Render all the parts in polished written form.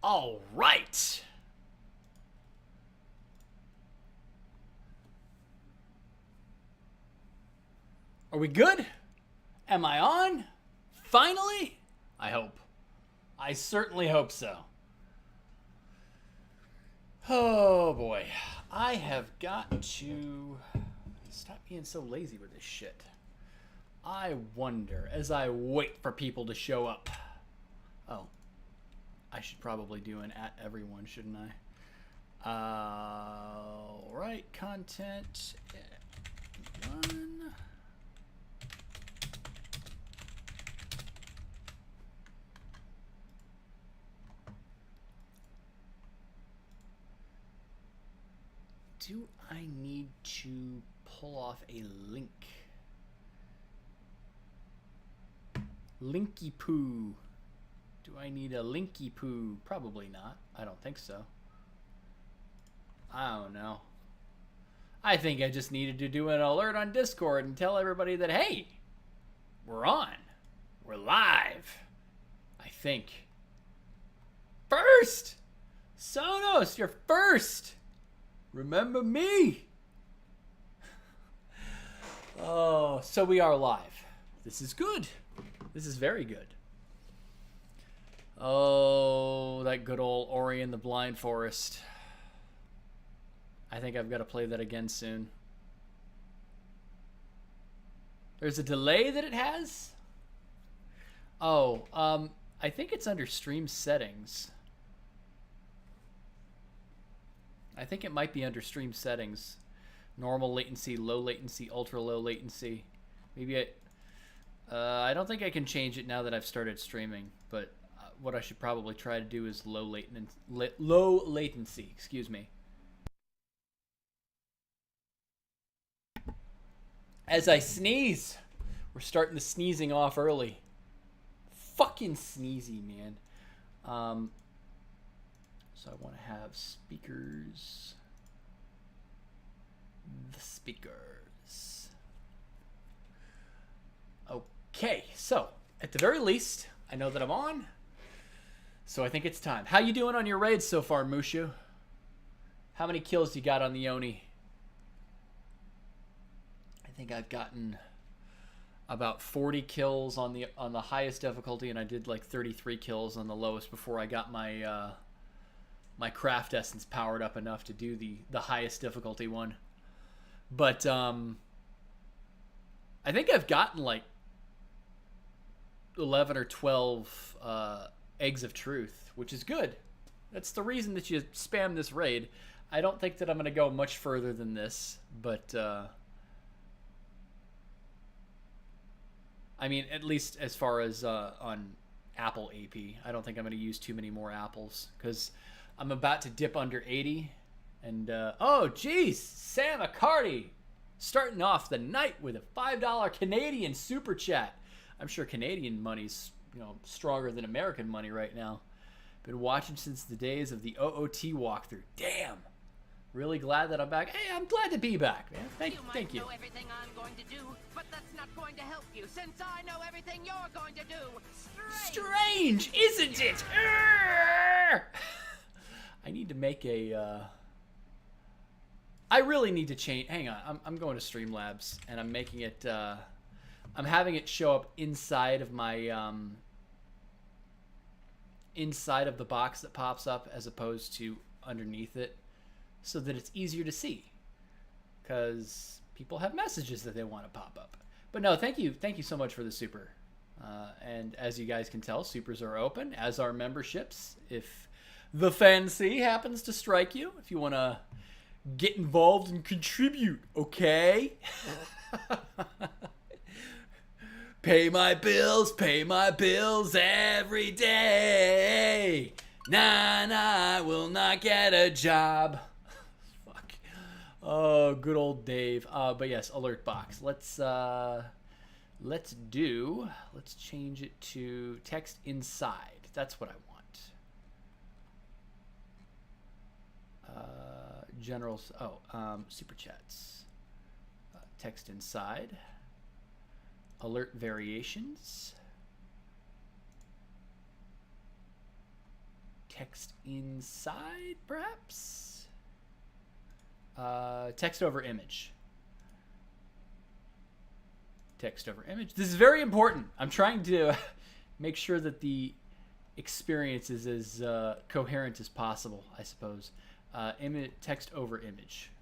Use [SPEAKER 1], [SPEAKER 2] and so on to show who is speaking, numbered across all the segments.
[SPEAKER 1] All right. Are we good? Am I on? Finally? I hope. I certainly hope so. Oh boy. I have got to stop being so lazy with this shit. I wonder, as I wait for people to show up. Oh. I should probably do an at everyone, shouldn't I? Alright, content. One. Do I need to pull off a link? Linky poo. Do I need a linky poo? Probably not. I don't think so. I don't know. I think I just needed to do an alert on Discord and tell everybody that, hey, we're on. We're live. I think. First! Sonos, you're first! Remember me? Oh, so we are live. This is good. This is very good. Oh, that good old Ori and the Blind Forest. I think I've got to play that again soon. There's a delay that it has? Oh, I think it's under stream settings. I think it might be under stream settings. Normal latency, low latency, ultra low latency. Maybe I don't think I can change it now that I've started streaming, but what I should probably try to do is low latency, excuse me. As I sneeze, we're starting the sneezing off early. Fucking sneezy, man. So I want to have speakers. The speakers. Okay, so at the very least, I know that I'm on. So I think it's time. How you doing on your raids so far, Mushu? How many kills you got on the Oni? I think I've gotten about 40 kills on the highest difficulty, and I did like 33 kills on the lowest before I got my my craft essence powered up enough to do the highest difficulty one. But I think I've gotten like 11 or 12 eggs of truth, which is good. That's the reason that you spam this raid. I don't think that I'm going to go much further than this, but I mean, at least as far as on apple AP, I don't think I'm going to use too many more apples because I'm about to dip under 80. And, oh, geez, Sam Accardi starting off the night with a $5 Canadian super chat. I'm sure Canadian money's, you know, stronger than American money right now. Been watching since the days of the OOT walkthrough. Damn. Really glad that I'm back. Hey, I'm glad to be back, man. Thank you.
[SPEAKER 2] Know everything I'm going to do, but that's not going to help you since I know everything you're going to do.
[SPEAKER 1] Strange, isn't it? I need to make a I really need to change. Hang on, I'm going to Streamlabs and I'm making it I'm having it show up inside of my inside of the box that pops up as opposed to underneath it, so that it's easier to see, because people have messages that they want to pop up. But no, thank you so much for the super. And as you guys can tell, supers are open, as are memberships. If the fancy happens to strike you, if you want to get involved and contribute, okay? Pay my bills every day. Nah, I will not get a job. Fuck. Oh, good old Dave. But yes, alert box. Let's change it to text inside. That's what I want. Generals. Super chats. Text inside. Alert variations. text inside, perhaps? Text over image. Text over image. This is very important. I'm trying to make sure that the experience is as coherent as possible, I suppose. Text over image.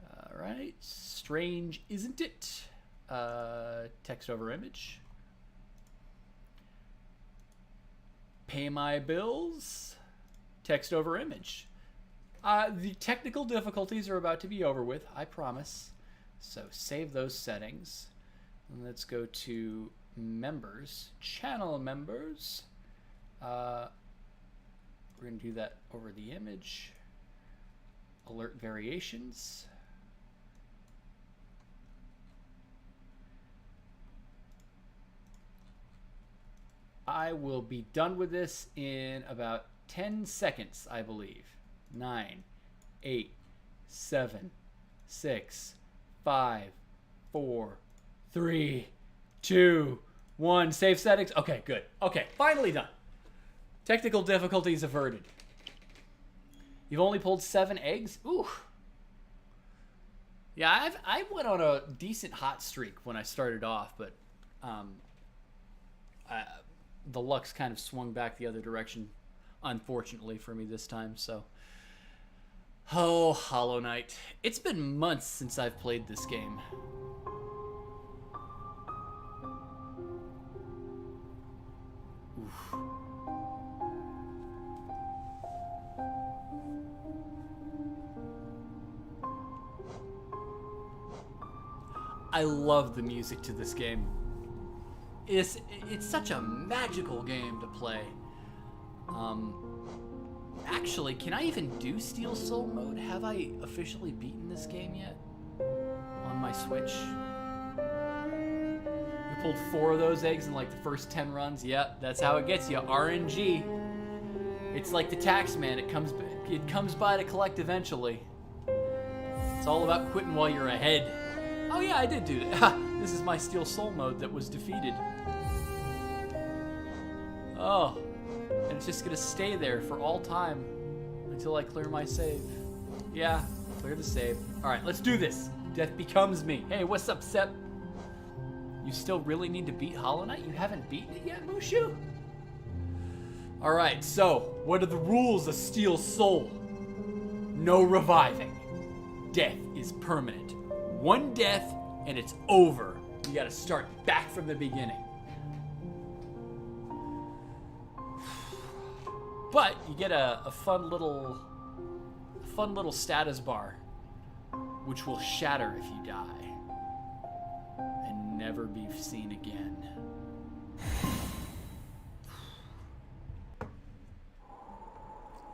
[SPEAKER 1] All right. Strange, isn't it? Text over image. Pay my bills. Text over image. The technical difficulties are about to be over with, I promise. So save those settings. And let's go to members, channel members. We're going to do that over the image. Alert variations. I will be done with this in about 10 seconds, I believe. 9, 8, 7, 6, 5, 4, 3, 2, 1. Save settings. Okay, good. Okay, finally done. Technical difficulties averted. You've only pulled 7 eggs? Ooh. Yeah, I went on a decent hot streak when I started off, but the luck's kind of swung back the other direction, unfortunately for me this time, so. Oh, Hollow Knight. It's been months since I've played this game. Oof. I love the music to this game. It's such a magical game to play. Actually, can I even do Steel Soul mode? Have I officially beaten this game yet? On my Switch? You pulled 4 of those eggs in like the first 10 runs? Yep, that's how it gets you. RNG. It's like the tax man. It comes by to collect eventually. It's all about quitting while you're ahead. Oh yeah, I did do that. This is my Steel Soul mode that was defeated. Oh. And it's just gonna stay there for all time until I clear my save. Yeah, clear the save. Alright, let's do this. Death becomes me. Hey, what's up, Sep? You still really need to beat Hollow Knight? You haven't beaten it yet, Mushu? Alright, so, what are the rules of Steel Soul? No reviving. Death is permanent. One death, and it's over. You gotta start back from the beginning. But you get a fun little status bar, which will shatter if you die and never be seen again.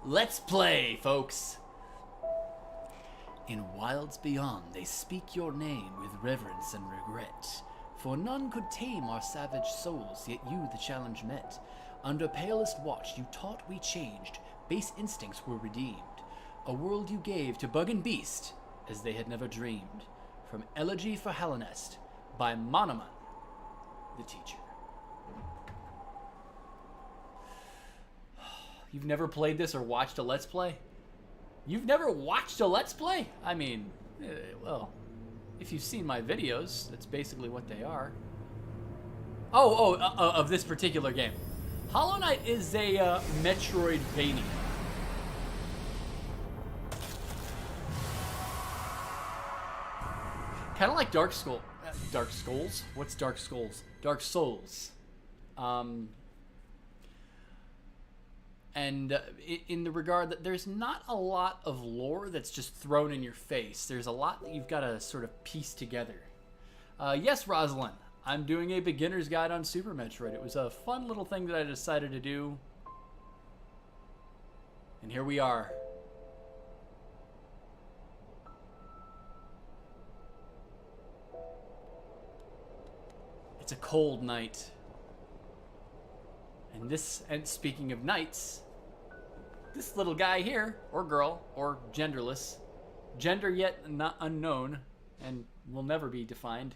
[SPEAKER 1] Let's play, folks. In wilds beyond, they speak your name with reverence and regret. For none could tame our savage souls, yet you the challenge met. Under palest watch you taught we changed, base instincts were redeemed. A world you gave to bug and beast, as they had never dreamed. From Elegy for Hallownest, by Monoman, the teacher. You've never played this or watched a Let's Play? You've never watched a Let's Play? I mean, well, if you've seen my videos, that's basically what they are. Of this particular game. Hollow Knight is a Metroidvania. Kind of like Dark Souls. What's Dark Souls? Dark Souls. And in the regard that there's not a lot of lore that's just thrown in your face. There's a lot that you've got to sort of piece together. Yes, Rosalind, I'm doing a beginner's guide on Super Metroid. It was a fun little thing that I decided to do. And here we are. It's a cold night. And speaking of nights, this little guy here, or girl, or genderless, gender yet not unknown, and will never be defined,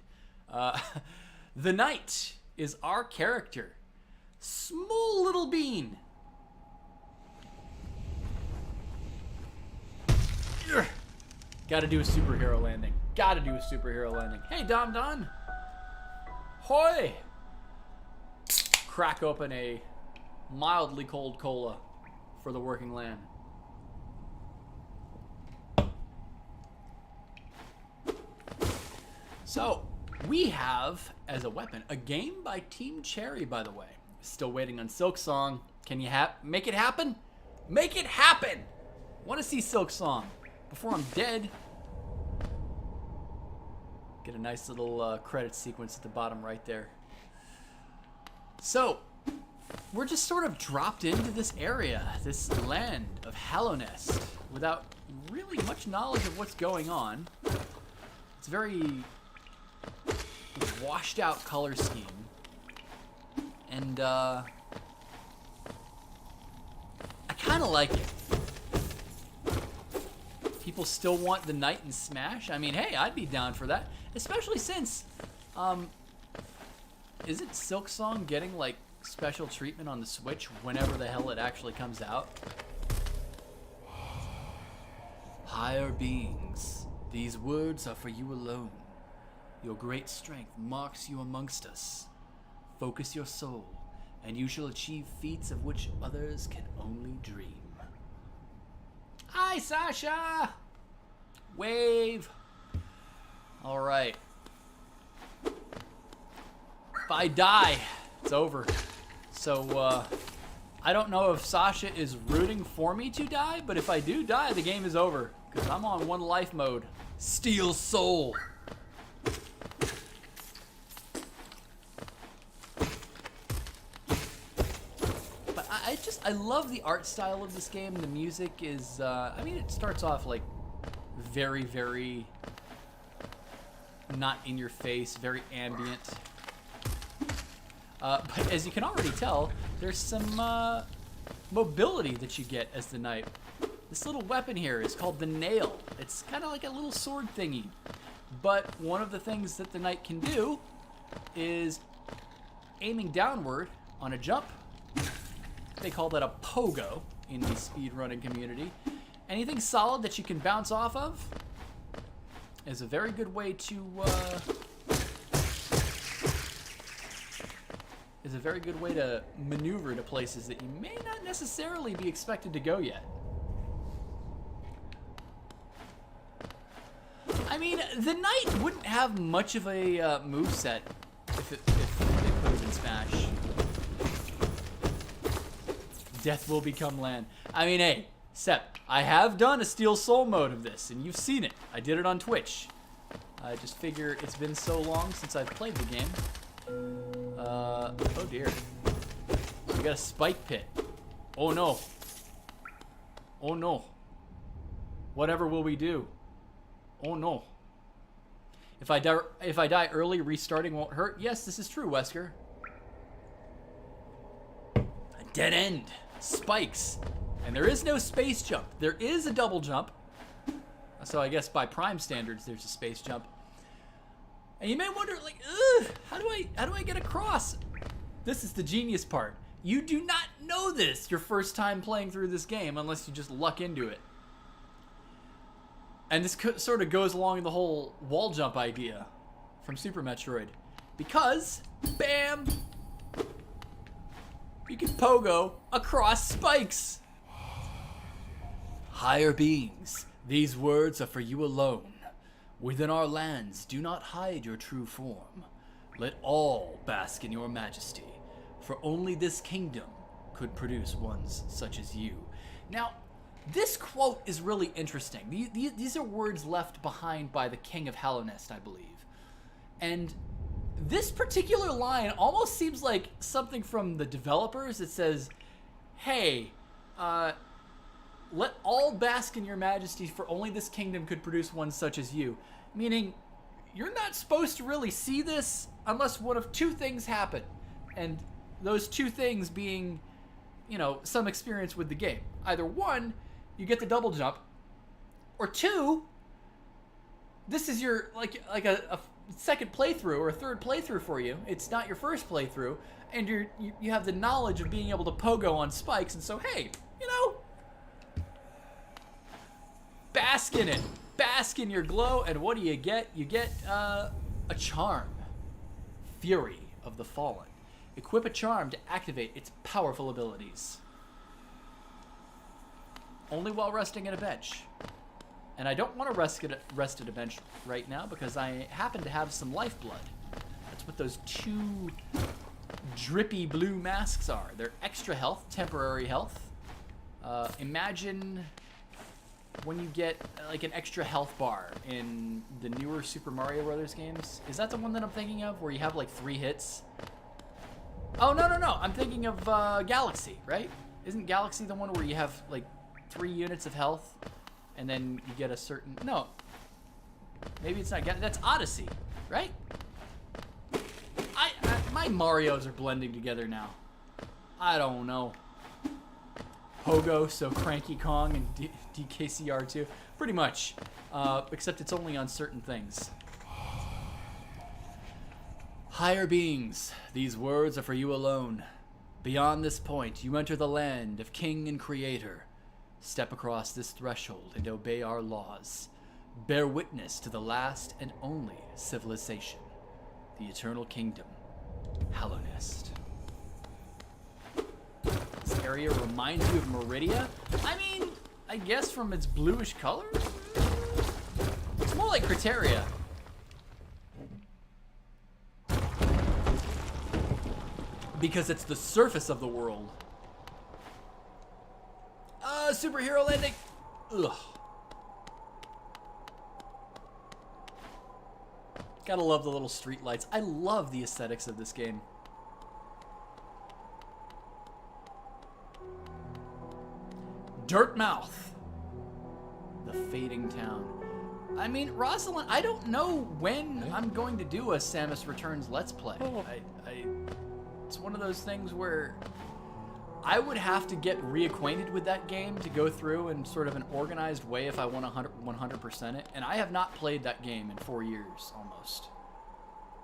[SPEAKER 1] the knight is our character. Small little bean. Gotta do a superhero landing. Gotta do a superhero landing. Hey, Dom Don. Hoy! Crack open a mildly cold cola for the working land. So, we have, as a weapon, a game by Team Cherry, by the way. Still waiting on Silk Song. Can you make it happen? Make it happen! Want to see Silk Song before I'm dead. Get a nice little credit sequence at the bottom right there. So, we're just sort of dropped into this area, this land of Hallownest, without really much knowledge of what's going on. It's very washed out color scheme. And I kind of like it. People still want the Knight and Smash. I mean, hey, I'd be down for that. Especially since, isn't Silk Song getting, like, special treatment on the Switch whenever the hell it actually comes out? Higher beings, these words are for you alone. Your great strength marks you amongst us. Focus your soul, and you shall achieve feats of which others can only dream. Hi, Sasha! Wave! Alright. If I die, it's over. So, I don't know if Sasha is rooting for me to die, but if I do die, the game is over. Because I'm on one life mode. Steel Soul! I love the art style of this game. The music is, I mean, it starts off like very, very not in your face, very ambient. But as you can already tell, there's some mobility that you get as the knight. This little weapon here is called the nail. It's kind of like a little sword thingy. But one of the things that the knight can do is aiming downward on a jump. They call that a pogo in the speedrunning community. Anything solid that you can bounce off of is a very good way to maneuver to places that you may not necessarily be expected to go yet. I mean, the knight wouldn't have much of a moveset if it put it in Smash. Death will become land. I mean, hey, Sep, I have done a Steel Soul mode of this, and you've seen it. I did it on Twitch. I just figure it's been so long since I've played the game. Oh dear. We got a spike pit. Oh no. Oh no. Whatever will we do? Oh no. If I die early, restarting won't hurt. Yes, this is true, Wesker. A dead end. Spikes. And there is no space jump. There is a double jump. So I guess by Prime standards, there's a space jump. And you may wonder, like, how do I get across? This is the genius part. You do not know this your first time playing through this game unless you just luck into it. And this sort of goes along the whole wall jump idea from Super Metroid. Because, bam, you can pogo across spikes. Higher beings, these words are for you alone. Within our lands, do not hide your true form. Let all bask in your majesty, for only this kingdom could produce ones such as you. Now, this quote is really interesting. These are words left behind by the King of Hallownest, I believe. And this particular line almost seems like something from the developers. It says, hey, let all bask in your majesty, for only this kingdom could produce one such as you. Meaning, you're not supposed to really see this unless one of two things happen. And those two things being, you know, some experience with the game. Either one, you get the double jump, or two, this is your, like a second playthrough or a third playthrough for you. It's not your first playthrough, and you have the knowledge of being able to pogo on spikes, and so, hey, you know, bask in it. bask in your glow, and what do you get? You get a charm. Fury of the Fallen. Equip a charm to activate its powerful abilities. Only while resting at a bench. And I don't want to rest at a bench right now because I happen to have some lifeblood. That's what those two drippy blue masks are. They're extra health, temporary health. Imagine when you get like an extra health bar in the newer Super Mario Brothers games. Is that the one that I'm thinking of where you have like 3 hits? Oh, no. I'm thinking of Galaxy, right? Isn't Galaxy the one where you have like 3 units of health and then you get a certain... No. Maybe it's not... That's Odyssey, right? My Marios are blending together now. I don't know. Pogo, so Cranky Kong and DKCR2. Pretty much. Except it's only on certain things. Higher beings, these words are for you alone. Beyond this point, you enter the land of King and Creator. Step across this threshold and obey our laws. Bear witness to the last and only civilization, the Eternal Kingdom, Hallownest. This area reminds you of Meridia? I mean, I guess from its bluish color? It's more like Criteria. Because it's the surface of the world. Superhero landing. Ugh. Gotta love the little street lights. I love the aesthetics of this game. Dirtmouth. The fading town. I mean, Rosalind, I don't know when I'm going to do a Samus Returns Let's Play. It's one of those things where I would have to get reacquainted with that game to go through in sort of an organized way if I want 100% it. And I have not played that game in 4 years, almost.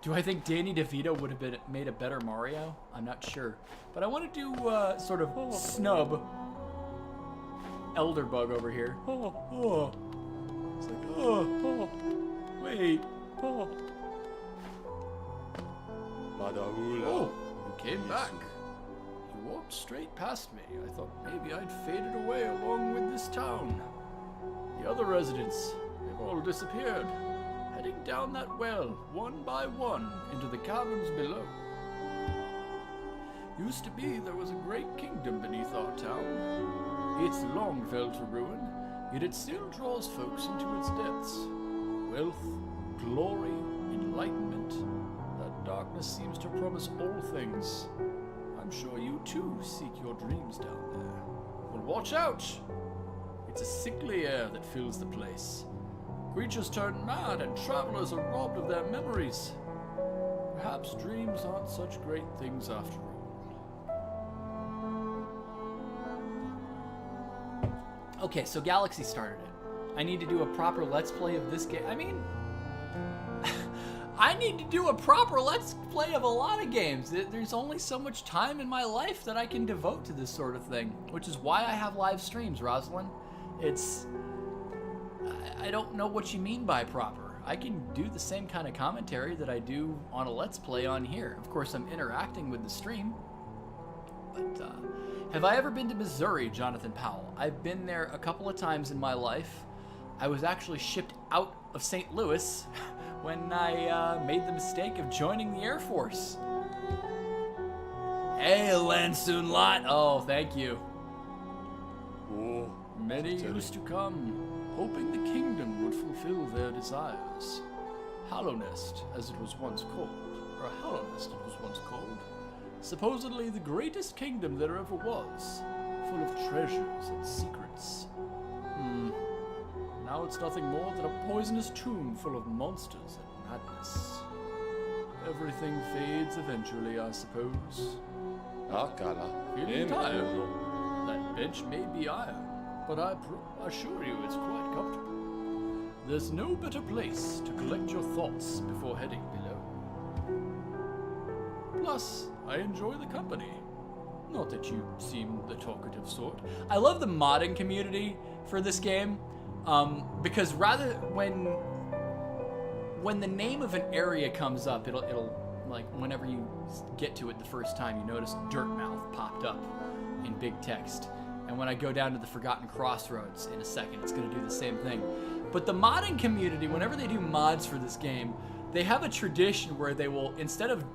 [SPEAKER 1] Do I think Danny DeVito would have made a better Mario? I'm not sure. But I want to do sort of snub Elderbug over here. It's like, wait. Oh, you came back. You walked straight past me. I thought maybe I'd faded away along with this town. The other residents, they've all disappeared. Heading down that well, one by one, into the caverns below. Used to be there was a great kingdom beneath our town. It's long fell to ruin, yet it still draws folks into its depths. Wealth, glory, enlightenment. That darkness seems to promise all things. I'm sure you too seek your dreams down there. But watch out! It's a sickly air that fills the place. Creatures turn mad and travelers are robbed of their memories. Perhaps dreams aren't such great things after all. Okay, so Galaxy started it. I need to do a proper Let's Play of this game. I mean, I need to do a proper Let's Play of a lot of games. There's only so much time in my life that I can devote to this sort of thing, which is why I have live streams, Rosalind. I don't know what you mean by proper. I can do the same kind of commentary that I do on a Let's Play on here. Of course, I'm interacting with the stream. But, have I ever been to Missouri, Jonathan Powell? I've been there a couple of times in my life. I was actually shipped out of St. Louis when I made the mistake of joining the Air Force. Hey, Lansoon Lot. Oh, thank you. Oh, many used to come, hoping the kingdom would fulfill their desires. Hallownest, as it was once called, or Hallownest it was once called, supposedly the greatest kingdom there ever was, full of treasures and secrets. Now it's nothing more than a poisonous tomb full of monsters and madness. Everything fades eventually, I suppose. Feeling tired? That bench may be iron, but I assure you it's quite comfortable. There's no better place to collect your thoughts before heading below. Plus, I enjoy the company. Not that you seem the talkative sort. I love the modding community for this game. Because when the name of an area comes up, it'll like whenever you get to it the first time, you notice Dirtmouth popped up in big text. And when I go down to the Forgotten Crossroads in a second, it's going to do the same thing. But the modding community, whenever they do mods for this game, they have a tradition where they will, instead of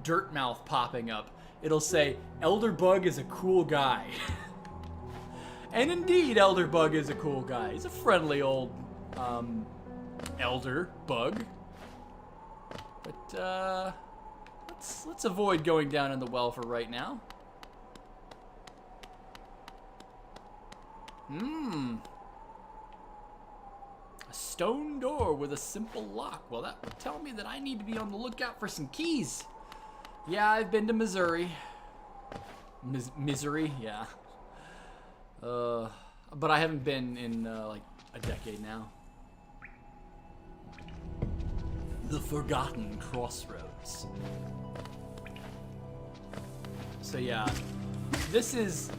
[SPEAKER 1] Dirtmouth popping up, it'll say, Elderbug is a cool guy. And indeed, Elderbug is a cool guy. He's a friendly old Elderbug. But let's avoid going down in the well for right now. A stone door with a simple lock. Well, that would tell me that I need to be on the lookout for some keys. Yeah, I've been to Missouri. Misery, yeah. But I haven't been in like a decade now. The Forgotten Crossroads. So yeah, this is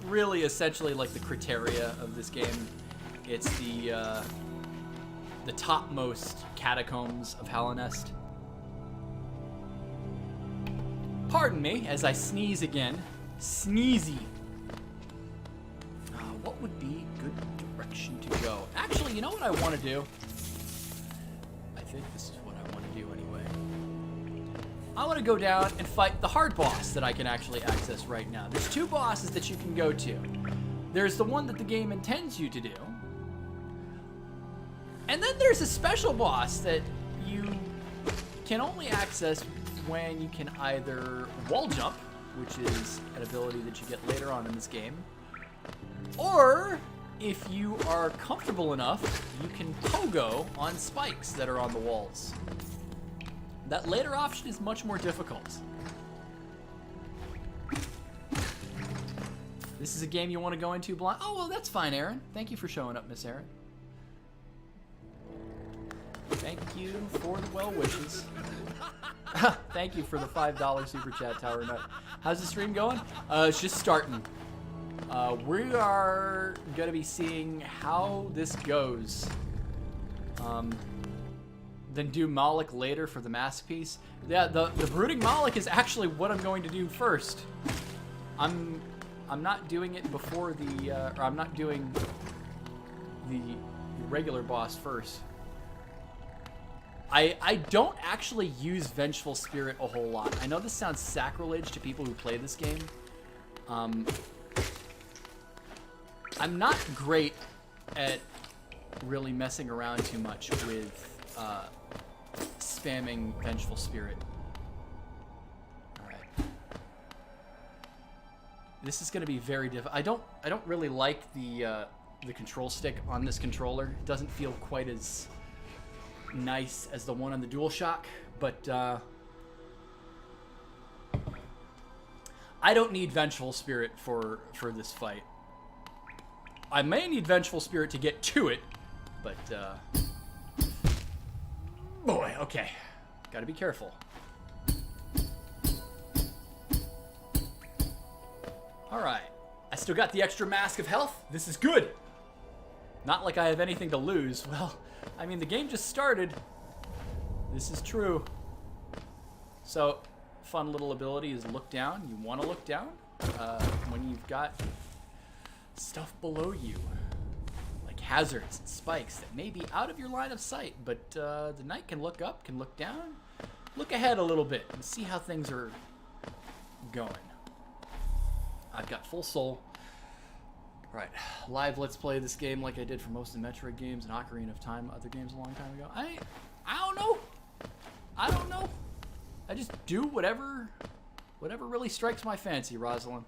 [SPEAKER 1] really essentially like the criteria of this game. It's the topmost catacombs of Hallownest. Pardon me as I sneeze again. Sneezy. What would be a good direction to go? Actually, you know what I want to do? I think this is what I want to do anyway. I want to go down and fight the hard boss that I can actually access right now. There's two bosses that you can go to. There's the one that the game intends you to do. And then there's a special boss that you can only access when you can either wall jump, which is an ability that you get later on in this game, or if you are comfortable enough, you can pogo on spikes that are on the walls. That later option is much more difficult. This is a game you want to go into blind. Oh, well, that's fine, Aaron. Thank you for showing up, Miss Aaron. Thank you for the well wishes. Thank you for the $5 super chat, Tower Nut. How's the stream going? It's just starting. We are going to be seeing how this goes. Then do Mawlek later for the masterpiece. Yeah, the Brooding Mawlek is actually what I'm going to do first. I'm not doing it before the, or I'm not doing the regular boss first. I don't actually use Vengeful Spirit a whole lot. I know this sounds sacrilege to people who play this game. I'm not great at really messing around too much with spamming Vengeful Spirit. Alright. This is going to be very difficult. I don't really like the control stick on this controller. It doesn't feel quite as nice as the one on the DualShock, but I don't need Vengeful Spirit for this fight. I may need Vengeful Spirit to get to it, but boy, okay, gotta be careful. All right, I still got the extra mask of health. This is good. Not like I have anything to lose. Well, I mean, the game just started. This is true. So, fun little ability is look down. You want to look down when you've got stuff below you, like hazards and spikes that may be out of your line of sight, but the knight can look up, can look down, look ahead a little bit, and see how things are going. I've got full soul. Right, live let's play this game like I did for most of the Metroid games and Ocarina of Time, other games a long time ago. I don't know. I don't know. I just do whatever really strikes my fancy, Rosalind.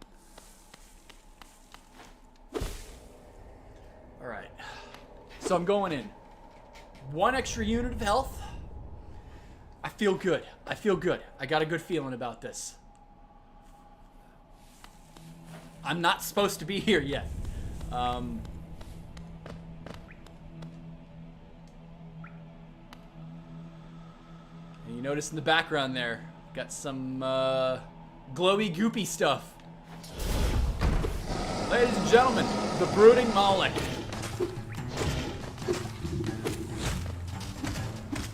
[SPEAKER 1] All right, so I'm going in. 1 extra unit of health. I feel good. I feel good. I got a good feeling about this. I'm not supposed to be here yet. And you notice in the background there, got some glowy goopy stuff. Ladies and gentlemen, the Brooding Mawlek.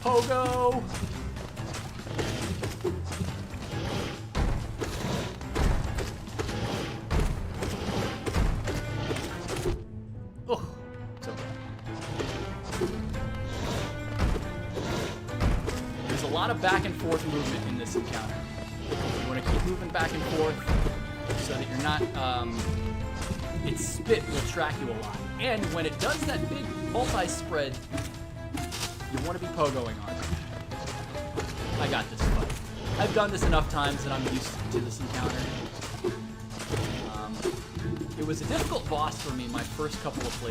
[SPEAKER 1] Pogo! Oh, it's okay. There's a lot of back and forth movement in this encounter. You want to keep moving back and forth so that you're not, its spit will track you a lot. And when it does that big multi-spread, you want to be pogoing on it. I got this fight. I've done this enough times that I'm used to this encounter. It was a difficult boss for me my first couple of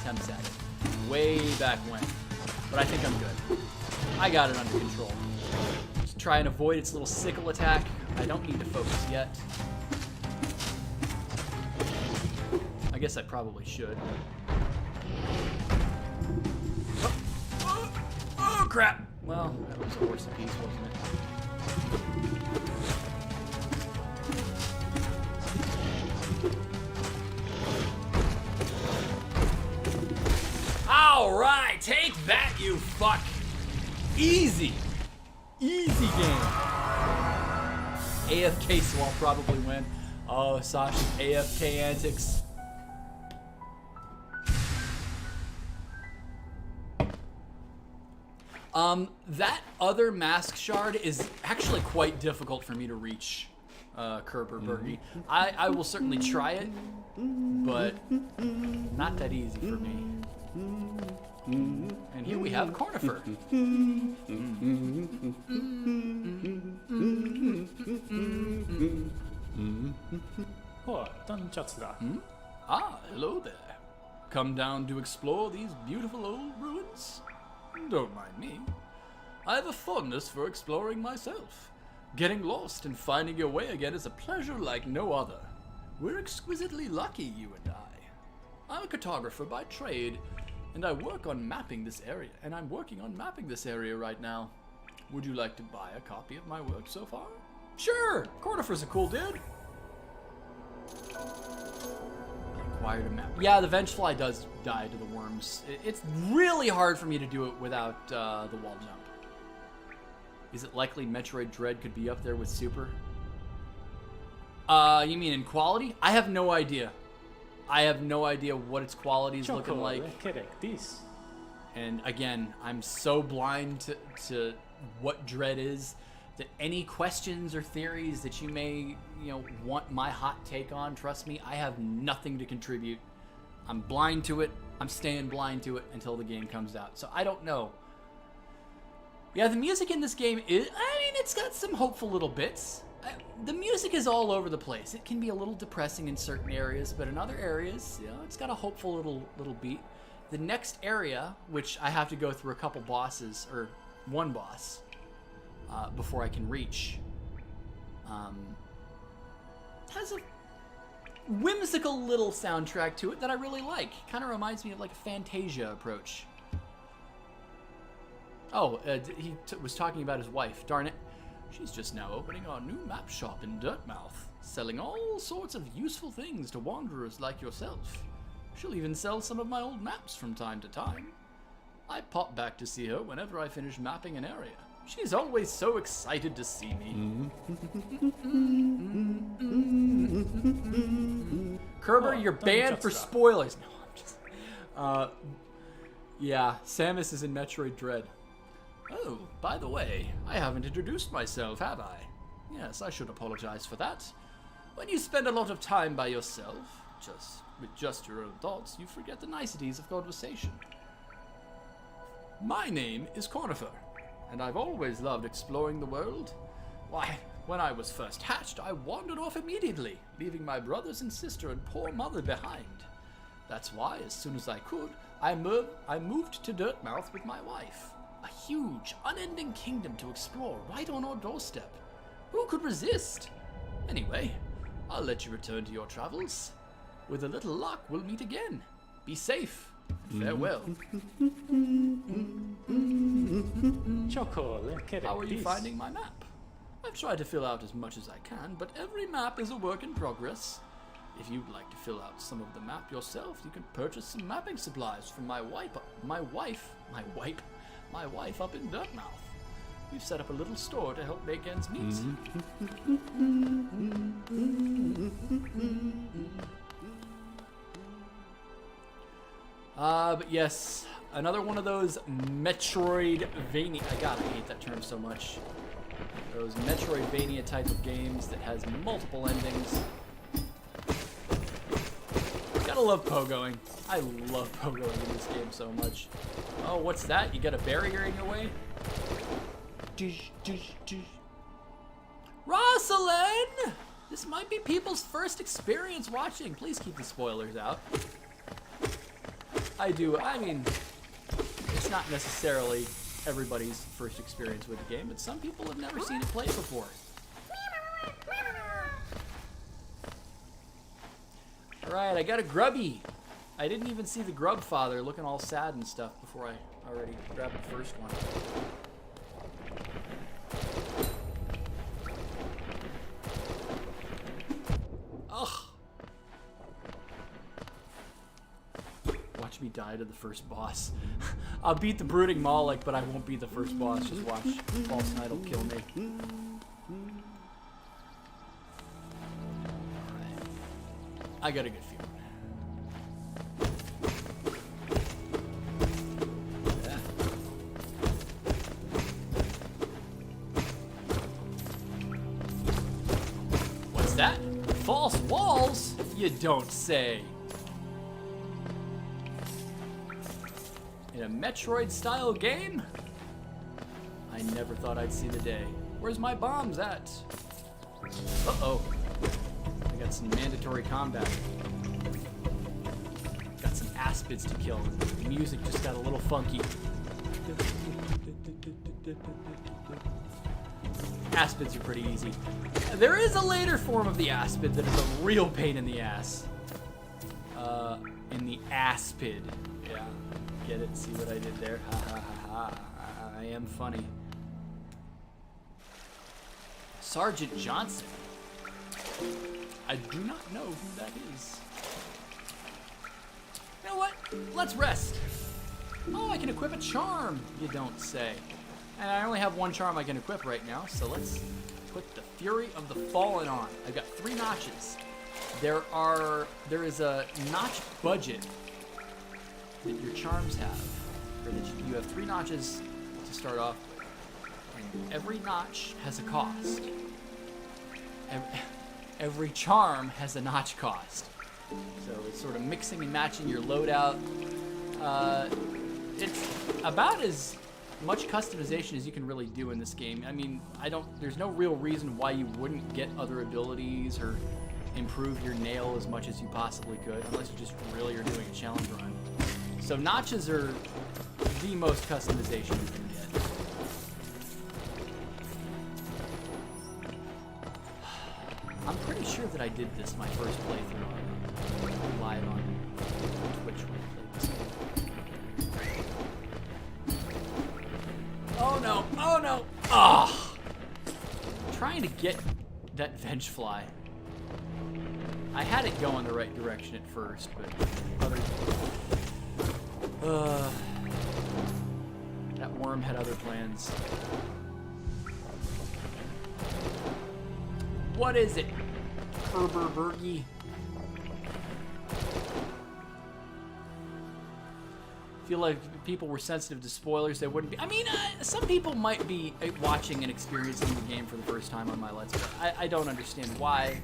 [SPEAKER 1] attempts at it. Way back when. But I think I'm good. I got it under control. Just try and avoid its little sickle attack. I don't need to focus yet. I guess I probably should. Oh, crap! Well, that was a horse apiece, wasn't it? Alright, take that, you fuck! Easy! Easy game! AFK, so I'll probably win. Oh, Sasha's AFK antics. That other mask shard is actually quite difficult for me to reach, Kerber Bergie. I will certainly try it, but not that easy for me. And here we have Cornifer. Ah, hello there. Come down to explore these beautiful old ruins? Don't mind me. I have a fondness for exploring myself. Getting lost and finding your way again is a pleasure like no other. We're exquisitely lucky, you and I. I'm a cartographer by trade, and I work on mapping this area, and I'm working on mapping this area right now. Would you like to buy a copy of my work so far? Sure! Cornifer's a cool dude. Acquired a map. Yeah, the Vengeful does die to the worms. It's really hard for me to do it without the wall jump. Is it likely Metroid Dread could be up there with Super? You mean in quality? I have no idea. I have no idea what its quality is looking like. And again, I'm so blind to what Dread is that any questions or theories that you may, want my hot take on, trust me, I have nothing to contribute. I'm blind to it. I'm staying blind to it until the game comes out. So I don't know. Yeah, the music in this game it's got some hopeful little bits. The music is all over the place. It can be a little depressing in certain areas, but in other areas, it's got a hopeful little beat. The next area, which I have to go through a couple bosses, or one boss, before I can reach, has a whimsical little soundtrack to it that I really like. Kind of reminds me of like a Fantasia approach. Oh, he was talking about his wife. Darn it. She's just now opening our new map shop in Dirtmouth, selling all sorts of useful things to wanderers like yourself. She'll even sell some of my old maps from time to time. I pop back to see her whenever I finish mapping an area. She's always so excited to see me. Kerber, you're banned for spoilers. No, I'm just... yeah, Samus is in Metroid Dread. Oh, by the way, I haven't introduced myself, have I? Yes, I should apologize for that. When you spend a lot of time by yourself, with just your own thoughts, you forget the niceties of conversation. My name is Cornifer, and I've always loved exploring the world. Why, when I was first hatched, I wandered off immediately, leaving my brothers and sister and poor mother behind. That's why, as soon as I could, I moved to Dirtmouth with my wife. A huge, unending kingdom to explore right on our doorstep. Who could resist? Anyway, I'll let you return to your travels. With a little luck, we'll meet again. Be safe. Farewell. How are you finding my map? I've tried to fill out as much as I can, but every map is a work in progress. If you'd like to fill out some of the map yourself, you can purchase some mapping supplies from my wife, my wife up in Dirtmouth. We've set up a little store to help make ends meet. But yes, another one of those Metroidvania. I hate that term so much. Those Metroidvania type of games that has multiple endings. Gotta love pogoing. I love pogoing in this game so much. Oh, what's that? You got a barrier in your way? Rosalind! This might be people's first experience watching. Please keep the spoilers out. I mean, it's not necessarily everybody's first experience with the game, but some people have never seen it played before. Alright, I got a grubby. I didn't even see the grub father looking all sad and stuff before I already grabbed the first one. Ugh. Watch me die to the first boss. I'll beat the Brooding Mawlek, but I won't beat the first boss. Just watch. False Knight will kill me. Alright. I got a good feeling. Yeah. What's that? False walls? You don't say. In a Metroid-style game? I never thought I'd see the day. Where's my bombs at? Uh-oh. I got some mandatory combat. Got some aspids to kill. The music just got a little funky. Aspids are pretty easy. There is a later form of the aspid that is a real pain in the ass. In the aspid. Yeah. Get it? See what I did there? Ha ha ha ha. I am funny. Sergeant Johnson. I do not know who that is. You know what? Let's rest. Oh, I can equip a charm. You don't say. And I only have one charm I can equip right now, so let's put the Fury of the Fallen on. I've got 3 notches. There is a notch budget that your charms have, or that you have 3 notches to start off with, and every notch has a cost. Every charm has a notch cost, so it's sort of mixing and matching your loadout. It's about as much customization as you can really do in this game. I mean, there's no real reason why you wouldn't get other abilities or improve your nail as much as you possibly could, unless you just really are doing a challenge run. So notches are the most customization you can get. I'm pretty sure that I did this my first playthrough live on Twitch when I played this game. Oh no! Oh no! Ah! Trying to get that Vengeful. I had it going the right direction at first, but that worm had other plans. What is it? Herberbergy? Feel like if people were sensitive to spoilers, they wouldn't be. I mean, some people might be watching and experiencing the game for the first time on my Let's Play. I don't understand why,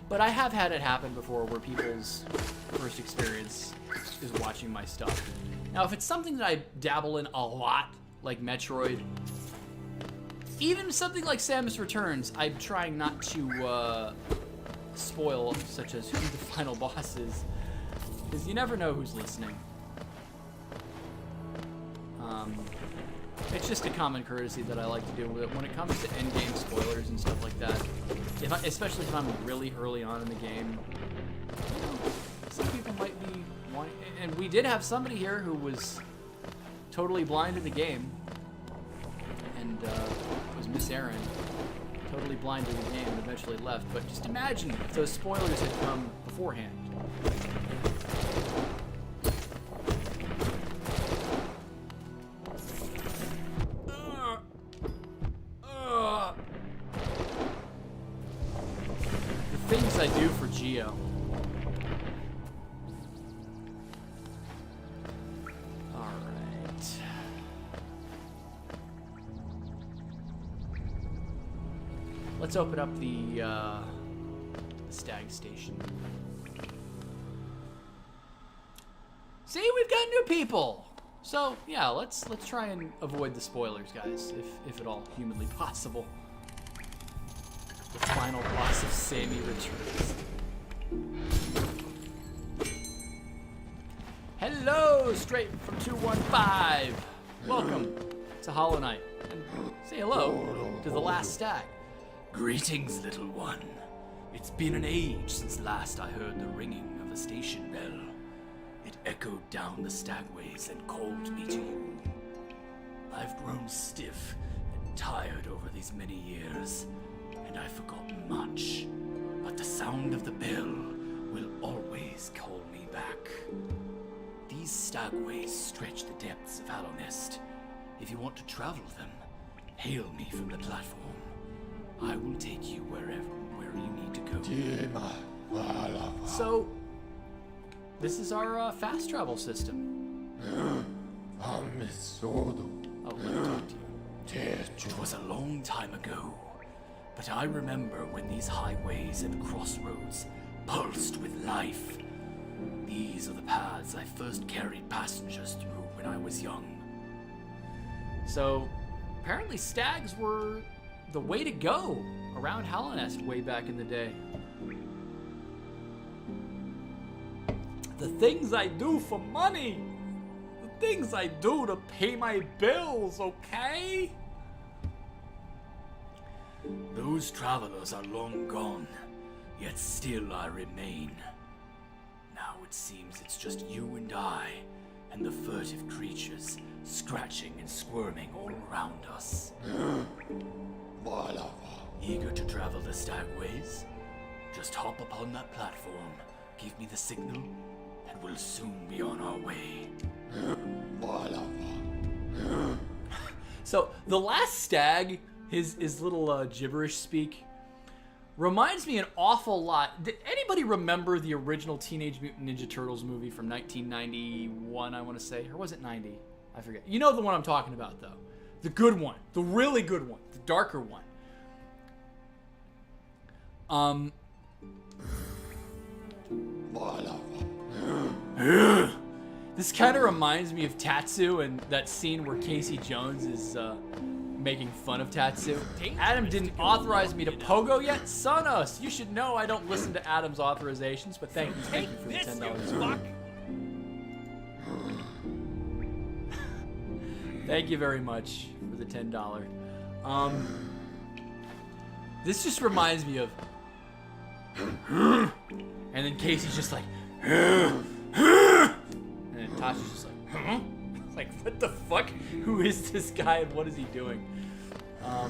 [SPEAKER 1] but I have had it happen before where people's first experience is watching my stuff. Now, if it's something that I dabble in a lot, like Metroid, even something like Samus Returns, I'm trying not to spoil, such as who the final boss is, because you never know who's listening. It's just a common courtesy that I like to do when it comes to endgame spoilers and stuff like that. Especially if I'm really early on in the game, you know, some people might be wanting. And we did have somebody here who was totally blind in the game, and it was Miss Erin, totally blind in the game, and eventually left. But just imagine if those spoilers had come beforehand. I do for Geo. Alright. Let's open up the Stag station. See, we've got new people. So yeah, let's try and avoid the spoilers, guys, if at all humanly possible. The final boss of Sammy returns. Hello, straight from 215. Welcome to Hollow Knight, and say hello to the last Stag. Greetings, little one. It's been an age since last I heard the ringing of the station bell. It echoed down the stagways and called me to you. I've grown stiff and tired over these many years, and I've forgotten much. But the sound of the bell will always call me back. These stagways stretch the depths of Hallownest. If you want to travel them, hail me from the platform. I will take you where you need to go. So, this is our fast travel system. Oh, let me talk to you. It was a long time ago, but I remember when these highways and crossroads pulsed with life. These are the paths I first carried passengers through when I was young. So, apparently stags were the way to go around Hallownest way back in the day. The things I do for money. The things I do to pay my bills, okay? Those travelers are long gone, yet still I remain. Now it seems it's just you and I, and the furtive creatures scratching and squirming all around us. Eager to travel the stagways? Just hop upon that platform, give me the signal, and we'll soon be on our way. So, the last stag, his little gibberish speak, reminds me an awful lot. Did anybody remember the original Teenage Mutant Ninja Turtles movie from 1991, I want to say? Or was it 90? I forget. You know the one I'm talking about, though. The good one. The really good one. The darker one. This kind of reminds me of Tatsu and that scene where Casey Jones is making fun of Tatsu. Adam didn't authorize me to pogo yet? Son us! You should know I don't listen to Adam's authorizations, but thank you for the $10. Thank you very much for the $10. This just reminds me of and then Casey's just like and then Tasha's just like like, what the fuck? Who is this guy and what is he doing? Yeah,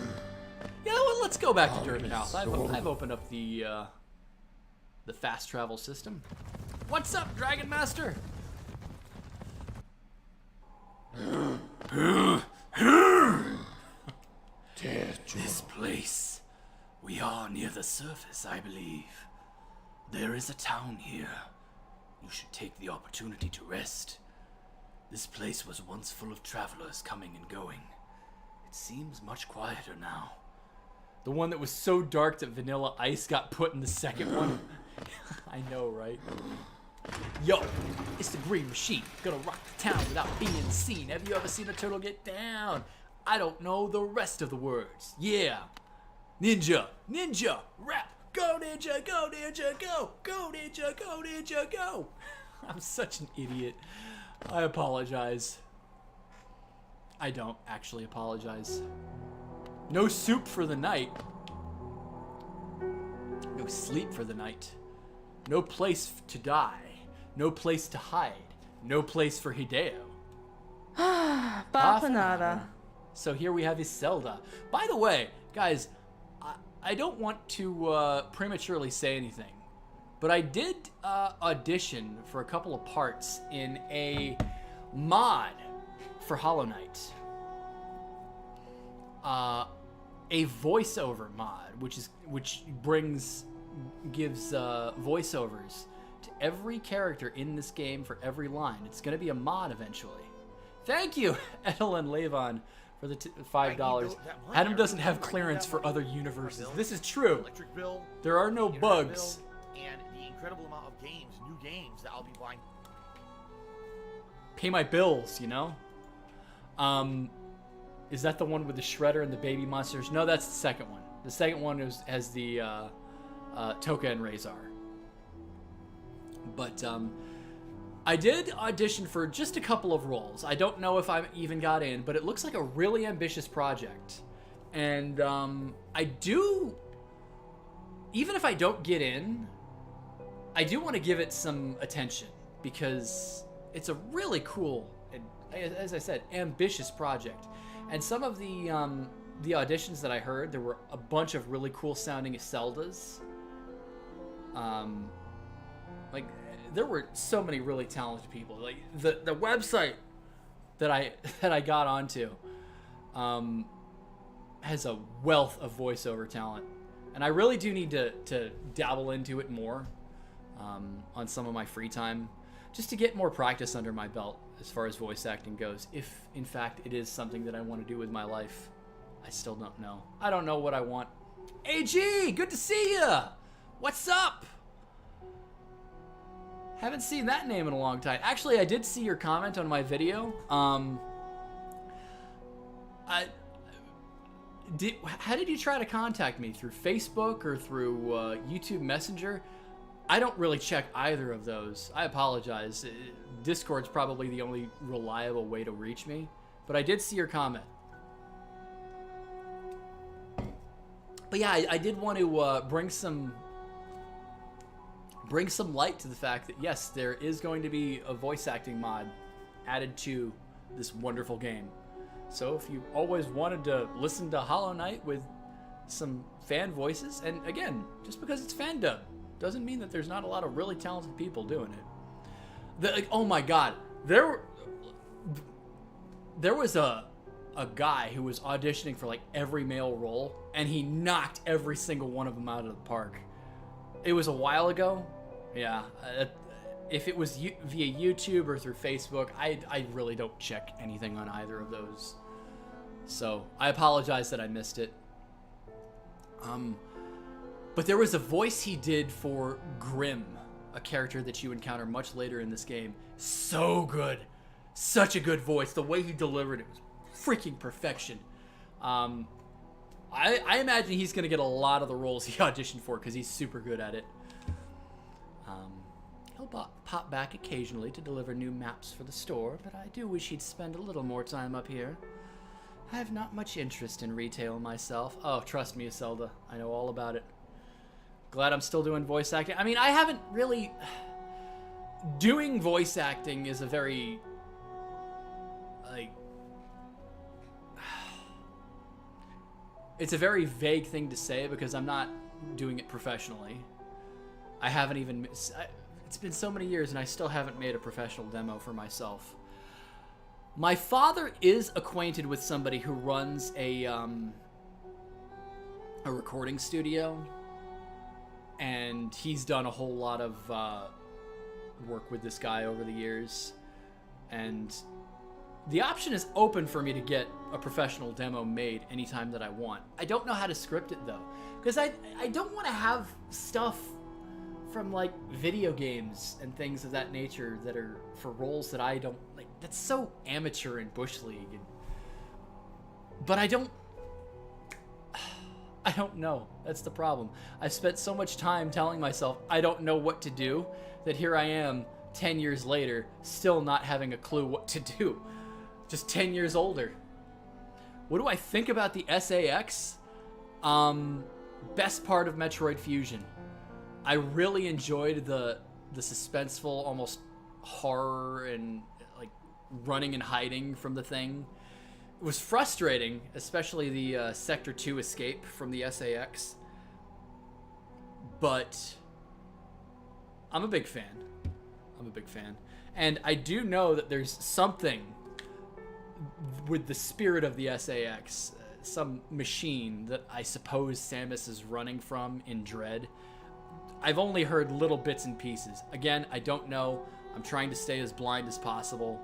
[SPEAKER 1] well, let's go back to Durban House. I've opened up the fast travel system. What's up, Dragon Master? This place. We are near the surface, I believe. There is a town here. You should take the opportunity to rest. This place was once full of travelers coming and going. It seems much quieter now. The one that was so dark that Vanilla Ice got put in the second one. I know, right? Yo, it's the Green Machine. Gonna rock the town without being seen. Have you ever seen a turtle get down? I don't know the rest of the words. Yeah. Ninja, ninja, rap. Go ninja, go ninja, go. Go ninja, go ninja, go. I'm such an idiot. I apologize. I don't actually apologize. No soup for the night. No sleep for the night. No place to die. No place to hide. No place for Hideo.
[SPEAKER 3] Bapanada.
[SPEAKER 1] So here we have Iselda. By the way, guys, I don't want to prematurely say anything, but I did audition for a couple of parts in a mod for Hollow Knight. A voiceover mod, which brings gives voiceovers to every character in this game for every line. It's going to be a mod eventually. Thank you, Edel and Levon, for the $5. Adam doesn't have clearance for other universes. This is true.
[SPEAKER 3] Electric bill,
[SPEAKER 1] There are no bugs.
[SPEAKER 3] bill, and the incredible amount of new games that I'll be buying.
[SPEAKER 1] Pay my bills, you know? Is that the one with the shredder and the baby monsters? No, that's the second one. The second one has the Toka and Razor. But I did audition for just a couple of roles. I don't know if I even got in, but it looks like a really ambitious project. And I do, even if I don't get in, I do want to give it some attention because it's a really cool, and as I said, ambitious project. And some of the auditions that I heard, there were a bunch of really cool sounding Iseldas. Like there were so many really talented people. Like the website that I got onto has a wealth of voiceover talent, and I really do need to dabble into it more on some of my free time, just to get more practice under my belt as far as voice acting goes. If in fact it is something that I want to do with my life, I still don't know. I don't know what I want. AG, good to see ya. What's up? Haven't seen that name in a long time. Actually, I did see your comment on my video. How did you try to contact me? Through Facebook or through YouTube Messenger? I don't really check either of those. I apologize. Discord's probably the only reliable way to reach me. But I did see your comment. But yeah, I did want to bring some light to the fact that yes, there is going to be a voice acting mod added to this wonderful game. So if you always wanted to listen to Hollow Knight with some fan voices, and again, just because it's fan dub doesn't mean that there's not a lot of really talented people doing it. Oh my god, there was a guy who was auditioning for like every male role, and he knocked every single one of them out of the park. It was a while ago. Yeah, if it was via YouTube or through Facebook, I really don't check anything on either of those. So I apologize that I missed it. But there was a voice he did for Grim, a character that you encounter much later in this game. So good. Such a good voice. The way he delivered it was freaking perfection. I imagine he's going to get a lot of the roles he auditioned for because he's super good at it. He'll pop back occasionally to deliver new maps for the store, but I do wish he'd spend a little more time up here. I have not much interest in retail myself. Oh, trust me, Iselda. I know all about it. Glad I'm still doing voice acting. I mean, I haven't really... Doing voice acting is a very... like... It's a very vague thing to say because I'm not doing it professionally. I haven't even... It's been so many years and I still haven't made a professional demo for myself. My father is acquainted with somebody who runs a recording studio, and he's done a whole lot of work with this guy over the years, and the option is open for me to get a professional demo made anytime that I want. I don't know how to script it though, because I don't want to have stuff from like video games and things of that nature that are for roles that I don't like. That's so amateur and bush league, but I don't know. That's the problem. I've spent so much time telling myself I don't know what to do that here I am 10 years later still not having a clue what to do. Just 10 years older. What do I think about the SAX? Best part of Metroid Fusion. I really enjoyed the suspenseful, almost horror and like running and hiding from the thing. It was frustrating, especially the Sector 2 escape from the SAX. But I'm a big fan. And I do know that there's something with the spirit of the SAX, some machine that I suppose Samus is running from in Dread. I've only heard little bits and pieces. Again, I don't know. I'm trying to stay as blind as possible.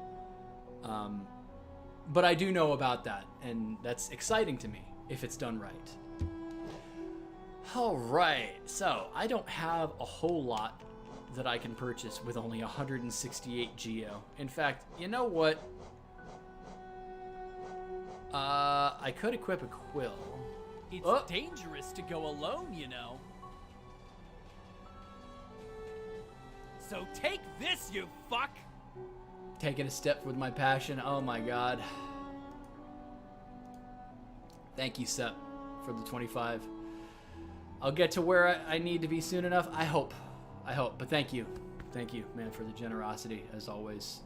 [SPEAKER 1] But I do know about that, and that's exciting to me if it's done right. All right, so I don't have a whole lot that I can purchase with only 168 geo. In fact, you know what? I could equip a quill.
[SPEAKER 4] It's dangerous to go alone, you know. So take this, you fuck!
[SPEAKER 1] Taking a step with my passion. Oh my god. Thank you, Sep, for the 25. I'll get to where I need to be soon enough. I hope. But thank you. Thank you, man, for the generosity, as always.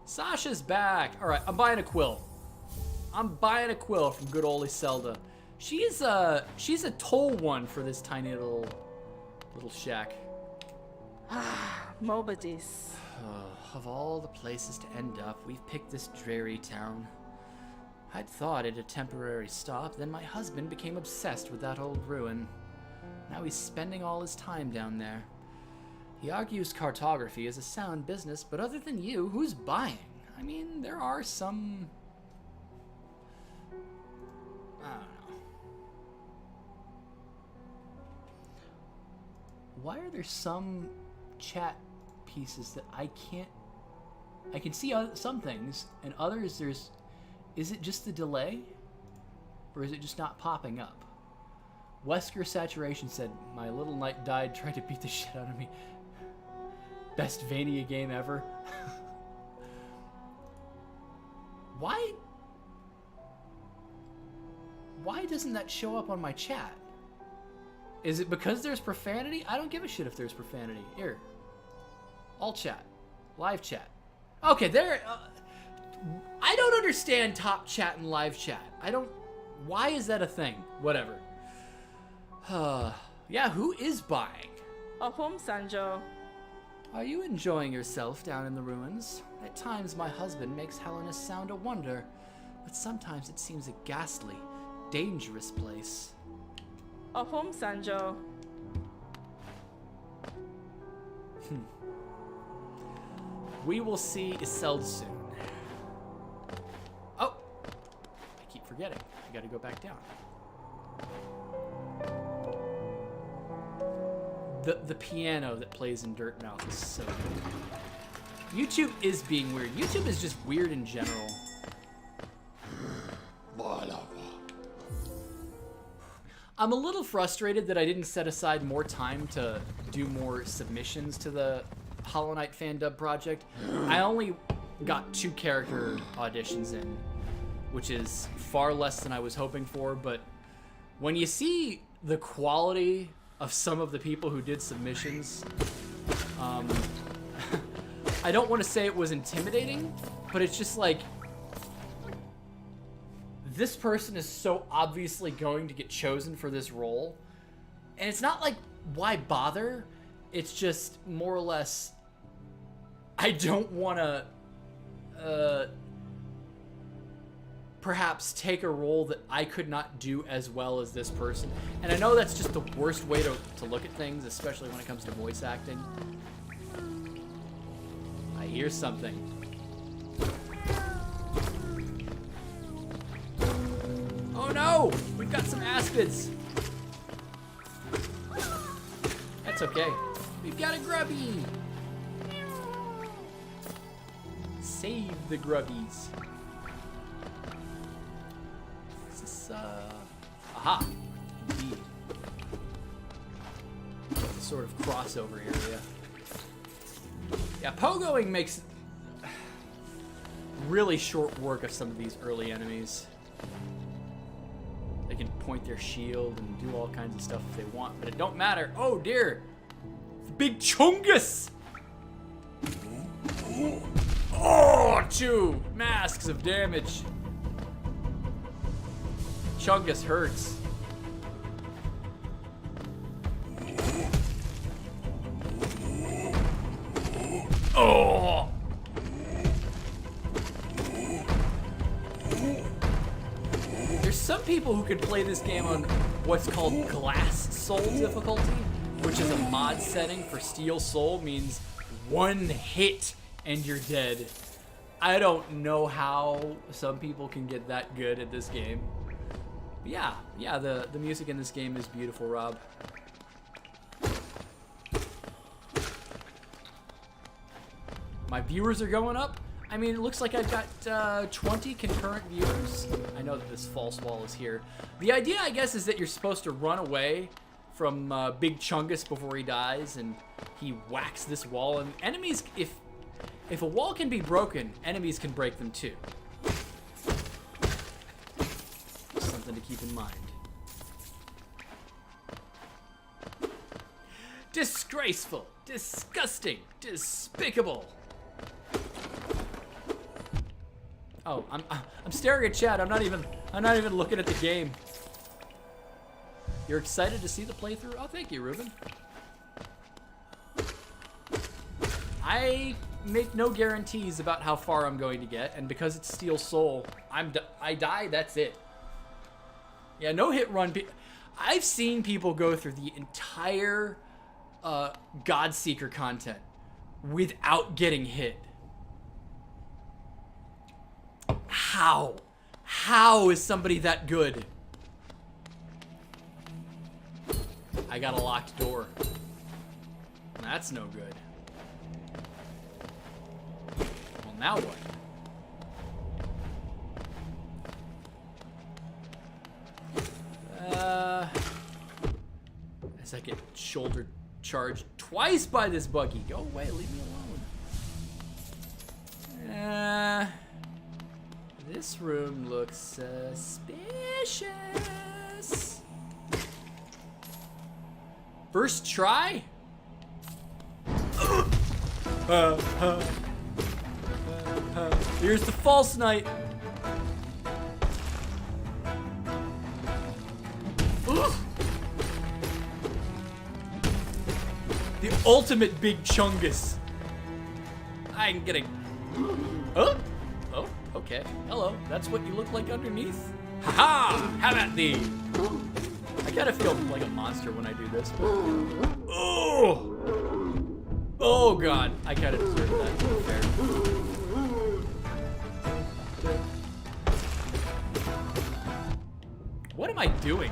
[SPEAKER 1] Sasha's back. All right, I'm buying a quill. I'm buying a quill from good old Iselda. She's a toll one for this tiny little shack.
[SPEAKER 5] Mobadis.
[SPEAKER 1] Of all the places to end up, we've picked this dreary town. I'd thought it a temporary stop, then my husband became obsessed with that old ruin. Now he's spending all his time down there. He argues cartography is a sound business, but other than you, who's buying? I mean, there are some... I don't know. Why are there some chat pieces that I can't... I can see some things, and others there's... Is it just the delay? Or is it just not popping up? Wesker Saturation said, my little knight died trying to beat the shit out of me. Best Vania game ever. Why doesn't that show up on my chat? Is it because there's profanity? I don't give a shit if there's profanity. Here. All chat. Live chat. Okay, there... I don't understand top chat and live chat. Why is that a thing? Whatever. Yeah, who is buying?
[SPEAKER 5] Ahum Sanjo.
[SPEAKER 1] Are you enjoying yourself down in the ruins? At times my husband makes Hallownest sound a wonder, but sometimes it seems a ghastly, dangerous place.
[SPEAKER 5] Ahum Sanjo.
[SPEAKER 1] We will see Iselda soon. Oh! I keep forgetting. I gotta go back down. The piano that plays in Dirtmouth is so good. YouTube is being weird. YouTube is just weird in general. I'm a little frustrated that I didn't set aside more time to do more submissions to the Hollow Knight fan dub project. I only got 2 character auditions in, which is far less than I was hoping for, but when you see the quality of some of the people who did submissions, I don't want to say it was intimidating, but it's just like, this person is so obviously going to get chosen for this role, and it's not like, why bother? It's just more or less, I don't want to perhaps take a role that I could not do as well as this person. And I know that's just the worst way to look at things, especially when it comes to voice acting. I hear something. Oh no! We've got some aspids! That's okay. We've got a grubby! Save the grubbies. Is this, aha! Indeed. It's a sort of crossover area. Yeah, pogoing makes really short work of some of these early enemies. They can point their shield and do all kinds of stuff if they want, but it don't matter. Oh dear! The big Chungus! Oh, 2 masks of damage. Chungus hurts. Oh! There's some people who could play this game on what's called Glass Soul difficulty, which is a mod setting for Steel Soul, means one hit and you're dead. I don't know how some people can get that good at this game. But yeah, the music in this game is beautiful, Rob. My viewers are going up. I mean, it looks like I've got 20 concurrent viewers. I know that this false wall is here. The idea, I guess, is that you're supposed to run away from Big Chungus before he dies, and he whacks this wall. And enemies, if a wall can be broken, enemies can break them too. Something to keep in mind. Disgraceful, disgusting, despicable. Oh, I'm staring at chat. I'm not even looking at the game. You're excited to see the playthrough? Oh, thank you, Ruben. I make no guarantees about how far I'm going to get, and because it's Steel Soul, I die. That's it. Yeah, no hit run. I've seen people go through the entire Godseeker content without getting hit. How? How is somebody that good? I got a locked door. That's no good. Well, now what? As I get shoulder charged twice by this buggy. Go away, leave me alone. This room looks suspicious. First try? Here's the false knight. The ultimate Big Chungus. I'm getting... Oh, okay. Hello. That's what you look like underneath? Ha-ha! Have at thee! I kind of feel like a monster when I do this. But... Oh, God. I kind of deserve that, to be fair. What am I doing?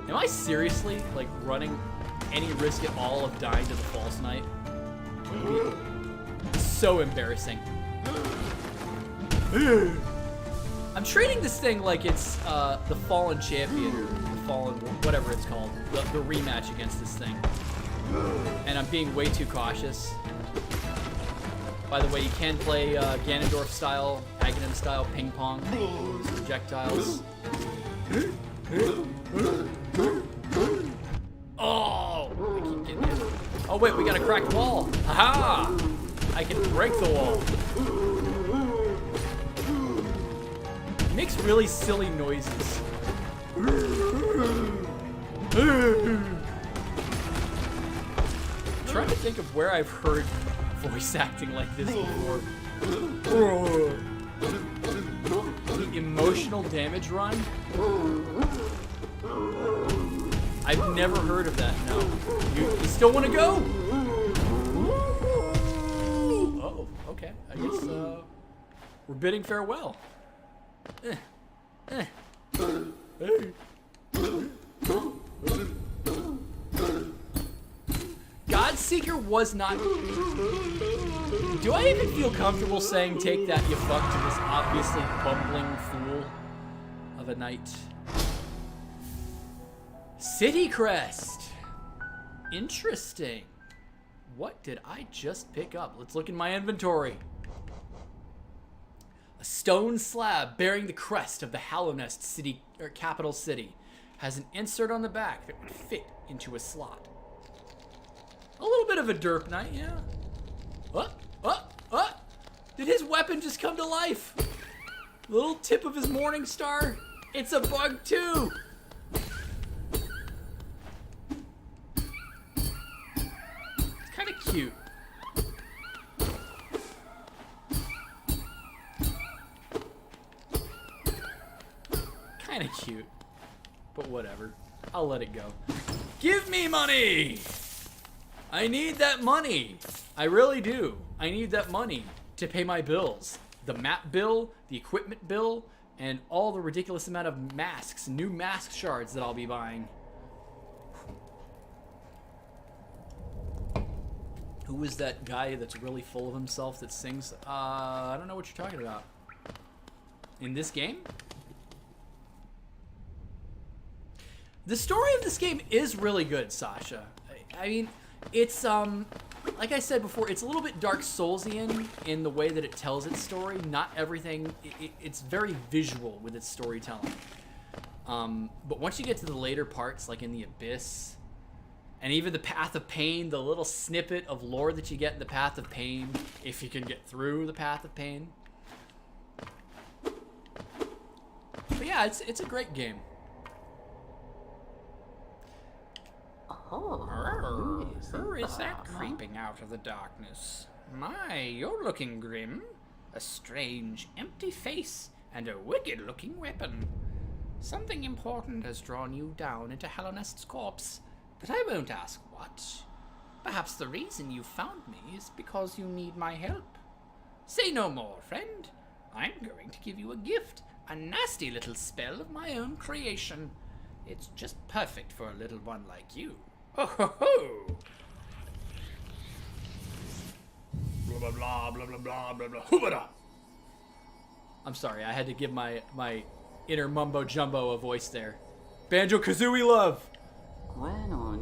[SPEAKER 1] Am I seriously, like, running any risk at all of dying to the false knight? So embarrassing. I'm treating this thing like it's the fallen champion or the fallen whatever it's called, the rematch against this thing, and I'm being way too cautious. By the way, you can play Ganondorf style, Aghanim style ping pong projectiles. Oh, I keep getting hit. Oh wait, we got a cracked wall. Aha! I can break the wall. It makes really silly noises. I'm trying to think of where I've heard voice acting like this before. The emotional damage run? I've never heard of that, no. You still want to go? Uh-oh, okay. I guess we're bidding farewell. Godseeker was not... Do I even feel comfortable saying take that, you fuck, to this obviously bumbling fool of a knight? City Crest. Interesting. What did I just pick up? Let's look in my inventory. A stone slab bearing the crest of the Hallownest city, or capital city, has an insert on the back that would fit into a slot. A little bit of a derp knight, yeah. Did his weapon just come to life? Little tip of his morning star. It's a bug too. It's kind of cute. Kind of cute, but whatever. I'll let it go. Give me money! I need that money. I really do. I need that money to pay my bills. The map bill, the equipment bill, and all the ridiculous amount of masks, new mask shards that I'll be buying. Who is that guy that's really full of himself that sings? I don't know what you're talking about. In this game? The story of this game is really good, Sasha. I mean, it's, like I said before, it's a little bit Dark Soulsian in the way that it tells its story. Not everything, it's very visual with its storytelling. But once you get to the later parts, like in the Abyss, and even the Path of Pain, the little snippet of lore that you get in the Path of Pain, if you can get through the Path of Pain. But yeah, it's a great game.
[SPEAKER 6] Who is that creeping out of the darkness? My, you're looking grim. A strange, empty face and a wicked-looking weapon. Something important has drawn you down into Hallownest's corpse, but I won't ask what. Perhaps the reason you found me is because you need my help. Say no more, friend. I'm going to give you a gift, a nasty little spell of my own creation. It's just perfect for a little one like you. Ho ho ho!
[SPEAKER 1] Blah blah blah blah blah blah blah blah. Hoobada! I'm sorry, I had to give my inner mumbo jumbo a voice there. Banjo-Kazooie love!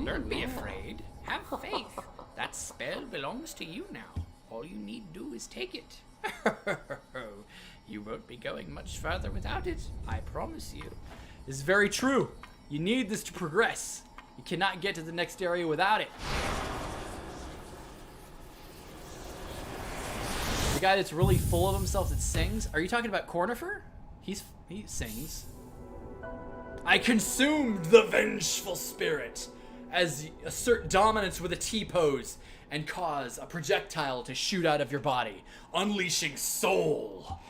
[SPEAKER 6] Don't be afraid. Have faith. That spell belongs to you now. All you need do is take it. You won't be going much further without it, I promise you.
[SPEAKER 1] This is very true. You need this to progress. You cannot get to the next area without it. The guy that's really full of himself that sings. Are you talking about Cornifer? He sings. I consumed the vengeful spirit as you assert dominance with a T-pose and cause a projectile to shoot out of your body, unleashing soul.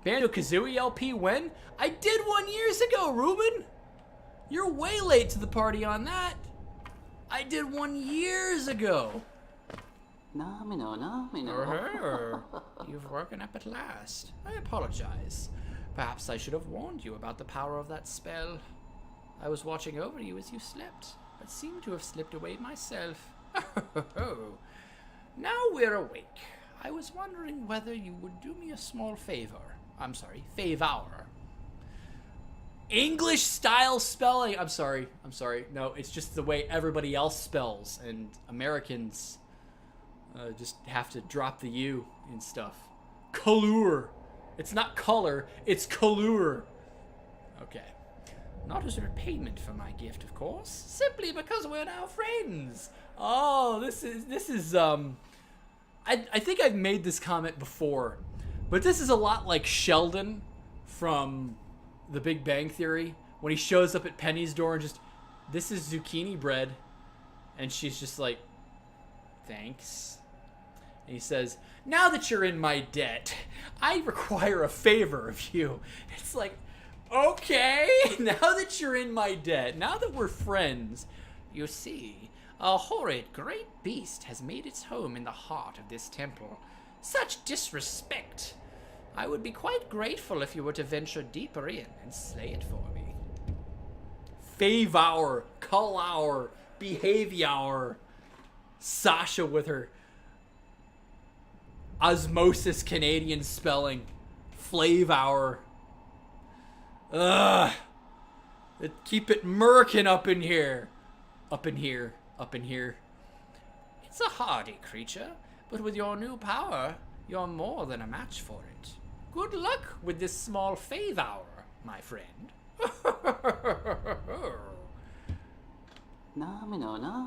[SPEAKER 1] Banjo-Kazooie LP when? I did one years ago, Ruben. You're way late to the party on that. I did one years ago.
[SPEAKER 6] You've woken up at last. I apologize. Perhaps I should have warned you about the power of that spell. I was watching over you as you slept, but seemed to have slipped away myself. Now we're awake. I was wondering whether you would do me a small favor. I'm sorry, favor.
[SPEAKER 1] English style spelling. I'm sorry. No, it's just the way everybody else spells, and Americans just have to drop the U and stuff. Color. It's not color, it's color. Okay.
[SPEAKER 6] Not as a repayment for my gift, of course. Simply because we're now friends.
[SPEAKER 1] Oh, this is I think I've made this comment before, but this is a lot like Sheldon from The Big Bang Theory when he shows up at Penny's door and just, this is zucchini bread, and she's just like, thanks. And he says, now that you're in my debt, I require a favor of you. It's like, okay, now that you're in my debt, now that we're friends,
[SPEAKER 6] you see, a horrid great beast has made its home in the heart of this temple. Such disrespect. I would be quite grateful if you were to venture deeper in and slay it for me.
[SPEAKER 1] Favor, color, behavior. Sasha with her osmosis Canadian spelling. Flavor. Ugh. Keep it murkin' up in here. Up in here. Up in here.
[SPEAKER 6] It's a hardy creature, but with your new power, you're more than a match for it. Good luck with this small favor, my friend.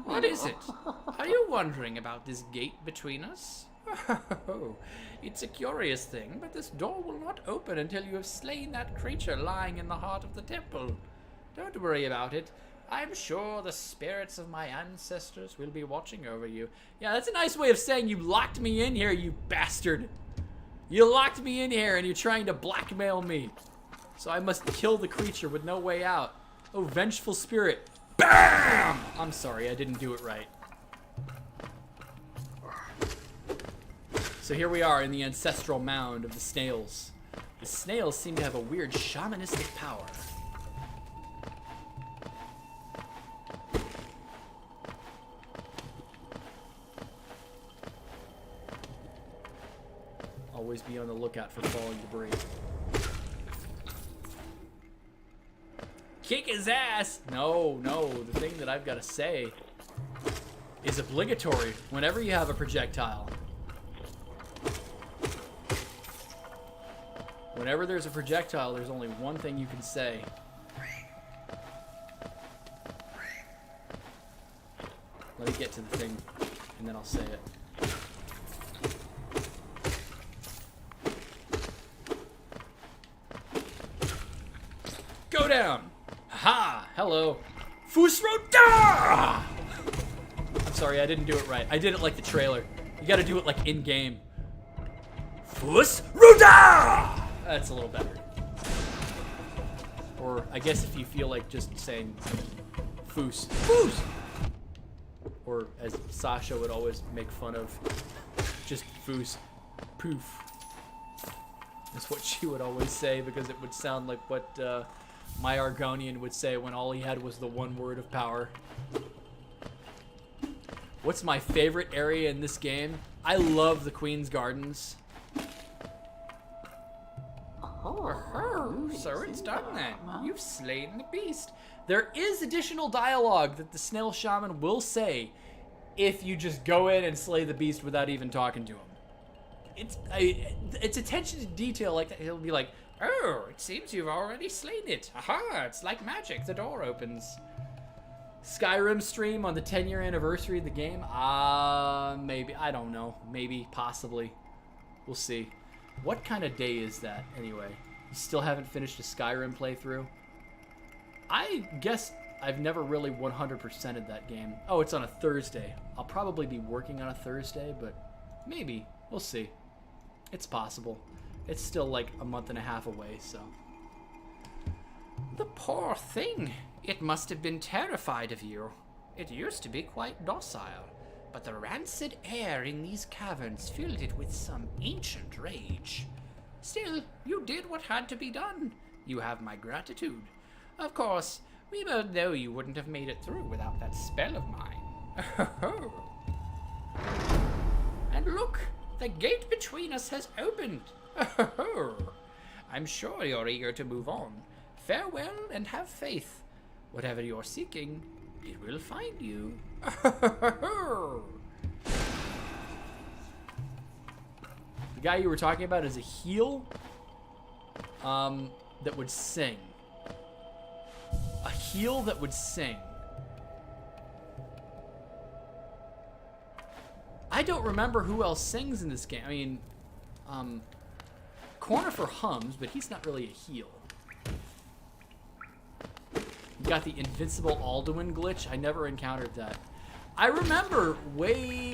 [SPEAKER 6] What is it? Are you wondering about this gate between us? It's a curious thing, but this door will not open until you have slain that creature lying in the heart of the temple. Don't worry about it. I'm sure the spirits of my ancestors will be watching over you.
[SPEAKER 1] Yeah, that's a nice way of saying you locked me in here, you bastard. You locked me in here and you're trying to blackmail me. So I must kill the creature with no way out. Oh, vengeful spirit. BAM! I'm sorry, I didn't do it right. So here we are in the ancestral mound of the snails. The snails seem to have a weird shamanistic power. Always be on the lookout for falling debris. Kick his ass! No, the thing that I've got to say is obligatory whenever you have a projectile. Whenever there's a projectile, there's only one thing you can say. Let me get to the thing, and then I'll say it. Go down! Ha! Hello. Fusroda! I'm sorry, I didn't do it right. I did it like the trailer. You gotta do it like in-game. Fusroda! That's a little better. Or I guess if you feel like just saying Foos. Foos! Or as Sasha would always make fun of, just Foos. Poof. That's what she would always say because it would sound like what my Argonian would say when all he had was the one word of power. What's my favorite area in this game? I love the Queen's Gardens.
[SPEAKER 6] Oh, so it's done then. You've slain the beast.
[SPEAKER 1] There is additional dialogue that the snail shaman will say if you just go in and slay the beast without even talking to him. It's attention to detail like that. He'll be like,
[SPEAKER 6] Oh, it seems you've already slain it. Aha, it's like magic. The door opens.
[SPEAKER 1] Skyrim stream on the 10-year anniversary of the game? Maybe. I don't know. Maybe. Possibly. We'll see. What kind of day is that, anyway? You still haven't finished a Skyrim playthrough? I guess I've never really 100%ed that game. Oh, it's on a Thursday. I'll probably be working on a Thursday, but maybe. We'll see. It's possible. It's still like a month and a half away, so.
[SPEAKER 6] The poor thing. It must have been terrified of you. It used to be quite docile, but the rancid air in these caverns filled it with some ancient rage. Still, you did what had to be done. You have my gratitude. Of course, we both know you wouldn't have made it through without that spell of mine. And look, the gate between us has opened. I'm sure you're eager to move on. Farewell and have faith. Whatever you're seeking, it will find you.
[SPEAKER 1] The guy you were talking about is a heel that would sing. A heel that would sing. I don't remember who else sings in this game. I mean, Cornifer hums, but he's not really a heel. You got the invincible Alduin glitch. I never encountered that. I remember way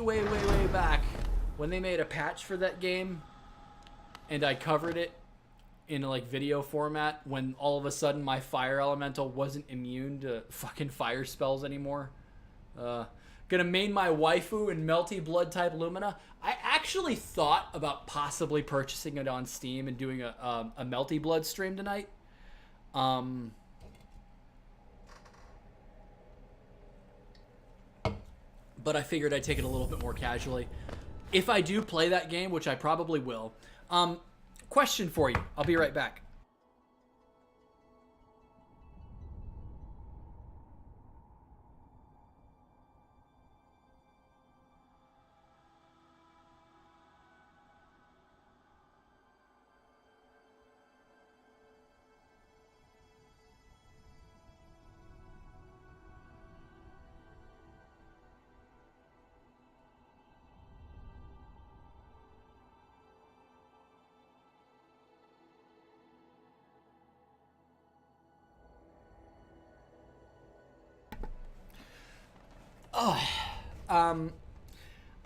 [SPEAKER 1] back when they made a patch for that game and I covered it in like video format when all of a sudden my fire elemental wasn't immune to fucking fire spells anymore. Gonna main my waifu in Melty Blood type Lumina. I actually thought about possibly purchasing it on Steam and doing a Melty Blood stream tonight. But I figured I'd take it a little bit more casually. If I do play that game, which I probably will. Question for you. I'll be right back.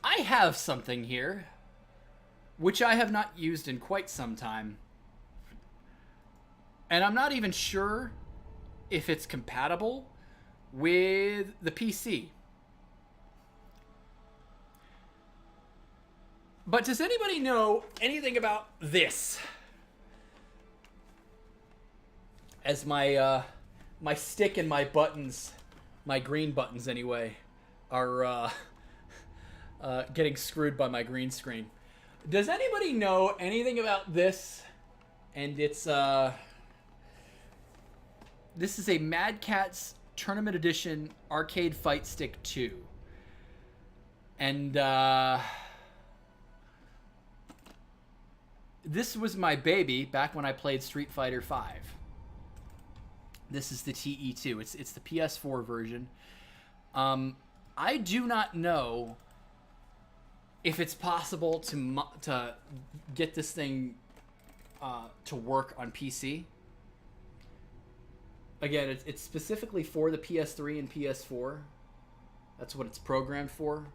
[SPEAKER 1] I have something here, which I have not used in quite some time. And I'm not even sure if it's compatible with the PC. But does anybody know anything about this? As my my stick and my buttons, my green buttons anyway, are getting screwed by my green screen. Does anybody know anything about this? And it's this is a Mad Catz Tournament Edition Arcade Fight Stick 2. And this was my baby back when I played Street Fighter V. This is the TE2. It's the PS4 version. I do not know if it's possible to get this thing to work on PC. Again, it's specifically for the PS3 and PS4. That's what it's programmed for.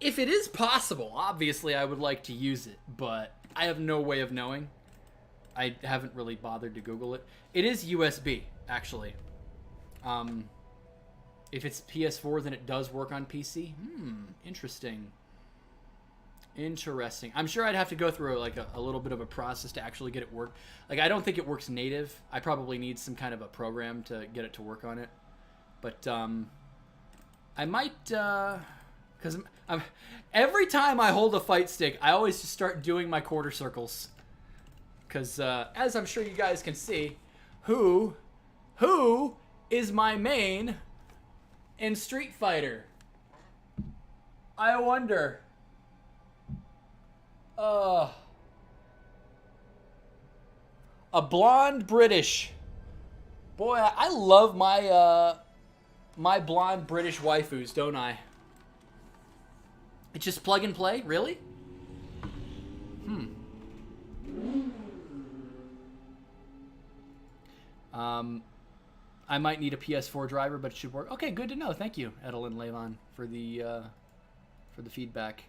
[SPEAKER 1] If it is possible, obviously I would like to use it, but I have no way of knowing. I haven't really bothered to Google it. It is USB, actually. If it's PS4, then it does work on PC. Interesting. Interesting. I'm sure I'd have to go through like a little bit of a process to actually get it work. Like, I don't think it works native. I probably need some kind of a program to get it to work on it. But I might, because every time I hold a fight stick, I always just start doing my quarter circles. Because as I'm sure you guys can see, who is my main in Street Fighter? I wonder. A blonde British. Boy, I love my my blonde British waifus, don't I? It's just plug and play, really? I might need a PS4 driver, but it should work. Okay, good to know. Thank you, Edelin Levon, for the feedback.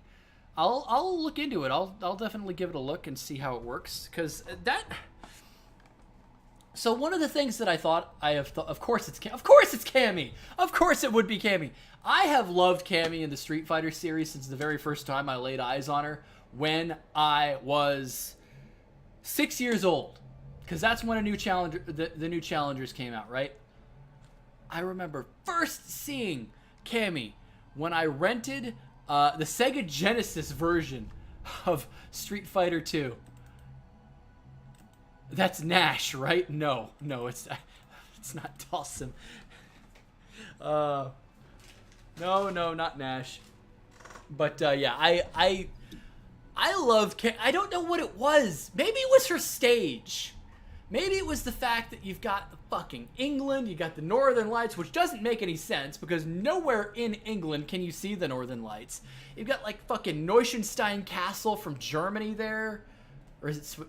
[SPEAKER 1] I'll look into it. I'll definitely give it a look and see how it works. Because that. So one of the things that I thought of course it's Cammy. Of course it would be Cammy. I have loved Cammy in the Street Fighter series since the very first time I laid eyes on her when I was 6 years old. Because that's when a new challenger, the new challengers came out, right? I remember first seeing Cammy when I rented the Sega Genesis version of Street Fighter 2. That's Nash, right? No, it's not Dawson. No, not Nash. But yeah, I love Cammy. I don't know what it was. Maybe it was her stage. Maybe it was the fact that you've got the fucking England, you got the Northern Lights, which doesn't make any sense because nowhere in England can you see the Northern Lights. You've got like fucking Neuschwanstein Castle from Germany there, or is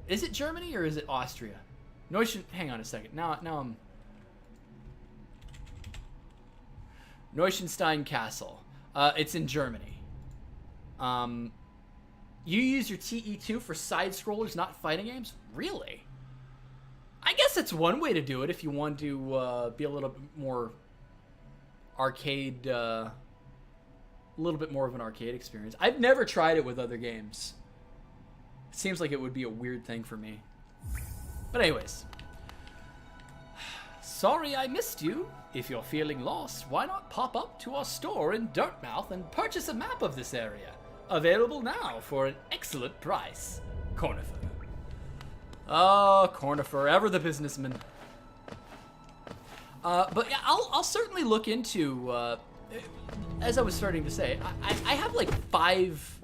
[SPEAKER 1] it Germany or is it Austria? Hang on a second. Now I'm Neuschwanstein Castle. It's in Germany. You use your TE2 for side scrollers, not fighting games? Really? I guess it's one way to do it if you want to be a little bit more arcade, a little bit more of an arcade experience. I've never tried it with other games. It seems like it would be a weird thing for me. But anyways. Sorry I missed you. If you're feeling lost, why not pop up to our store in Dartmouth and purchase a map of this area? Available now for an excellent price. Cornifer. Oh, Cornifer, ever the businessman. But yeah, I'll certainly look into, as I was starting to say, I have like five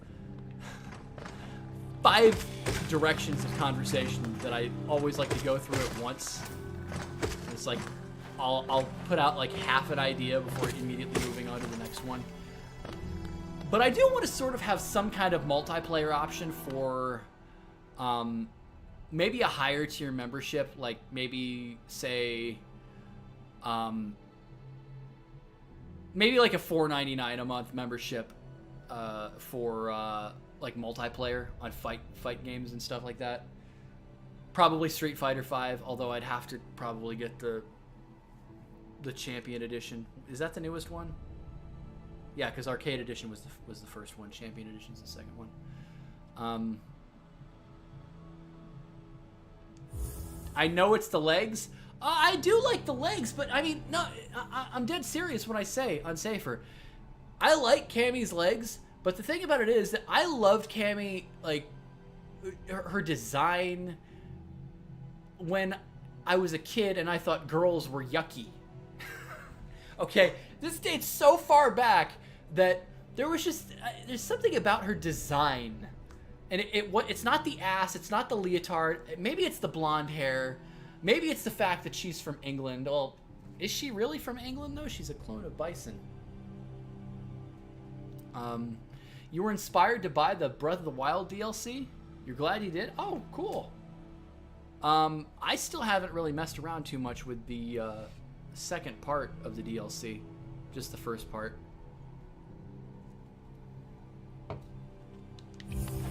[SPEAKER 1] directions of conversation that I always like to go through at once. It's like, I'll put out like half an idea before immediately moving on to the next one. But I do want to sort of have some kind of multiplayer option for, maybe a higher tier membership, like maybe say, maybe like a $4.99 a month membership for like multiplayer on fight games and stuff like that. Probably Street Fighter V, although I'd have to probably get the Champion Edition. Is that the newest one? Yeah, because Arcade Edition was the first one. Champion Edition's the second one. I know it's the legs. I do like the legs, but I mean, no, I'm dead serious when I say unsafer. I like Cammy's legs, but the thing about it is that I loved Cammy, like, her design when I was a kid and I thought girls were yucky. Okay, this dates so far back that there was just, there's something about her design. And it's not the ass, it's not the leotard, maybe it's the blonde hair. Maybe it's the fact that she's from England. Well, is she really from England, though? She's a clone of Bison. You were inspired to buy the Breath of the Wild DLC? You're glad you did? Oh, cool. I still haven't really messed around too much with the second part of the DLC. Just the first part.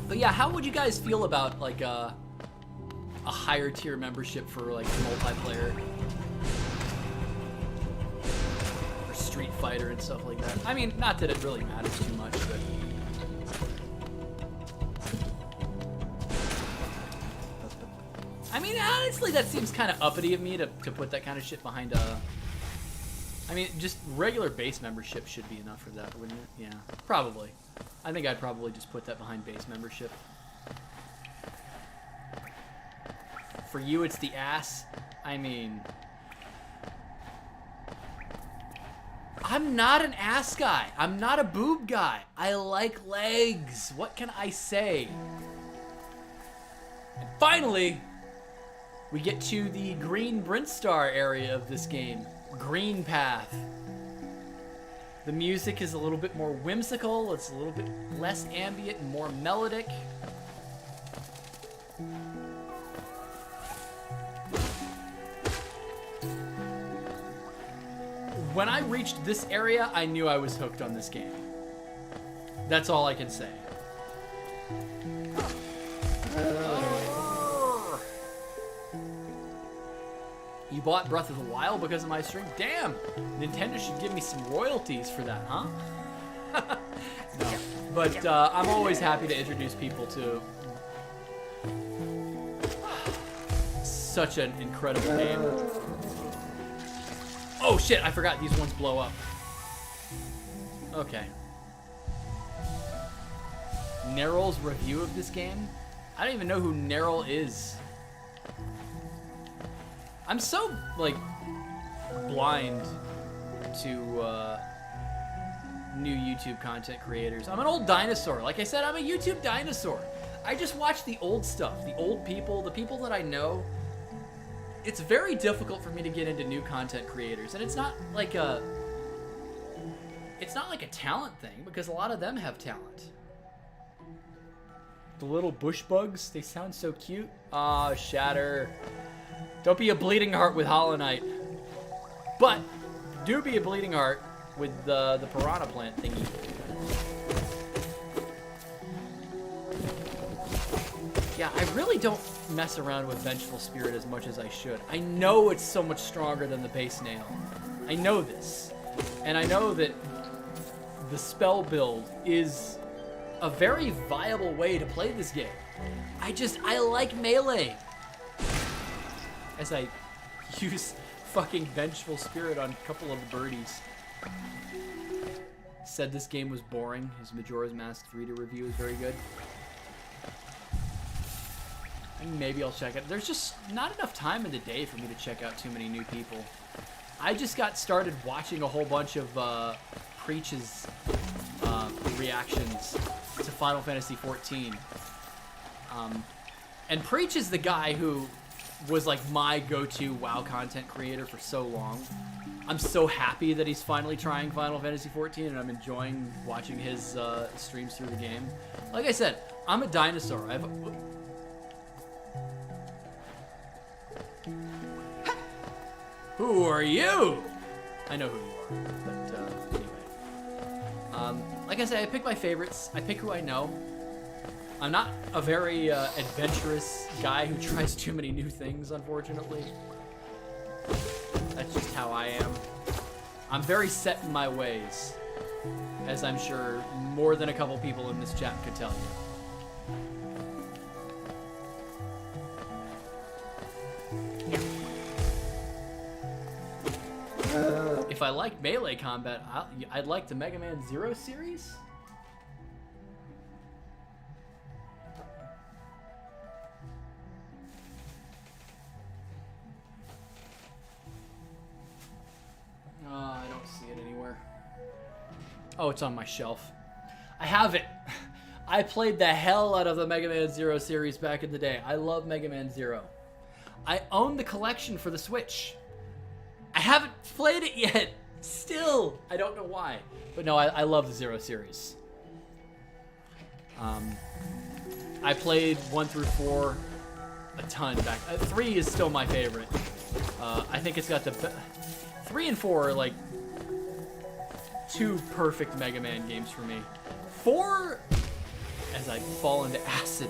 [SPEAKER 1] But yeah, how would you guys feel about, like, a higher tier membership for like multiplayer or Street Fighter and stuff like that? I mean, not that it really matters too much, but I mean, honestly, that seems kind of uppity of me to put that kind of shit behind I mean, just regular base membership should be enough for that, wouldn't it? Yeah, probably. I think I'd probably just put that behind base membership. For you, it's the ass. I mean, I'm not an ass guy. I'm not a boob guy. I like legs. What can I say? And finally, we get to the Green Brintstar area of this game. Greenpath. The music is a little bit more whimsical. It's a little bit less ambient and more melodic. When I reached this area, I knew I was hooked on this game. That's all I can say. You bought Breath of the Wild because of my stream? Damn! Nintendo should give me some royalties for that, huh? No. But I'm always happy to introduce people to such an incredible game. Oh shit, I forgot these ones blow up. Okay. Neryl's review of this game? I don't even know who Neryl is. I'm so, like, blind to new YouTube content creators. I'm an old dinosaur. Like I said, I'm a YouTube dinosaur. I just watch the old stuff, the old people, the people that I know. It's very difficult for me to get into new content creators, and it's not like a talent thing, because a lot of them have talent. The little bush bugs, they sound so cute. Aw, Shatter. Don't be a bleeding heart with Hollow Knight. But do be a bleeding heart with the piranha plant thingy. Yeah, I really don't mess around with Vengeful Spirit as much as I should. I know it's so much stronger than the base nail. I know this. And I know that the spell build is a very viable way to play this game. I like melee. As I use fucking Vengeful Spirit on a couple of birdies. Said this game was boring. His Majora's Mask 3D review is very good. And maybe I'll check it. There's just not enough time in the day for me to check out too many new people. I just got started watching a whole bunch of Preach's reactions to Final Fantasy XIV. And Preach is the guy who was like my go-to WoW content creator for so long. I'm so happy that he's finally trying Final Fantasy XIV, and I'm enjoying watching his streams through the game. Like I said, I'm a dinosaur. Who are you? I know who you are, but anyway. Like I said, I pick my favorites. I pick who I know. I'm not a very adventurous guy who tries too many new things, unfortunately. That's just how I am. I'm very set in my ways. as I'm sure more than a couple people in this chat could tell you. If I like melee combat, I'd like the Mega Man Zero series. I don't see it anywhere. Oh, it's on my shelf. I have it. I played the hell out of the Mega Man Zero series back in the day. I love Mega Man Zero. I own the collection for the Switch. I haven't played it yet. Still, I don't know why. But no, I love the Zero series. I played 1 through 4 a ton back. 3 is still my favorite. I think it's got the 3 and 4 are like 2 perfect Mega Man games for me. 4, as I fall into acid.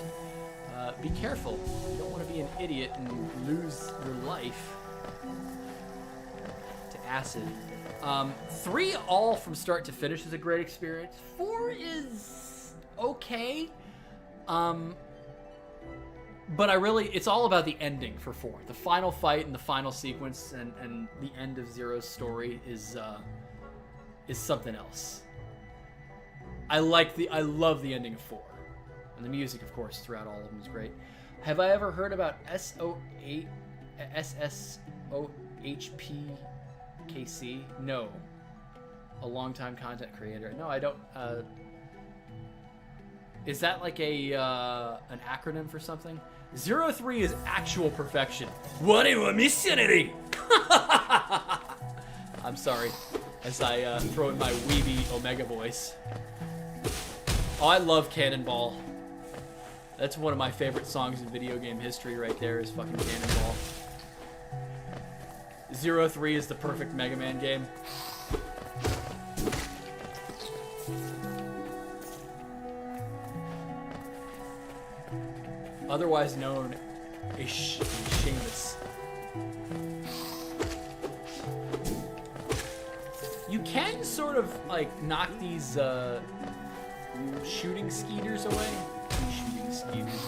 [SPEAKER 1] Be careful. You don't want to be an idiot and lose your life to acid. 3 all from start to finish is a great experience. 4 is okay. But it's all about the ending for 4. The final fight and the final sequence and the end of Zero's story is something else. I love the ending of 4. And the music, of course, throughout all of them is great. Have I ever heard about SSOHPKC? No. A longtime content creator. No, I don't. Is that like an acronym for something? 03 is actual perfection. What a missionary! I'm sorry, as I throw in my weeby Omega voice. Oh, I love Cannonball. That's one of my favorite songs in video game history right there is fucking Cannonball. 03 is the perfect Mega Man game. Otherwise known as Seamus. You can sort of like knock these shooting skeeters away. Shooting skeeters.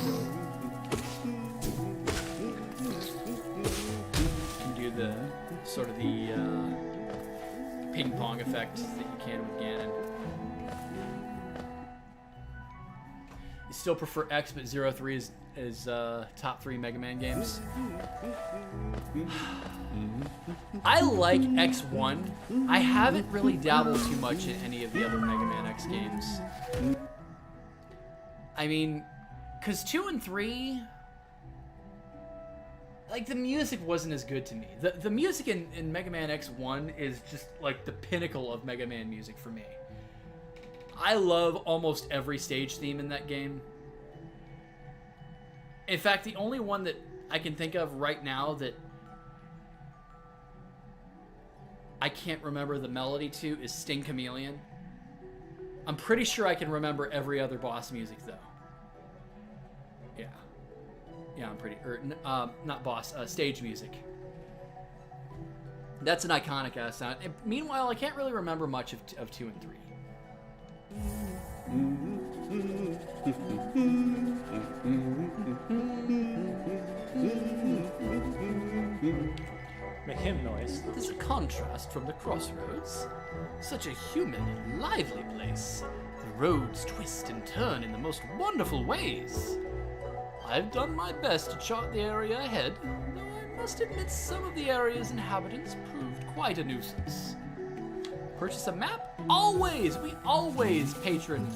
[SPEAKER 1] You can do the sort of the ping pong effect that you can with Ganon. You still prefer X, but 03 is top 3 Mega Man games. I like X1. I haven't really dabbled too much in any of the other Mega Man X games. I mean, because 2 and 3, like, the music wasn't as good to me. The music in Mega Man X1 is just, like, the pinnacle of Mega Man music for me. I love almost every stage theme in that game. In fact, the only one that I can think of right now that I can't remember the melody to is Sting Chameleon. I'm pretty sure I can remember every other boss music, though. Yeah. Yeah, I'm pretty... not boss, stage music. That's an iconic-ass sound. And meanwhile, I can't really remember much of 2 and 3.
[SPEAKER 7] Make him noise.
[SPEAKER 1] There's a contrast from the crossroads. Such a humid and lively place. The roads twist and turn in the most wonderful ways. I've done my best to chart the area ahead, though I must admit some of the area's inhabitants proved quite a nuisance. Purchase a map? Always! We always patron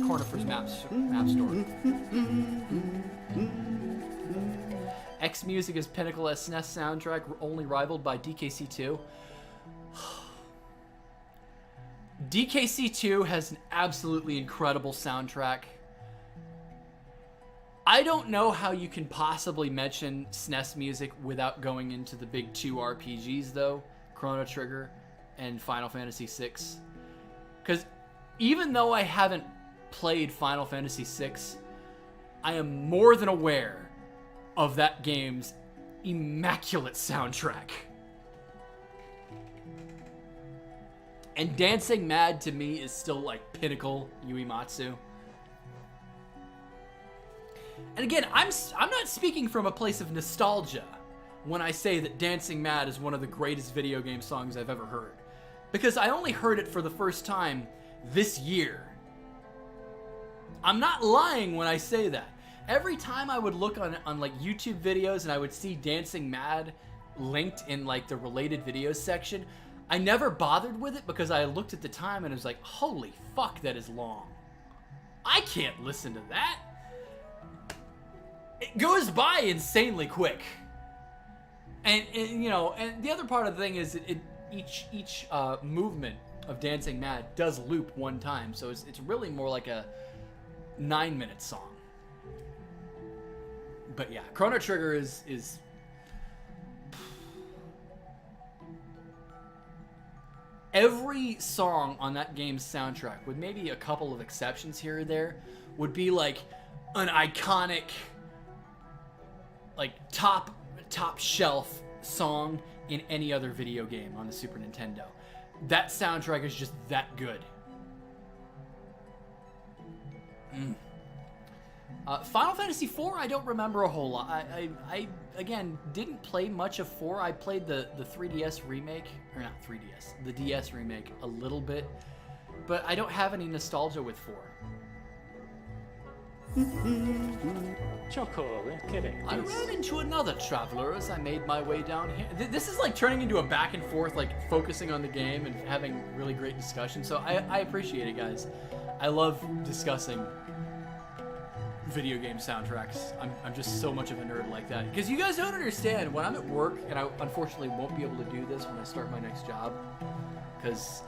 [SPEAKER 1] Cornifer's map store. X Music is pinnacle as SNES soundtrack, only rivaled by DKC2. DKC2 has an absolutely incredible soundtrack. I don't know how you can possibly mention SNES music without going into the big 2 RPGs, though. Chrono Trigger and Final Fantasy VI. Because even though I haven't played Final Fantasy VI, I am more than aware of that game's immaculate soundtrack. And Dancing Mad to me is still like pinnacle Uematsu. And again, I'm not speaking from a place of nostalgia when I say that Dancing Mad is one of the greatest video game songs I've ever heard. Because I only heard it for the first time this year. I'm not lying when I say that. Every time I would look on like YouTube videos and I would see Dancing Mad linked in like the related videos section, I never bothered with it because I looked at the time and it was like, holy fuck, that is long. I can't listen to that. It goes by insanely quick. And you know, and the other part of the thing is each movement of Dancing Mad does loop one time, so it's really more like a 9-minute song. But yeah, Chrono Trigger is every song on that game's soundtrack, with maybe a couple of exceptions here or there, would be like an iconic, like top shelf song in any other video game on the Super Nintendo. That soundtrack is just that good. Final Fantasy IV, I don't remember a whole lot. I again didn't play much of 4. I played the 3DS remake, or not 3DS, the DS remake a little bit, but I don't have any nostalgia with 4. I ran into another traveler as I made my way down here. This is like turning into a back and forth, like focusing on the game and having really great discussion. So I appreciate it, guys. I love discussing video game soundtracks. I'm just so much of a nerd like that. Because you guys don't understand, when I'm at work, and I unfortunately won't be able to do this when I start my next job, because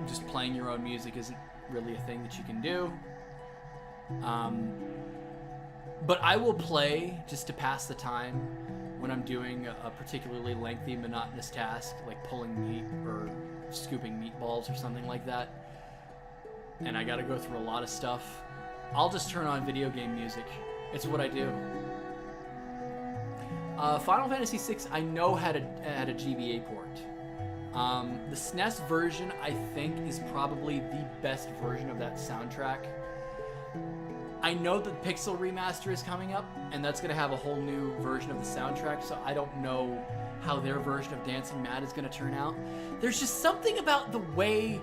[SPEAKER 1] just playing your own music isn't really a thing that you can do. But I will play just to pass the time when I'm doing a particularly lengthy, monotonous task, like pulling meat or scooping meatballs or something like that, and I gotta go through a lot of stuff. I'll just turn on video game music. It's what I do. Final Fantasy VI, I know had a GBA port. The SNES version, I think, is probably the best version of that soundtrack. I know the Pixel remaster is coming up, and that's going to have a whole new version of the soundtrack, so I don't know how their version of Dancing Mad is going to turn out. There's just something about the way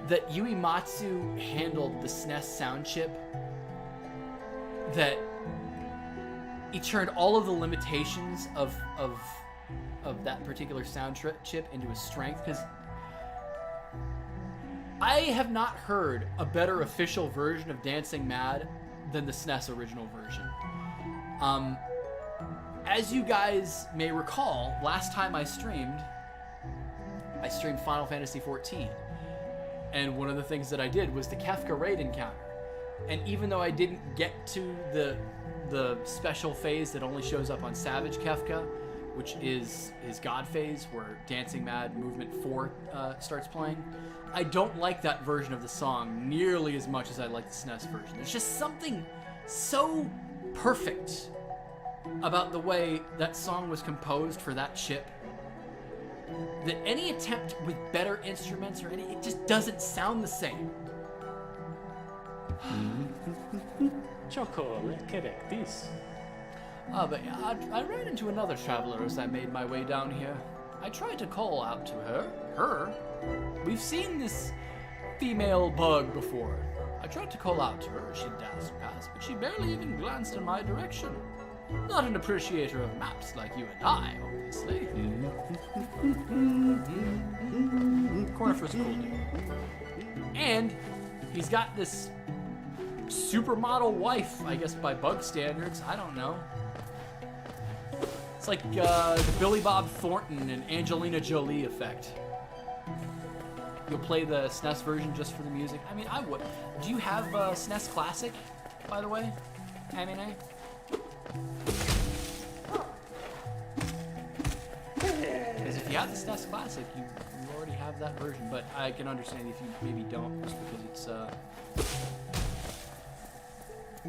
[SPEAKER 1] that Uematsu handled the SNES sound chip that he turned all of the limitations of that particular sound chip into a strength, because I have not heard a better official version of Dancing Mad than the SNES original version. As you guys may recall, last time I streamed Final Fantasy XIV, and one of the things that I did was the Kefka raid encounter. And even though I didn't get to the special phase that only shows up on Savage Kefka, which is his God phase, where Dancing Mad Movement 4 starts playing, I don't like that version of the song nearly as much as I like the SNES version. There's just something so perfect about the way that song was composed for that chip that any attempt with better instruments or it just doesn't sound the same. But yeah, I ran into another traveler as I made my way down here. I tried to call out to her. We've seen this female bug before. I tried to call out to her as she danced past, but she barely even glanced in my direction. Not an appreciator of maps like you and I, obviously. Cornifer's a cool dude. And he's got this supermodel wife, I guess by bug standards. I don't know. It's like the Billy Bob Thornton and Angelina Jolie effect. You'll play the SNES version just for the music. I mean, I would. Do you have SNES Classic, by the way? Amine? Because if you have the SNES Classic, you already have that version. But I can understand if you maybe don't, just because it's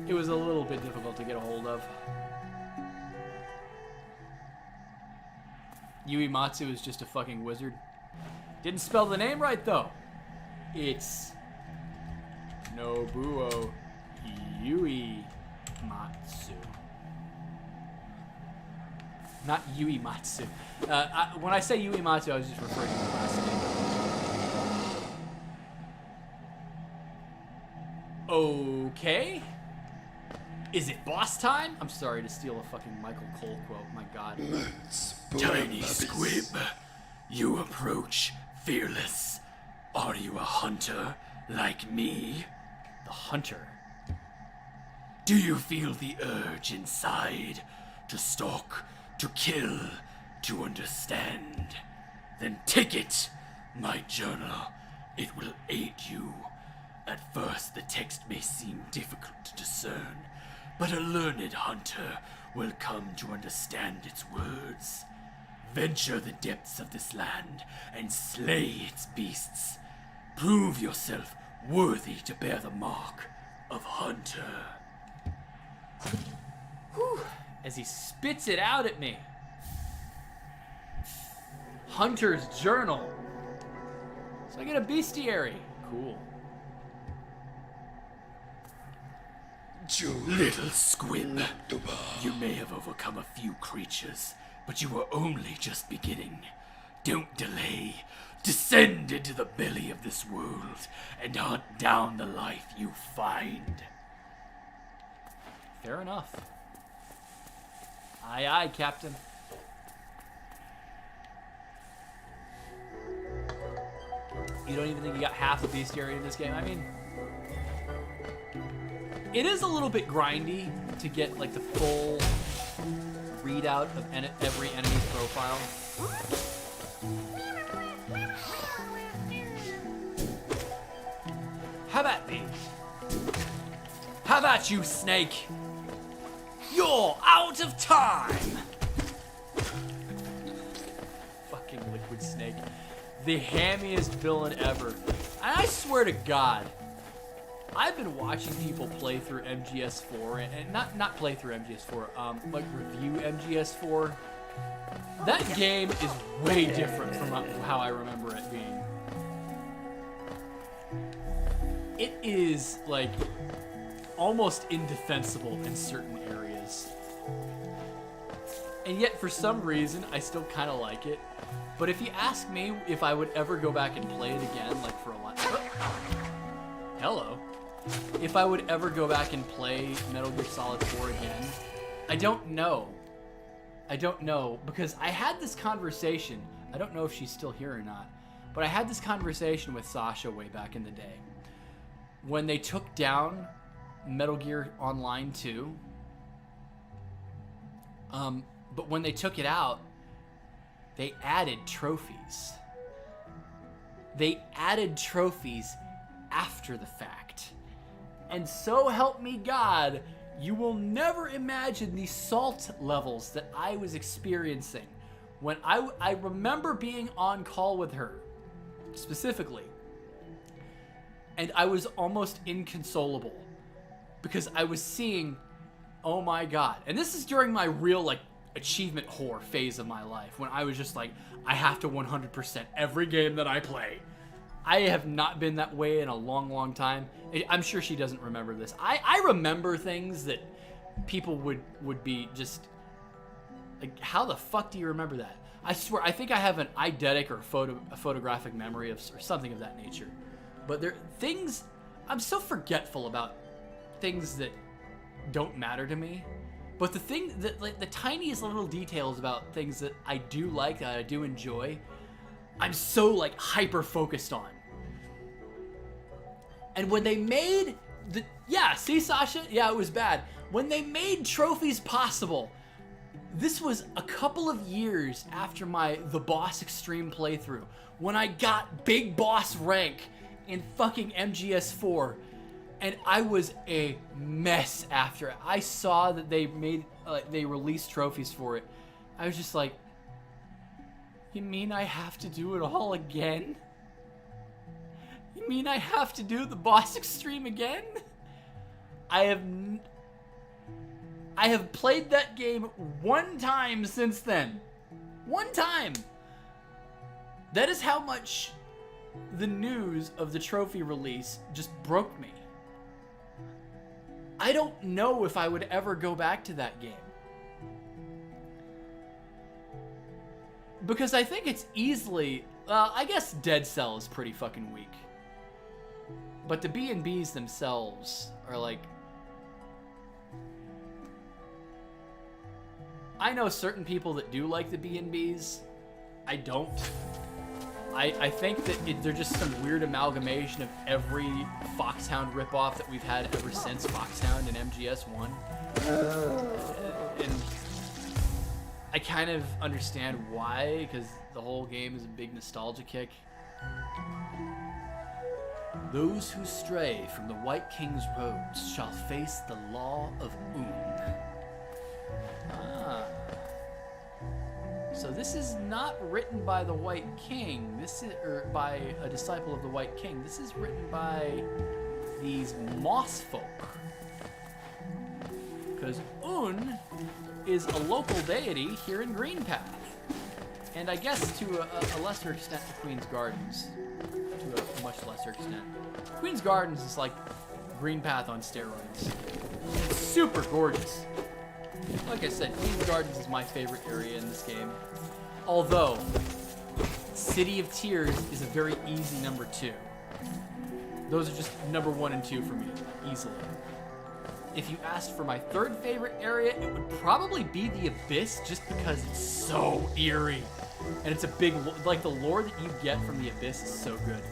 [SPEAKER 1] it was a little bit difficult to get a hold of. Uematsu is just a fucking wizard. Didn't spell the name right, though. It's Nobuo Uematsu. Not Uematsu. When I say Uematsu, I was just referring to the last name. Okay. Is it boss time? I'm sorry to steal a fucking Michael Cole quote. My God.
[SPEAKER 7] Tiny squib, you approach fearless. Are you a hunter like me?
[SPEAKER 1] The hunter.
[SPEAKER 7] Do you feel the urge inside to stalk, to kill, to understand? Then take it, my journal. It will aid you. At first, the text may seem difficult to discern, but a learned hunter will come to understand its words. Venture the depths of this land and slay its beasts. Prove yourself worthy to bear the mark of hunter.
[SPEAKER 1] Whew. As he spits it out at me. Hunter's Journal. So I get a bestiary. Cool.
[SPEAKER 7] Little squib, you may have overcome a few creatures, but you are only just beginning. Don't delay. Descend into the belly of this world and hunt down the life you find.
[SPEAKER 1] Fair enough. Aye, aye, Captain. You don't even think you got half the bestiary in this game? I mean, it is a little bit grindy to get like the full readout of every enemy's profile. How about me? How about you, Snake? You're out of time! Fucking Liquid Snake. The hammiest villain ever. And I swear to God, I've been watching people play through MGS4, and not play through MGS4, like review MGS4. That game is way different from how I remember it being. It is, like, almost indefensible in certain areas. And yet, for some reason, I still kind of like it. But if you ask me if I would ever go back and play it again, like for a while... Hello. If I would ever go back and play Metal Gear Solid 4 again, I don't know. I don't know, because I had this conversation. I don't know if she's still here or not, but I had this conversation with Sasha way back in the day. When they took down Metal Gear Online 2, but when they took it out, they added trophies. They added trophies after the fact. And so help me God, you will never imagine the salt levels that I was experiencing when I remember being on call with her, specifically. And I was almost inconsolable because I was seeing, oh my God. And this is during my real, like, achievement whore phase of my life, when I was just like, I have to 100% every game that I play. I have not been that way in a long, long time. I'm sure she doesn't remember this. I remember things that people would be just like, how the fuck do you remember that? I swear, I think I have an eidetic or a photographic memory of or something of that nature. But there things, I'm so forgetful about things that don't matter to me. But the thing that, like, the tiniest little details about things that I do like, that I do enjoy, I'm so, like, hyper focused on. And when they made see, Sasha? Yeah, it was bad. When they made trophies possible, this was a couple of years after my The Boss Extreme playthrough, when I got Big Boss rank in fucking MGS4, and I was a mess after it. I saw that they they released trophies for it. I was just like, you mean I have to do it all again? You mean I have to do the Boss Extreme again? I have played that game one time since then. One time. That is how much the news of the trophy release just broke me. I don't know if I would ever go back to that game. Because I think it's easily... Well, I guess Dead Cell is pretty fucking weak. But the B&Bs themselves are like... I know certain people that do like the B&Bs. I don't. I think that they're just some weird amalgamation of every Foxhound ripoff that we've had ever since Foxhound and MGS1. And I kind of understand why, because the whole game is a big nostalgia kick. Those who stray from the White King's roads shall face the law of Un. So this is not written by the White King. This is by a disciple of the White King. This is written by these moss folk. Because Un is a local deity here in Greenpath. And I guess to a lesser extent to Queen's Gardens. To a much lesser extent. Queen's Gardens is like Greenpath on steroids. It's super gorgeous. Like I said, Queen's Gardens is my favorite area in this game. Although, City of Tears is a very easy number 2. Those are just number 1 and 2 for me, easily. If you asked for my third favorite area, it would probably be the Abyss, just because it's so eerie. And it's a big, like the lore that you get from the Abyss is so good.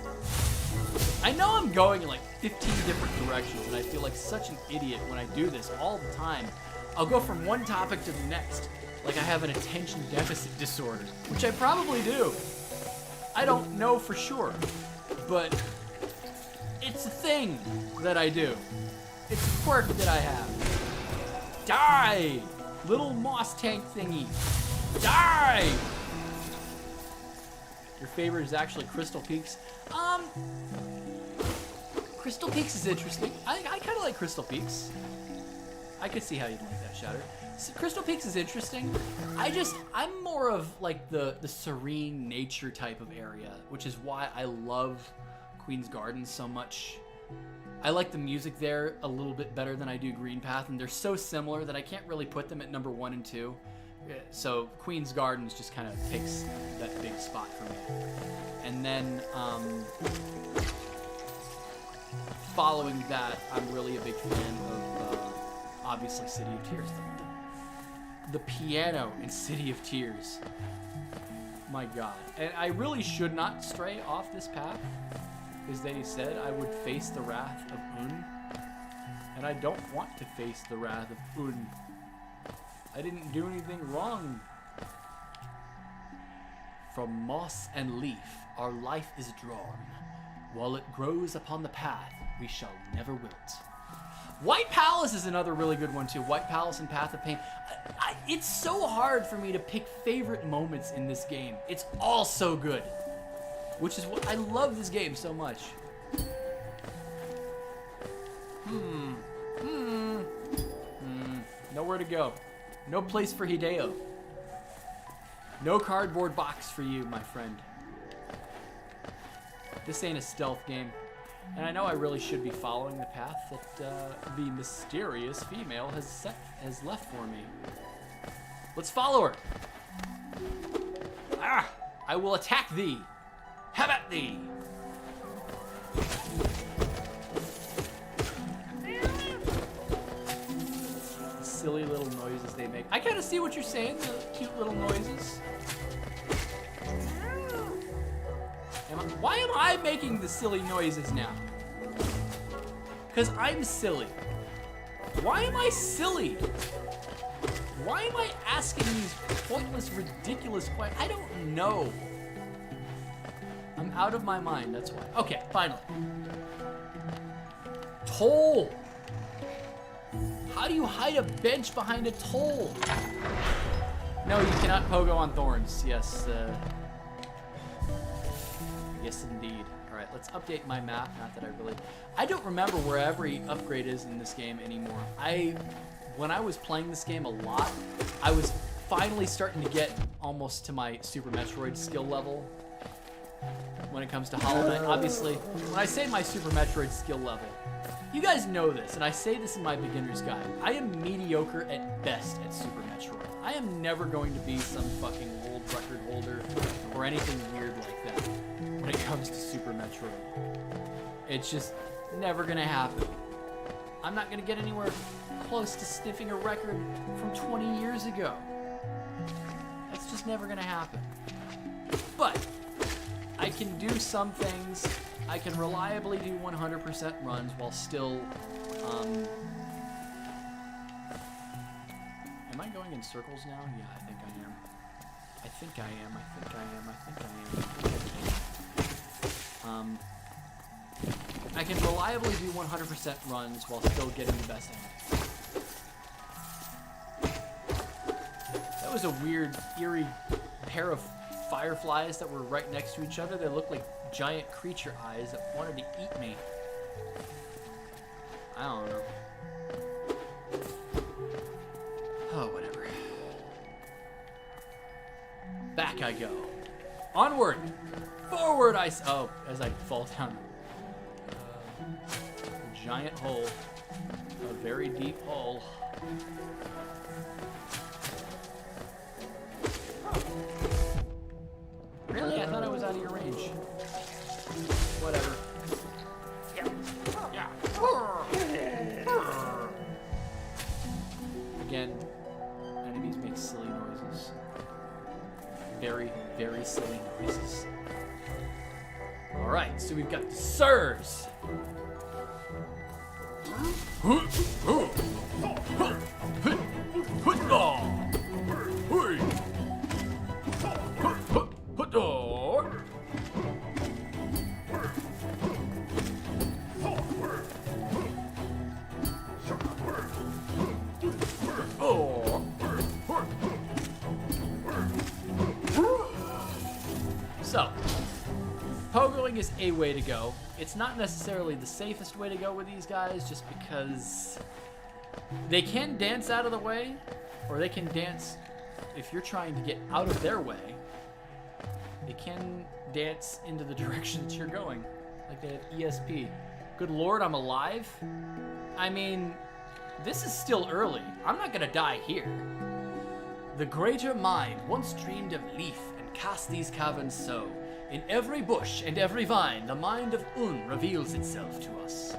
[SPEAKER 1] I know I'm going in like 15 different directions, and I feel like such an idiot when I do this all the time. I'll go from one topic to the next, like I have an attention deficit disorder, which I probably do. I don't know for sure, but it's a thing that I do. It's a quirk that I have. Die! Little moss tank thingy. Die! Your favorite is actually Crystal Peaks. Crystal Peaks is interesting. I kind of like Crystal Peaks. I could see how you'd like that, Shatter. So Crystal Peaks is interesting. I'm more of like the serene nature type of area, which is why I love Queen's Gardens so much. I like the music there a little bit better than I do Greenpath, and they're so similar that I can't really put them at number 1 and 2. So Queen's Gardens just kind of takes that big spot for me. And then following that, I'm really a big fan of obviously City of Tears. The piano in City of Tears. My god. And I really should not stray off this path, because they said I would face the wrath of Un. And I don't want to face the wrath of Un. I didn't do anything wrong. From moss and leaf, our life is drawn. While it grows upon the path, we shall never wilt. White Palace is another really good one too. White Palace and Path of Pain. It's so hard for me to pick favorite moments in this game. It's all so good. Which is what I love this game so much. Nowhere to go. No place for Hideo. No cardboard box for you, my friend. This ain't a stealth game. And I know I really should be following the path that the mysterious female has left for me. Let's follow her. I will attack thee. Have at thee. Silly little noises they make. I kind of see what you're saying, the cute little noises. Why am I making the silly noises now? Because I'm silly. Why am I silly? Why am I asking these pointless, ridiculous questions? I don't know. I'm out of my mind, that's why. Okay, finally. Toll! How do you hide a bench behind a toll? No, you cannot pogo on thorns. Yes, yes indeed. Alright, let's update my map. Not that I don't remember where every upgrade is in this game anymore. When I was playing this game a lot, I was finally starting to get almost to my Super Metroid skill level. when it comes to Hollow Knight. Obviously, when I say my Super Metroid skill level, you guys know this, and I say this in my beginner's guide. I am mediocre at best at Super Metroid. I am never going to be some fucking world record holder or anything weird like that when it comes to Super Metroid. It's just never gonna happen. I'm not gonna get anywhere close to sniffing a record from 20 years ago. That's just never gonna happen. But I can do some things. I can reliably do 100% runs while still, am I going in circles now? Yeah, I think I am. I think I am. I can reliably do 100% runs while still getting the best enemies. That was a weird, eerie pair of fireflies that were right next to each other. They looked like giant creature eyes that wanted to eat me. I don't know. Oh, whatever. Back I go. Onward! Forward oh, as I fall down. A giant hole. A very deep hole. Really? I thought I was out of your range. Whatever. Yeah. Again, enemies make silly noises. Very, very silly noises. Alright, so we've got the Sirs. So, pogoing is a way to go. It's not necessarily the safest way to go with these guys, just because they can dance out of the way, or they can dance if you're trying to get out of their way. They can dance into the direction that you're going, like they have ESP. Good lord, I'm alive? I mean, this is still early. I'm not gonna die here. The greater mind once dreamed of leaf and cast these caverns so. In every bush and every vine, the mind of Un reveals itself to us.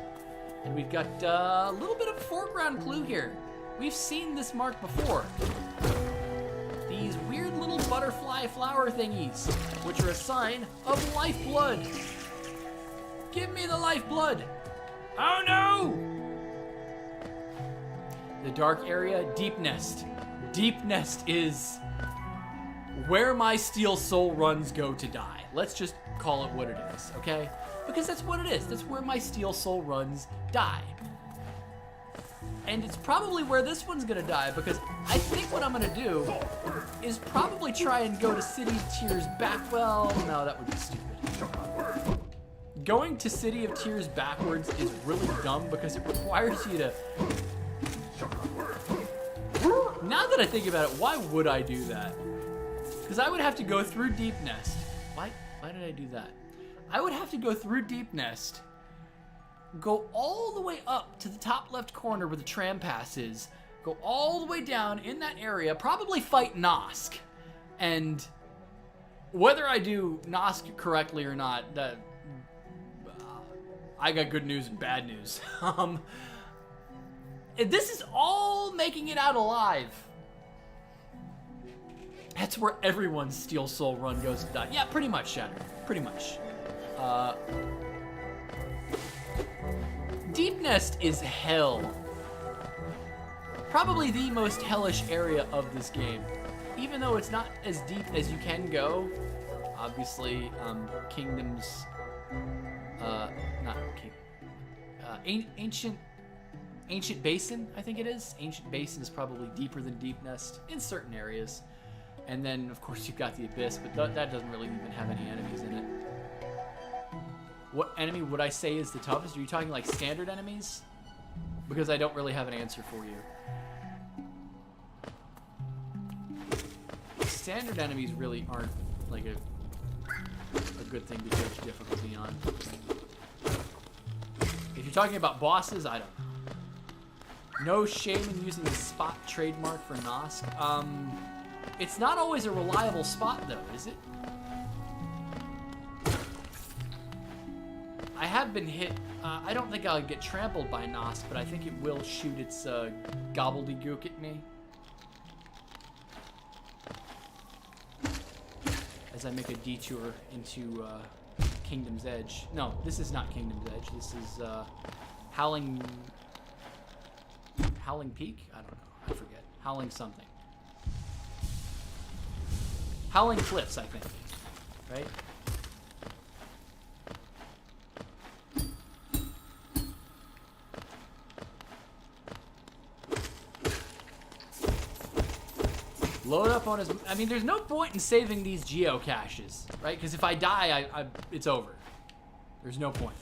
[SPEAKER 1] And we've got a little bit of a foreground clue here. We've seen this mark before. These weird little butterfly flower thingies, which are a sign of lifeblood. Give me the lifeblood. Oh no! The dark area, Deep Nest. Deep Nest is where my Steel Soul runs go to die. Let's just call it what it is, okay? Because that's what it is. That's where my Steel Soul runs die. And it's probably where this one's gonna die, because I think what I'm gonna do is probably try and go to City of Tears back. Well, no, that would be stupid. Going to City of Tears backwards is really dumb because it requires you to... Now that I think about it, why would I do that? Because I would have to go through Deep Nest. Why did I do that? I would have to go through Deep Nest, go all the way up to the top left corner where the tram pass is, go all the way down in that area, probably fight Nosk. And whether I do Nosk correctly or not, I got good news and bad news. This is all making it out alive. That's where everyone's Steel Soul run goes to die. Yeah, pretty much, Shatter. Pretty much. Deep Nest is hell. Probably the most hellish area of this game. Even though it's not as deep as you can go. Obviously, Kingdoms... not King... Ancient Basin, I think it is. Ancient Basin is probably deeper than Deep Nest in certain areas. And then, of course, you've got the Abyss, but that doesn't really even have any enemies in it. What enemy would I say is the toughest? Are you talking like standard enemies? Because I don't really have an answer for you. Standard enemies really aren't like a good thing to judge difficulty on. If you're talking about bosses, I don't know. No shame in using the spot trademark for Nosk. It's not always a reliable spot, though, is it? I have been hit. I don't think I'll get trampled by Nosk, but I think it will shoot its gobbledygook at me. As I make a detour into Kingdom's Edge. No, this is not Kingdom's Edge. This is Howling Peak? I don't know. I forget. Howling something. Howling Cliffs, I think. Right? Load up on his... I mean, there's no point in saving these geocaches, right? Because if I die, it's over. There's no point.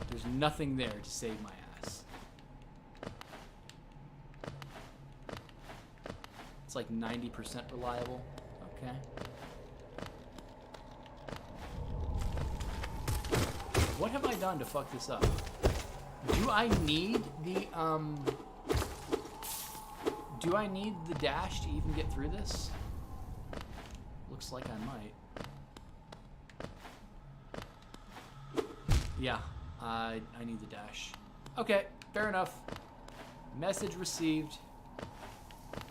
[SPEAKER 1] There's nothing there to save my ass. It's like 90% reliable. Okay. What have I done to fuck this up? Do I need the, Do I need the dash to even get through this? Looks like I might. Yeah, I need the dash. Okay, fair enough. Message received.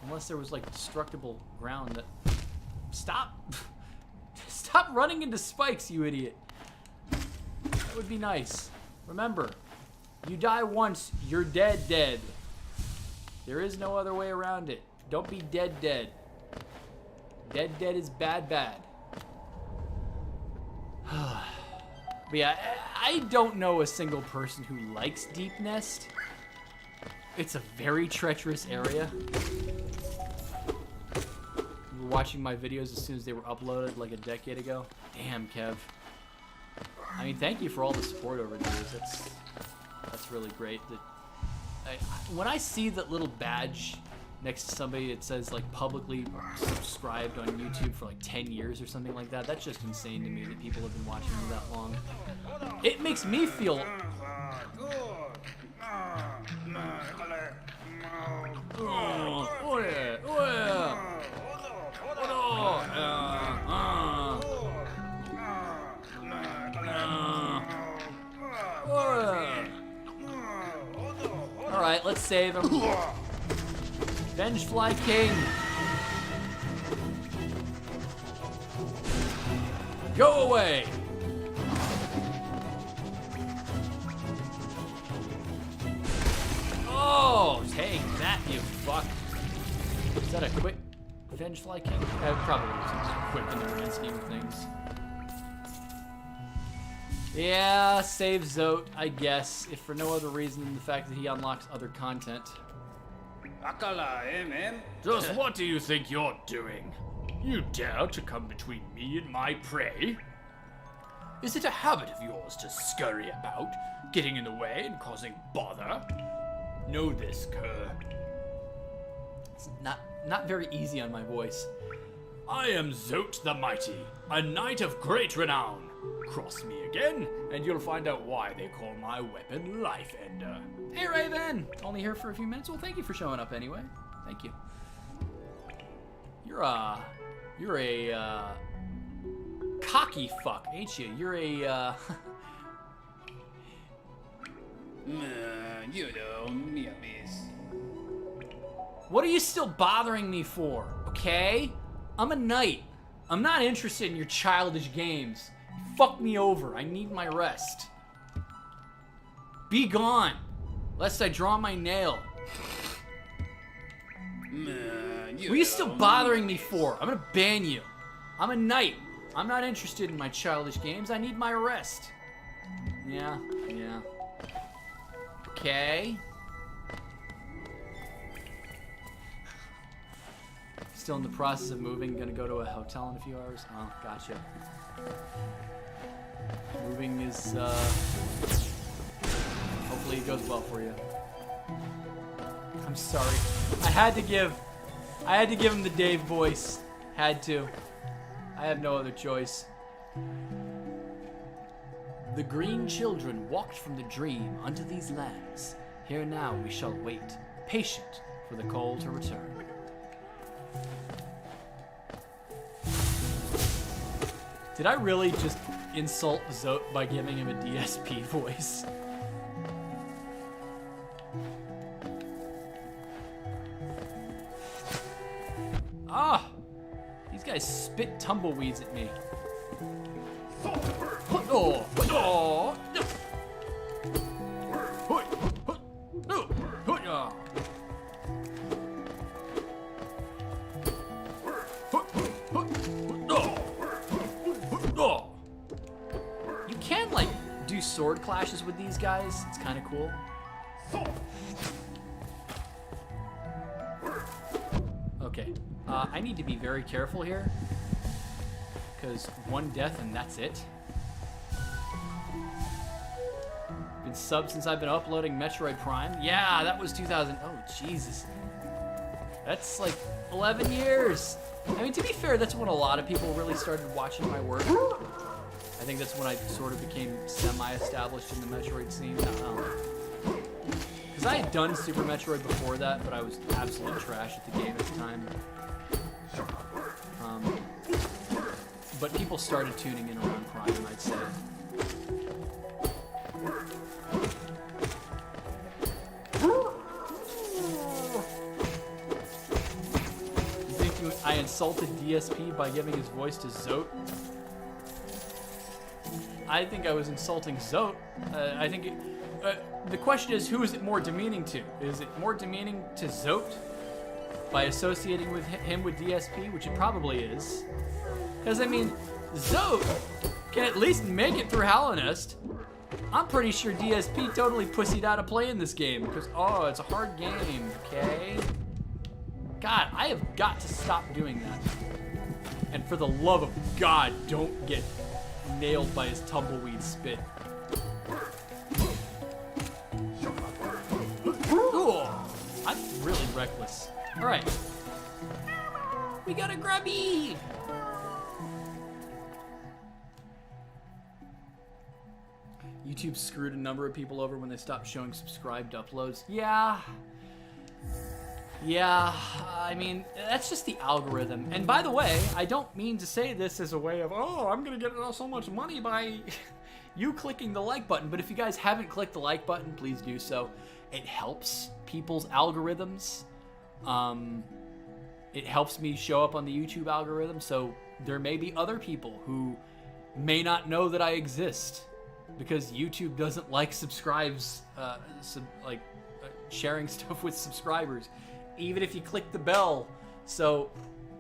[SPEAKER 1] Unless there was like destructible ground that... Stop! Stop running into spikes, you idiot. That would be nice. Remember, you die once, you're dead. There is no other way around it. Don't be dead. Dead is bad. But yeah, I don't know a single person who likes Deep Nest. It's a very treacherous area. You were watching my videos as soon as they were uploaded like a decade ago. Damn, Kev. I mean, thank you for all the support over the years. That's really great. When I see that little badge next to somebody that says like publicly subscribed on YouTube for like 10 years or something like that, that's just insane to me that people have been watching me that long. It makes me feel... Alright, let's save him. Vengeful King. Go away! Oh, take that, you fuck. Is that a quick Vengeful King? Probably wasn't quick in the grand scheme of things. Yeah, save Zote, I guess, if for no other reason than the fact that he unlocks other content.
[SPEAKER 7] Just what do you think you're doing? You dare to come between me and my prey? Is it a habit of yours to scurry about, getting in the way and causing bother? Know this, cur.
[SPEAKER 1] It's not very easy on my voice.
[SPEAKER 7] I am Zote the Mighty, a knight of great renown. Cross me again, and you'll find out why they call my weapon Life Ender.
[SPEAKER 1] Hey, Raven! Only here for a few minutes? Well, thank you for showing up anyway. Thank you. You're a cocky fuck, ain't you? You're a,
[SPEAKER 6] You know, me a miss.
[SPEAKER 1] What are you still bothering me for, okay? I'm a knight. I'm not interested in your childish games. Fuck me over. I need my rest. Be gone, lest I draw my nail. What are you still bothering me for? I'm gonna ban you. I'm a knight. I'm not interested in my childish games. I need my rest. Yeah. Okay. Still in the process of moving. Gonna go to a hotel in a few hours. Oh, gotcha. Moving is, hopefully it goes well for you. I'm sorry. I had to give him the Dave voice. Had to. I have no other choice. The green children walked from the dream unto these lands. Here now we shall wait, patient for the call to return. Did I really just insult Zote by giving him a DSP voice? Ah! These guys spit tumbleweeds at me. Oh, oh. You can like do sword clashes with these guys. It's kind of cool. Okay, I need to be very careful here because one death and that's it. Been subbed since I've been uploading Metroid Prime. Yeah, that was 2000. Oh, Jesus. That's like 11 years. I mean, to be fair, that's when a lot of people really started watching my work. I think that's when I sort of became semi-established in the Metroid scene. I don't know. Because I had done Super Metroid before that, but I was absolute trash at the game at the time. But people started tuning in around Prime, I'd say. I insulted DSP by giving his voice to Zote. I think I was insulting Zote. I think the question is, who is it more demeaning to? Is it more demeaning to Zote by associating with him with DSP, which it probably is? Because I mean, Zote can at least make it through Hallownest. I'm pretty sure DSP totally pussied out of playing this game because it's a hard game. Okay. God, I have got to stop doing that. And for the love of God, don't get nailed by his tumbleweed spit. Ooh, I'm really reckless. All right. We got a grubby. YouTube screwed a number of people over when they stopped showing subscribed uploads. Yeah, I mean, that's just the algorithm. And by the way, I don't mean to say this as a way of, I'm going to get so much money by you clicking the like button. But if you guys haven't clicked the like button, please do so. It helps people's algorithms. It helps me show up on the YouTube algorithm. So there may be other people who may not know that I exist because YouTube doesn't like sharing stuff with subscribers. Even if you click the bell. So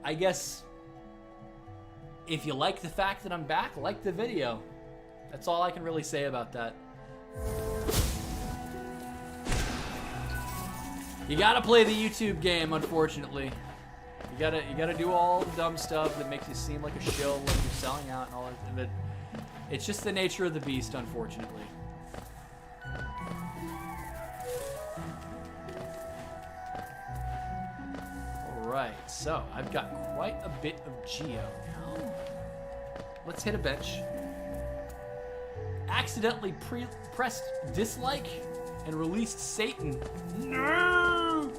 [SPEAKER 1] I guess if you like the fact that I'm back, like the video. That's all I can really say about that. You gotta play the YouTube game, unfortunately. You gotta do all the dumb stuff that makes you seem like a shill when you're selling out and all that. But it's just the nature of the beast, unfortunately. Alright, so I've got quite a bit of Geo now. Let's hit a bench. Accidentally pressed dislike and released Satan. No!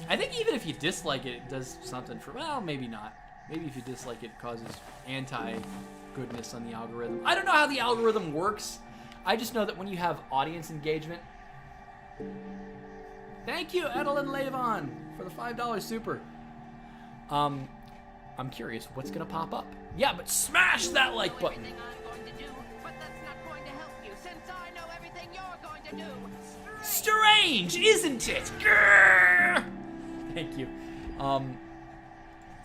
[SPEAKER 1] I think even if you dislike it, it does something for, well, maybe not. Maybe if you dislike it, it causes anti-goodness on the algorithm. I don't know how the algorithm works. I just know that when you have audience engagement. Thank you, Edelyn Levon, for the $5 super. I'm curious, what's gonna pop up? Yeah, but smash that like button. Strange, isn't it? Grrr! Thank you.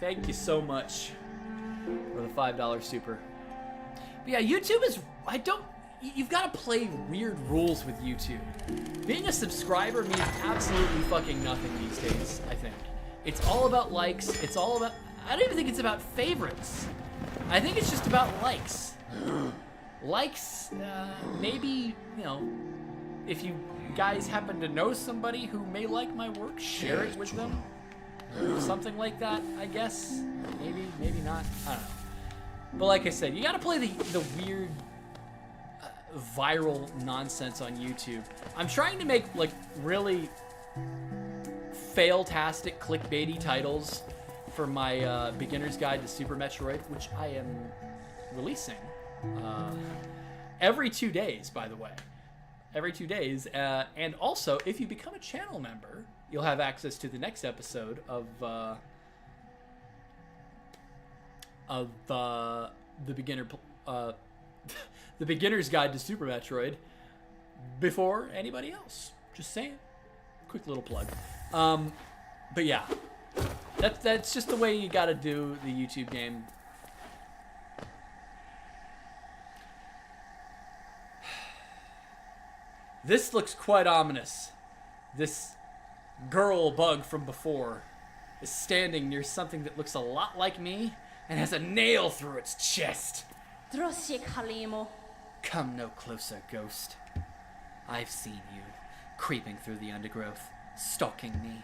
[SPEAKER 1] Thank you so much for the $5 super. But yeah, YouTube is, you've got to play weird rules with YouTube. Being a subscriber means absolutely fucking nothing these days, I think. It's all about likes. It's all about, I don't even think it's about favorites. I think it's just about likes. Likes, maybe, if you guys happen to know somebody who may like my work, share it with them. Something like that, I guess. Maybe not. I don't know. But like I said, you gotta play the weird viral nonsense on YouTube. I'm trying to make like really fail-tastic clickbaity titles for my beginner's guide to Super Metroid, which I am releasing every 2 days, by the way. Every 2 days. And also, if you become a channel member, you'll have access to the next episode of the the beginner's guide to Super Metroid before anybody else. Just saying. Quick little plug. But yeah, that's just the way you gotta do the YouTube game. This looks quite ominous. This girl bug from before is standing near something that looks a lot like me and has a nail through its chest. Come no closer, ghost. I've seen you, creeping through the undergrowth, stalking me.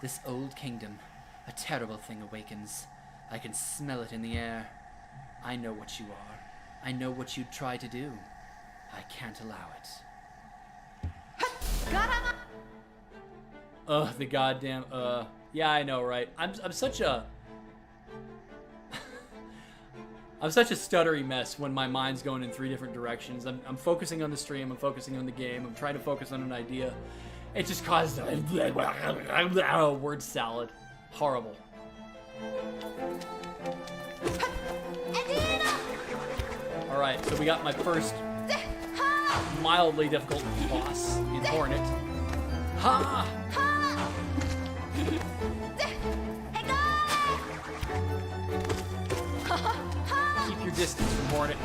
[SPEAKER 1] This old kingdom, a terrible thing awakens. I can smell it in the air. I know what you are. I know what you'd try to do. I can't allow it. Ugh, the goddamn, yeah, I know, right? I'm such a... I'm such a stuttery mess when my mind's going in 3 different directions. I'm focusing on the stream, I'm focusing on the game, I'm trying to focus on an idea. It just causes a word salad. Horrible. Alright, so we got my first mildly difficult boss in Hornet. Ha! Keep your distance from Hornet.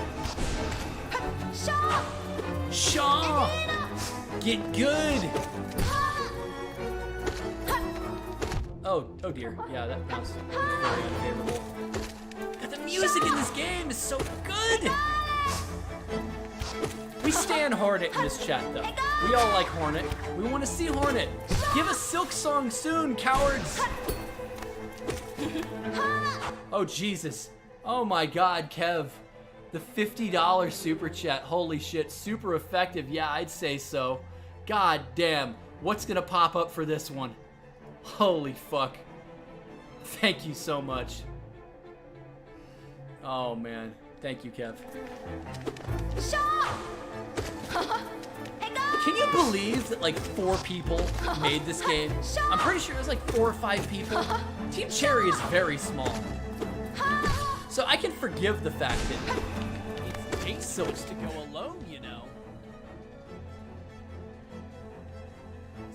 [SPEAKER 1] Shaw! Get good! Oh dear. Yeah, that sounds very unfavorable. God, the music in this game is so good! We stand Hornet in this chat, though. We all like Hornet. We want to see Hornet. Give us Silk Song soon, cowards! Oh, Jesus. Oh my God, Kev. The $50 super chat. Holy shit, super effective. Yeah, I'd say so. God damn. What's gonna pop up for this one? Holy fuck. Thank you so much. Oh man. Thank you, Kev. Can you believe that like 4 people made this game? I'm pretty sure it was like 4 or 5 people. Team Cherry is very small. So I can forgive the fact that it takes Silks to go alone, you know.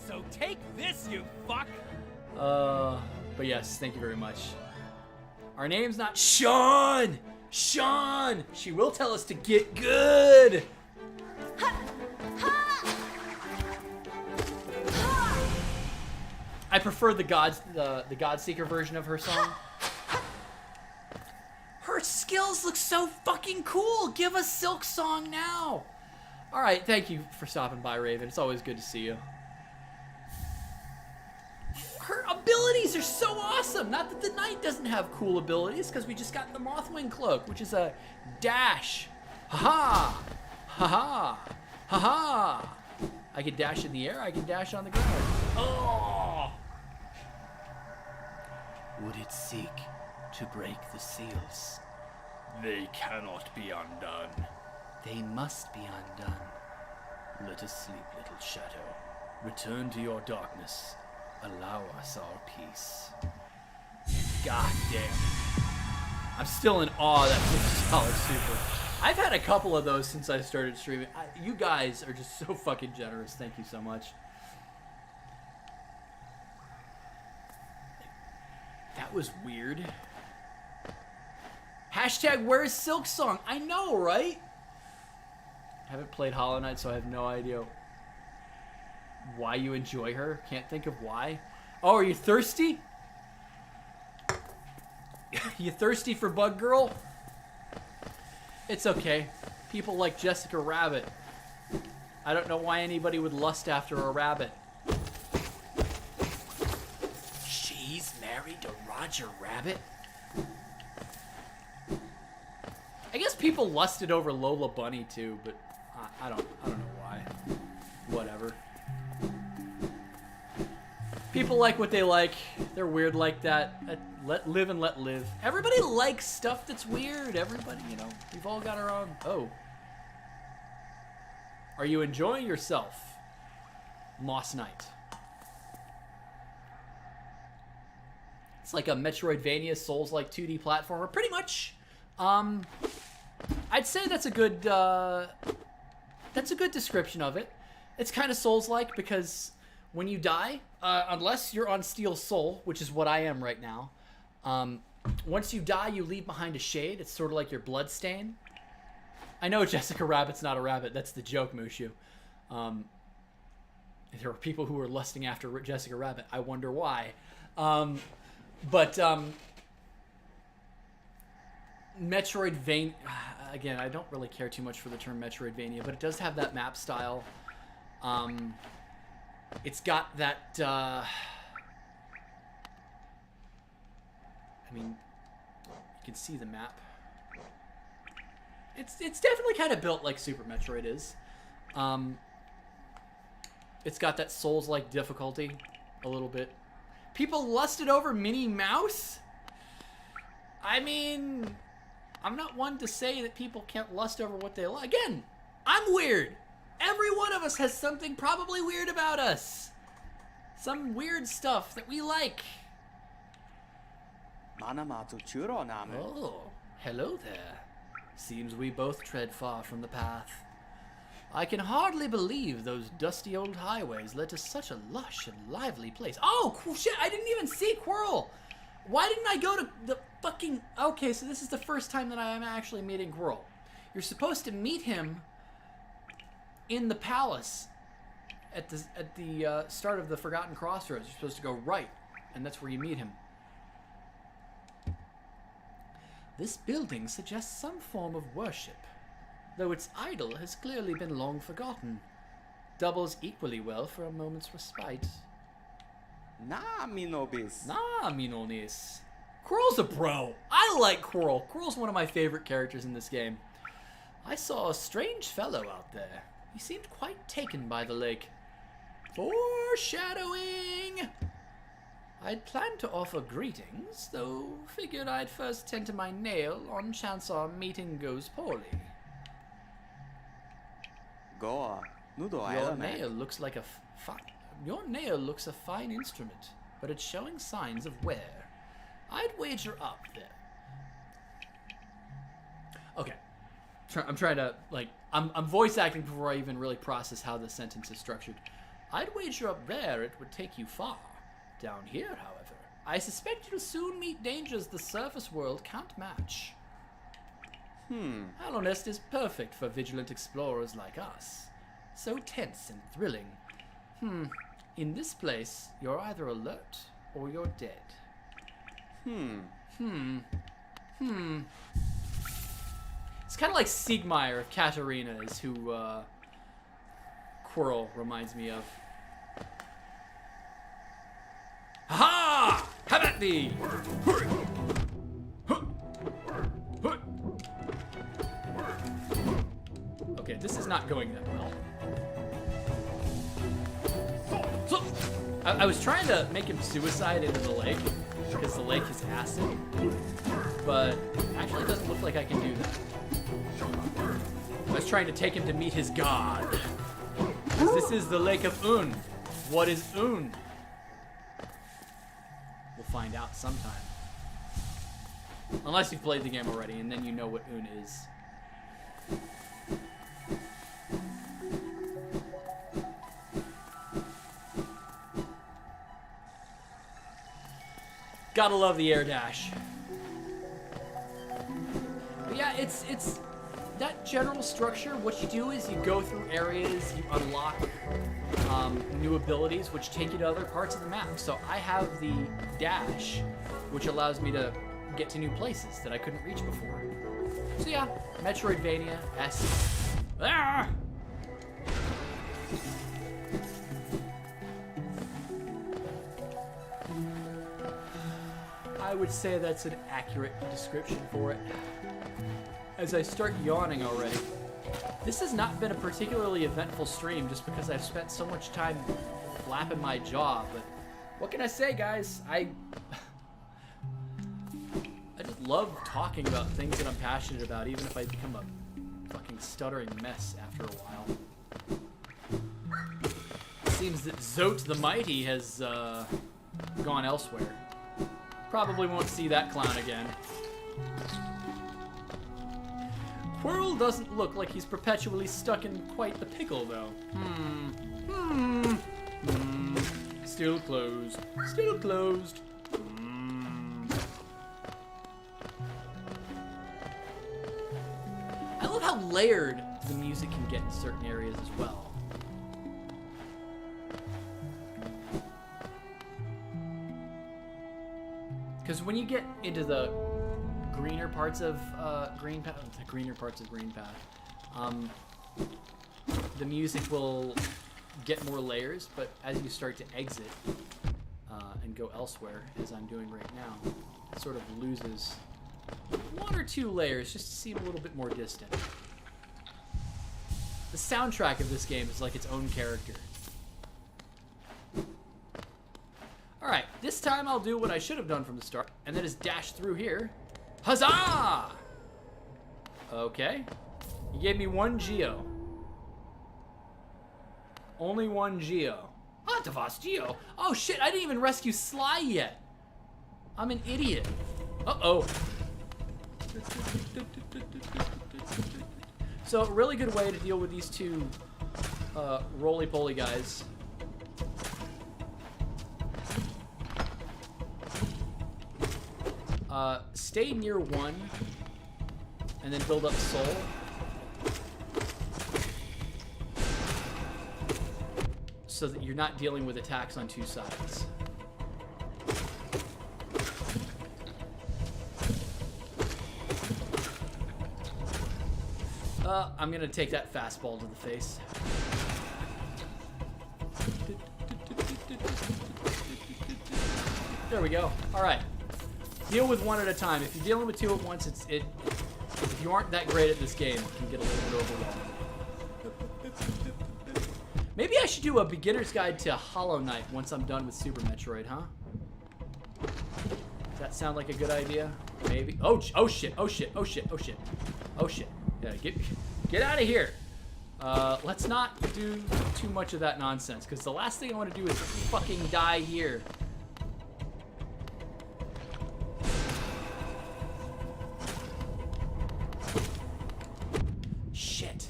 [SPEAKER 4] So take this, you fuck!
[SPEAKER 1] But yes, thank you very much. Our name's not Sean! Sean! She will tell us to get good! I prefer the Godseeker version of her song. Her skills look so fucking cool! Give us Silk Song now! Alright, thank you for stopping by, Raven. It's always good to see you. Her abilities are so awesome! Not that the Knight doesn't have cool abilities, because we just got the Mothwing Cloak, which is a dash. Ha-ha! Ha-ha! Ha-ha! I can dash in the air, I can dash on the ground. Oh! Would it seek to break the seals?
[SPEAKER 7] They cannot be undone.
[SPEAKER 1] They must be undone.
[SPEAKER 7] Let us sleep, little shadow. Return to your darkness. Allow us our peace.
[SPEAKER 1] God damn it. I'm still in awe of that $50 super. I've had a couple of those since I started streaming. You guys are just so fucking generous. Thank you so much. That was weird. Hashtag where's Silk Song? I know, right? I haven't played Hollow Knight, so I have no idea why you enjoy her. Can't think of why. Oh, are you thirsty? You thirsty for Bug Girl? It's okay. People like Jessica Rabbit. I don't know why anybody would lust after a rabbit. She's married to Roger Rabbit? people lusted over Lola Bunny too, but I don't know why. Whatever. People like what they like. They're weird like that. Let live and let live. Everybody likes stuff that's weird. Everybody, you know, we've all got our own. Oh. Are you enjoying yourself, Moss Knight? It's like a Metroidvania Souls-like 2D platformer, pretty much. I'd say that's a good description of it. It's kind of Souls-like because when you die, unless you're on Steel Soul, which is what I am right now, once you die, you leave behind a shade. It's sort of like your blood stain. I know Jessica Rabbit's not a rabbit. That's the joke, Mushu. There are people who are lusting after Jessica Rabbit. I wonder why. Metroidvania... Again, I don't really care too much for the term Metroidvania, but it does have that map style. It's got that... I mean, you can see the map. It's definitely kind of built like Super Metroid is. It's got that Souls-like difficulty a little bit. People lusted over Minnie Mouse? I mean, I'm not one to say that people can't lust over what they like. Again, I'm weird. Every one of us has something probably weird about us. Some weird stuff that we like. Oh, hello there. Seems we both tread far from the path. I can hardly believe those dusty old highways led to such a lush and lively place. Oh, shit, I didn't even see Quirrell. Why didn't I go to the fucking... Okay, so this is the first time that I am actually meeting Quirrell. You're supposed to meet him in the palace at the start of the Forgotten Crossroads. You're supposed to go right, and that's where you meet him. This building suggests some form of worship, though its idol has clearly been long forgotten. Doubles equally well for a moment's respite.
[SPEAKER 8] Nah, mi nobis.
[SPEAKER 1] Nah, mi nonis. Quirrell's a bro. I like Quirrell. Quirrell's one of my favorite characters in this game. I saw a strange fellow out there. He seemed quite taken by the lake. Foreshadowing! I'd planned to offer greetings, though figured I'd first tend to my nail on chance our meeting goes poorly.
[SPEAKER 8] Goa, nudo
[SPEAKER 1] Your nail looks like Your nail looks a fine instrument, but it's showing signs of wear. I'd wager up there. Okay. I'm trying to, like, I'm voice acting before I even really process how the sentence is structured. I'd wager up there it would take you far. Down here, however, I suspect you'll soon meet dangers the surface world can't match. Hallownest is perfect for vigilant explorers like us. So tense and thrilling. In this place, you're either alert or you're dead. It's kind of like Siegmeyer of Katarina is who Quirrell reminds me of. Ha! Have at thee! Okay, this is not going that well. So, I was trying to make him suicide into the lake, because the lake is acid, but actually it doesn't look like I can do that. I was trying to take him to meet his god. This is the Lake of Un. What is Un? We'll find out sometime. Unless you've played the game already, and then you know what Un is. Gotta love the air dash. But yeah, it's that general structure. What you do is you go through areas, you unlock new abilities, which take you to other parts of the map. So I have the dash, which allows me to get to new places that I couldn't reach before. So yeah, Metroidvania-esque. Ah! I would say that's an accurate description for it. As I start yawning already. This has not been a particularly eventful stream just because I've spent so much time flapping my jaw, but what can I say, guys? I just love talking about things that I'm passionate about, even if I become a fucking stuttering mess after a while. Seems that Zote the Mighty has gone elsewhere. Probably won't see that clown again. Quirrell doesn't look like he's perpetually stuck in quite the pickle, though. Still closed. Still closed. I love how layered the music can get in certain areas as well. Because when you get into the greener parts of Greenpath, the music will get more layers, but as you start to exit and go elsewhere, as I'm doing right now, it sort of loses one or two layers just to seem a little bit more distant. The soundtrack of this game is like its own character. Alright, this time I'll do what I should have done from the start, and that is dash through here. Huzzah! Okay. You gave me one Geo. Only one Geo. Antavas Geo? Oh shit, I didn't even rescue Sly yet. I'm an idiot. Uh-oh. So, a really good way to deal with these two roly-poly guys. Stay near one, and then build up soul. So that you're not dealing with attacks on two sides. I'm gonna take that fastball to the face. There we go. All right. Deal with one at a time. If you're dealing with two at once, if you aren't that great at this game, it can get a little bit overwhelming. Maybe I should do a beginner's guide to Hollow Knight once I'm done with Super Metroid, huh? Does that sound like a good idea? Maybe. Oh shit! Oh shit! Oh shit! Oh shit! Oh shit! Yeah, get out of here. Let's not do too much of that nonsense, because the last thing I want to do is fucking die here. Shit.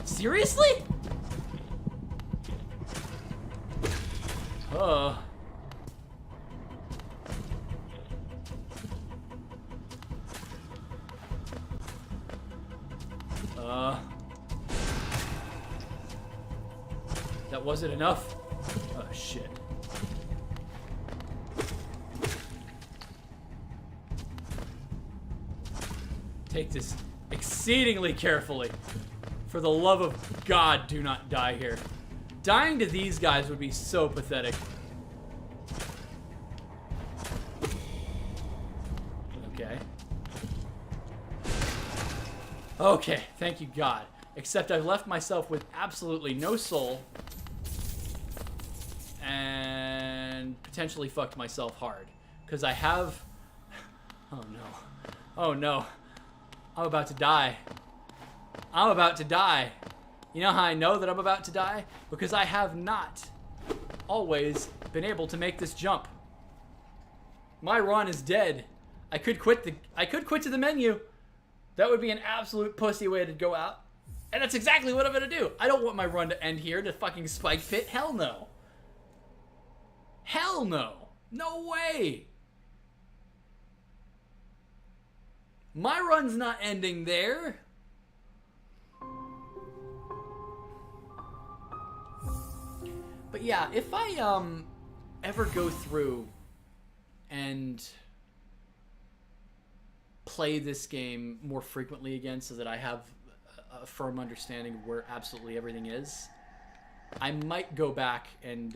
[SPEAKER 1] Seriously? That wasn't enough? Oh, shit. Take this exceedingly carefully. For the love of God, do not die here. Dying to these guys would be so pathetic. Okay. Okay, thank you, God. Except I've left myself with absolutely no soul. And potentially fucked myself hard. Because I have... Oh, no. Oh, no. I'm about to die. I'm about to die. You know how I know that I'm about to die? Because I have not always been able to make this jump. My run is dead. I could quit to the menu. That would be an absolute pussy way to go out. And that's exactly what I'm gonna do. I don't want my run to end here to fucking Spike Pit. Hell no. Hell no. No way. My run's not ending there. But yeah, if I ever go through and play this game more frequently again so that I have a firm understanding of where absolutely everything is, I might go back and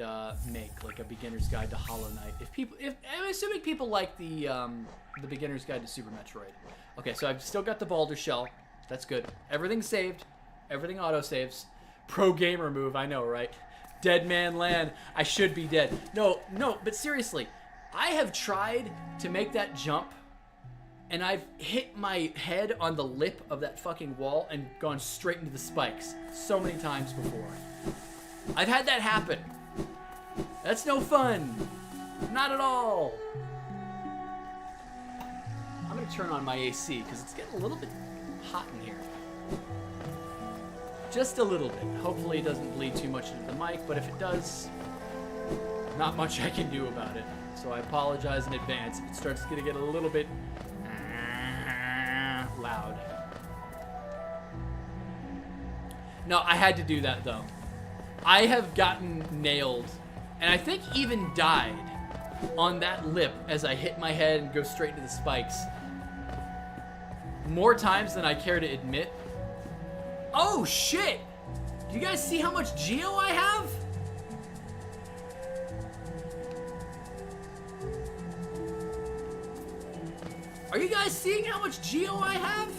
[SPEAKER 1] make like a beginner's guide to Hollow Knight. If I'm assuming people like the beginner's guide to Super Metroid. Okay, so I've still got the Boulder Shell. That's good. Everything's saved. Everything auto-saves. Pro gamer move, I know, right? Dead man land. I should be dead. No, but seriously, I have tried to make that jump, and I've hit my head on the lip of that fucking wall and gone straight into the spikes so many times before. I've had that happen. That's no fun. Not at all. I'm gonna turn on my AC because it's getting a little bit hot in here. Just a little bit. Hopefully it doesn't bleed too much into the mic, but if it does, not much I can do about it. So I apologize in advance if it starts to get a little bit loud. No, I had to do that though. I have gotten nailed, and I think even died on that lip as I hit my head and go straight into the spikes. More times than I care to admit. Oh shit! Do you guys see how much Geo I have? Are you guys seeing how much Geo I have?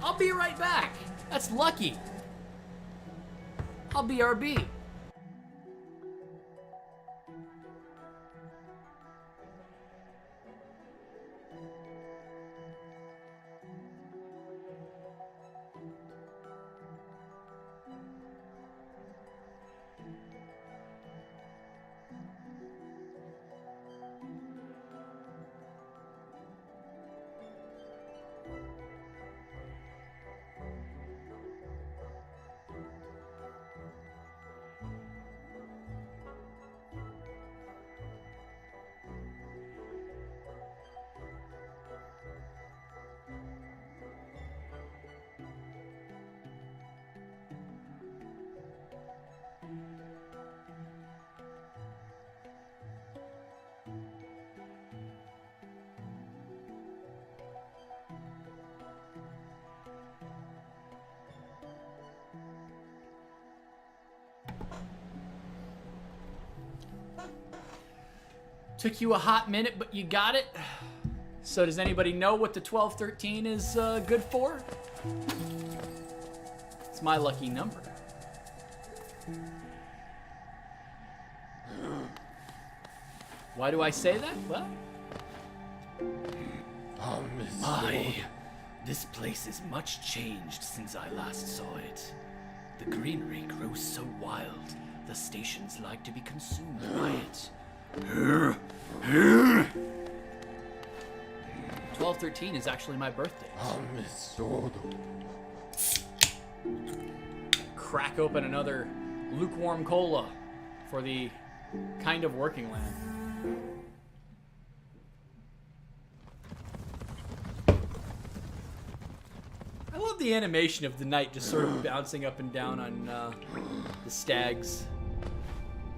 [SPEAKER 1] I'll be right back. That's lucky. I'll BRB. Took you a hot minute, but you got it. So does anybody know what the 1213 is good for? It's my lucky number. Why do I say that? Well,
[SPEAKER 7] This place is much changed since I last saw it. The greenery grows so wild, the stations like to be consumed by it.
[SPEAKER 1] 1213 is actually my birthday. Crack open another lukewarm cola for the kind of working land. I love the animation of the knight just sort of bouncing up and down on the stags.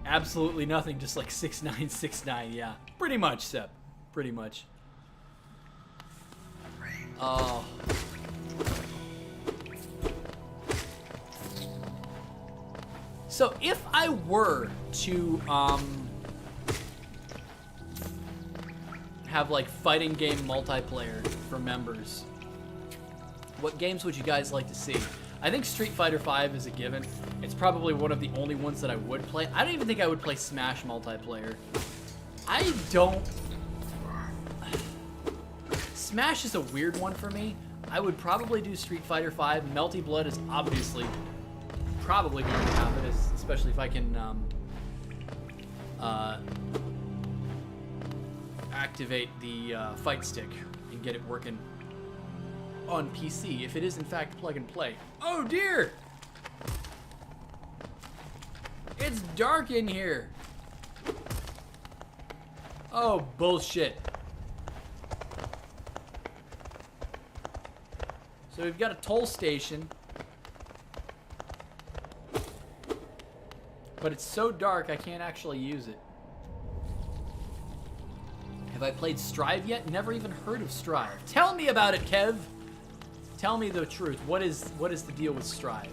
[SPEAKER 1] Absolutely nothing, just like 6969, yeah. Pretty much, Sep. Pretty much. Oh. So if I were to have like fighting game multiplayer for members, what games would you guys like to see? I think Street Fighter V is a given. It's probably one of the only ones that I would play. I don't even think I would play Smash multiplayer. I don't... Smash is a weird one for me. I would probably do Street Fighter V. Melty Blood is obviously probably going to happen, especially if I can activate the fight stick and get it working on PC, if it is in fact plug and play. Oh dear! It's dark in here. Oh, bullshit. So we've got a toll station. But it's so dark I can't actually use it. Have I played Strive yet? Never even heard of Strive. Tell me about it, Kev! Tell me the truth. What is the deal with Strive?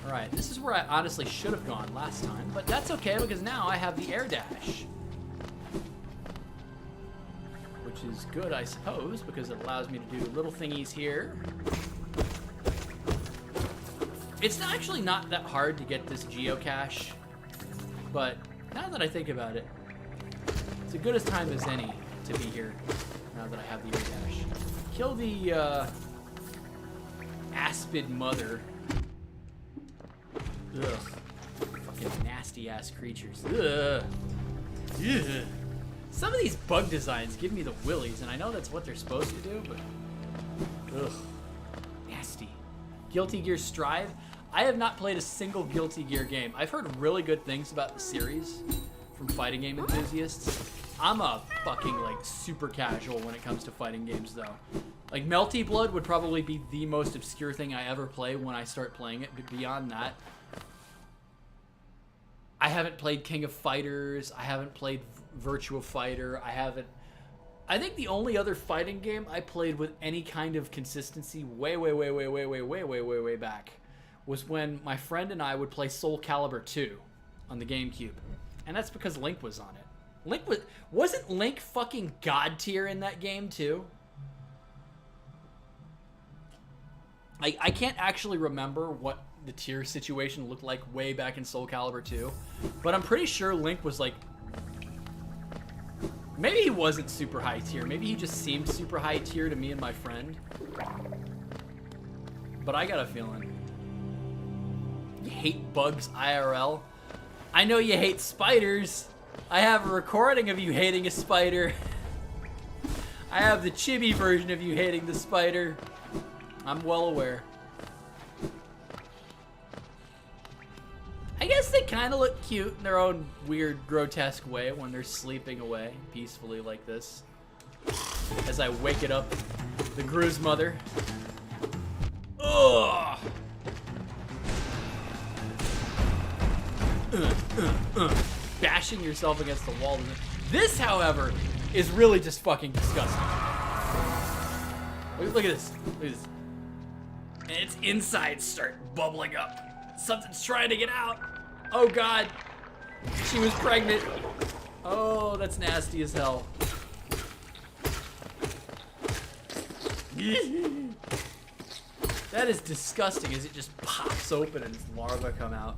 [SPEAKER 1] Alright, this is where I honestly should have gone last time, but that's okay because now I have the air dash. Which is good, I suppose, because it allows me to do little thingies here. It's actually not that hard to get this geocache, but now that I think about it, it's as good a time as any to be here, now that I have the air dash. Kill the, Aspid Mother. Ugh. Fucking nasty-ass creatures. Ugh. Ugh. Some of these bug designs give me the willies, and I know that's what they're supposed to do, but... Ugh. Nasty. Guilty Gear Strive. I have not played a single Guilty Gear game. I've heard really good things about the series from fighting game enthusiasts. I'm a fucking, like, super casual when it comes to fighting games, though. Like, Melty Blood would probably be the most obscure thing I ever play when I start playing it, but beyond that... I haven't played King of Fighters. I haven't played Virtua Fighter. I think the only other fighting game I played with any kind of consistency way back was when my friend and I would play Soul Calibur 2 on the GameCube. And that's because Link was on it. Wasn't Link fucking god tier in that game too? I can't actually remember what the tier situation looked like way back in Soul Calibur 2, but I'm pretty sure Link was like, maybe he wasn't super high tier, maybe he just seemed super high tier to me and my friend, but I got a feeling. You hate bugs IRL? I know you hate spiders. I have a recording of you hating a spider. I have the chibi version of you hating the spider. I'm well aware. I guess they kind of look cute in their own weird, grotesque way when they're sleeping away peacefully like this. As I wake it up, the Gru's mother. Ugh! Bashing yourself against the wall. This, however, is really just fucking disgusting. Look at this. Look at this. And its insides start bubbling up. Something's trying to get out. Oh god. She was pregnant. Oh, that's nasty as hell. That is disgusting as it just pops open and its larvae come out.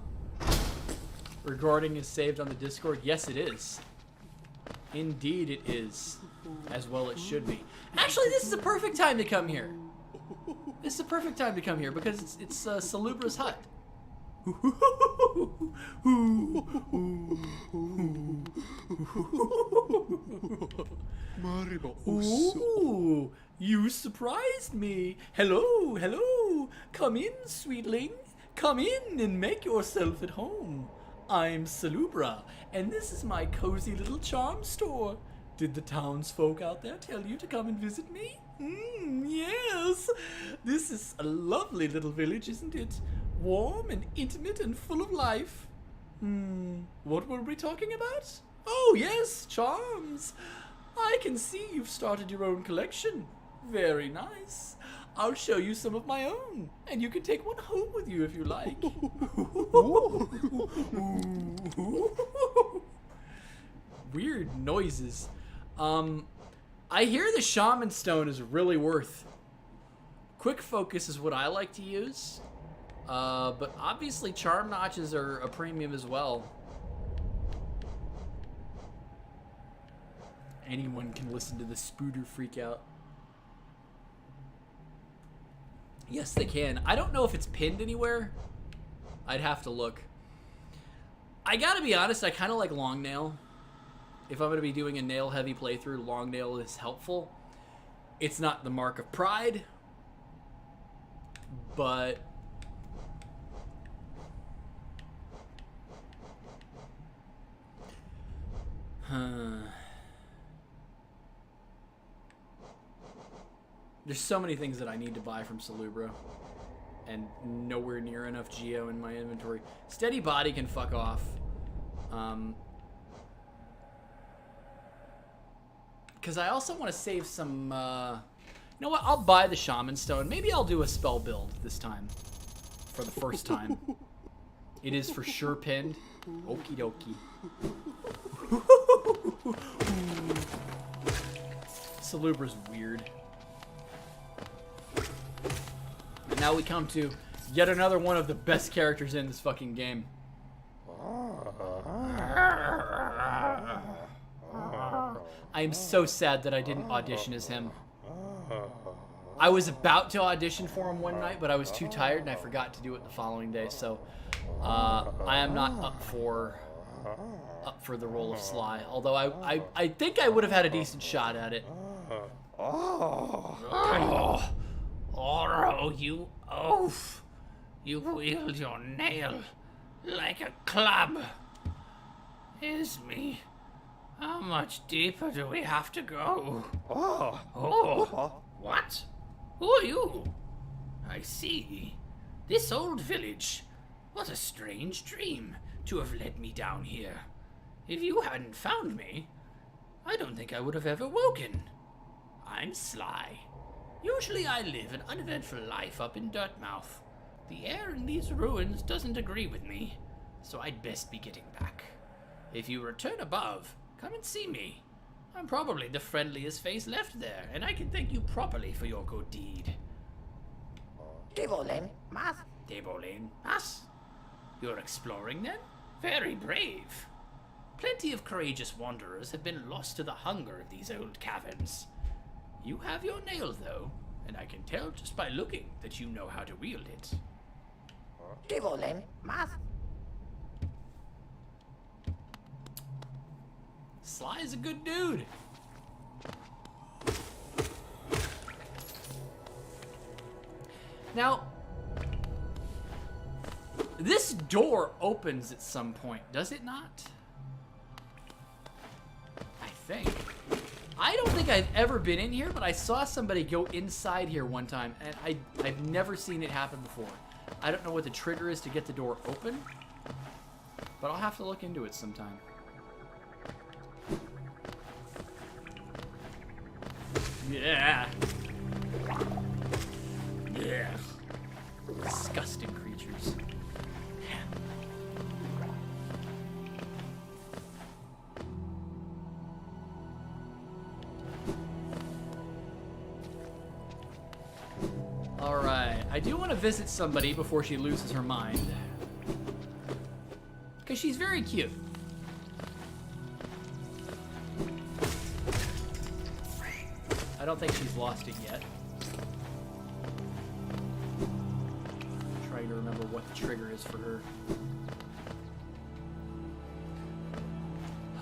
[SPEAKER 1] Recording is saved on the Discord. Yes, it is. Indeed it is. As well it should be. Actually, this is a perfect time to come here. This is a perfect time to come here because it's Salubra's hut. Ooh, you surprised me. Hello, hello. Come in, sweetling. Come in and make yourself at home. I'm Salubra, and this is my cozy little charm store. Did the townsfolk out there tell you to come and visit me? Yes. This is a lovely little village, isn't it? Warm and intimate and full of life. What were we talking about? Oh, yes, charms. I can see you've started your own collection. Very nice. I'll show you some of my own, and you can take one home with you if you like. Weird noises. I hear the Shaman Stone is really worth. Quick Focus is what I like to use. But obviously Charm Notches are a premium as well. Anyone can listen to the Spooder freak out. Yes, they can. I don't know if it's pinned anywhere. I'd have to look. I gotta be honest, I kind of like Long Nail. If I'm going to be doing a nail-heavy playthrough, Long Nail is helpful. It's not the mark of pride, but... There's so many things that I need to buy from Salubra, and nowhere near enough Geo in my inventory. Steady Body can fuck off. Because I also want to save some, you know what, I'll buy the Shaman Stone. Maybe I'll do a spell build this time. For the first time. It is for sure pinned. Okie dokie. Salubra's weird. And now we come to yet another one of the best characters in this fucking game. I am so sad that I didn't audition as him. I was about to audition for him one night, but I was too tired and I forgot to do it the following day. So I am not up for the role of Sly. Although I think I would have had a decent shot at it.
[SPEAKER 6] Oh, you oaf! You wield your nail like a club. Is me. How much deeper do we have to go? Oh, what? Who are you? I see. This old village. What a strange dream to have led me down here. If you hadn't found me, I don't think I would have ever woken. I'm Sly. Usually I live an uneventful life up in Dirtmouth. The air in these ruins doesn't agree with me, so I'd best be getting back. If you return above, come and see me. I'm probably the friendliest face left there, and I can thank you properly for your good deed.
[SPEAKER 2] Devolin, mas.
[SPEAKER 6] Debolin, mas? You're exploring then? Very brave. Plenty of courageous wanderers have been lost to the hunger of these old caverns. You have your nail, though, and I can tell just by looking that you know how to wield it.
[SPEAKER 2] Devolin, mas.
[SPEAKER 1] Sly's a good dude. Now, this door opens at some point, does it not? I think. I don't think I've ever been in here, but I saw somebody go inside here one time, and I've never seen it happen before. I don't know what the trigger is to get the door open, but I'll have to look into it sometime. Yeah. Yeah. Disgusting creatures. Alright, I do want to visit somebody before she loses her mind. Because she's very cute. I don't think she's lost it yet. I'm trying to remember what the trigger is for her.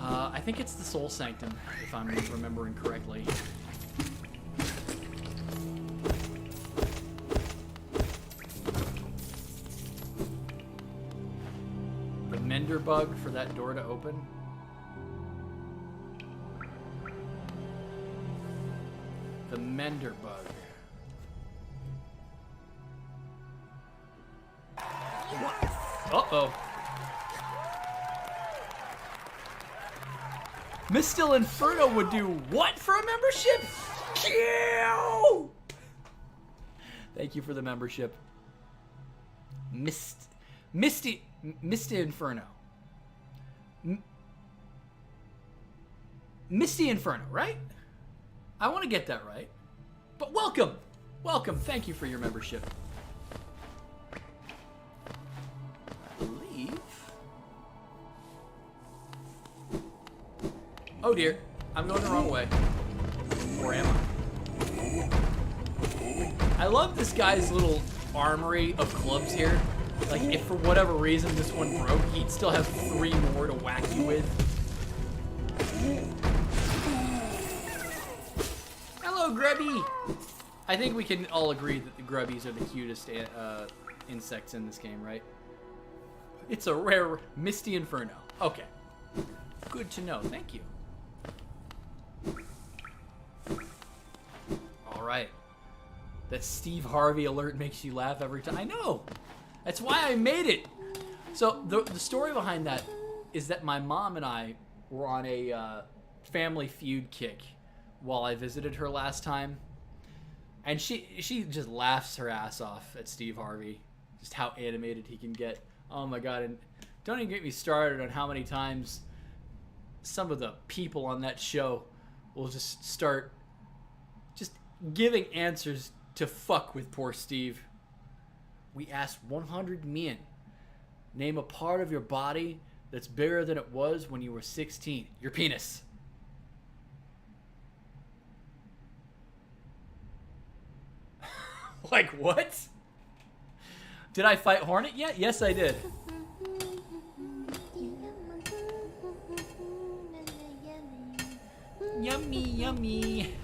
[SPEAKER 1] I think it's the Soul Sanctum, if I'm remembering correctly. The Elderbug for that door to open. The Elderbug. Uh-oh. Mistil Inferno would do what for a membership? Kill! Thank you for the membership. Misty Inferno. Misty Inferno, right? I want to get that right. But welcome. Welcome. Thank you for your membership. I believe. Oh dear. I'm going the wrong way. Or am I? I love this guy's little armory of clubs here. Like, if for whatever reason this one broke, he'd still have 3 more to whack you with. Hello, Grubby! I think we can all agree that the Grubbies are the cutest insects in this game, right? It's a rare Misty Inferno. Okay. Good to know. Thank you. Alright. That Steve Harvey alert makes you laugh every time. I know! That's why I made it! So, the story behind that is that my mom and I were on a Family Feud kick while I visited her last time. And she just laughs her ass off at Steve Harvey. Just how animated he can get. Oh my god, and don't even get me started on how many times some of the people on that show will just start just giving answers to fuck with poor Steve. We asked 100 men, name a part of your body that's bigger than it was when you were 16. Your penis. Like, what? Did I fight Hornet yet? Yes, I did. Yummy, yummy.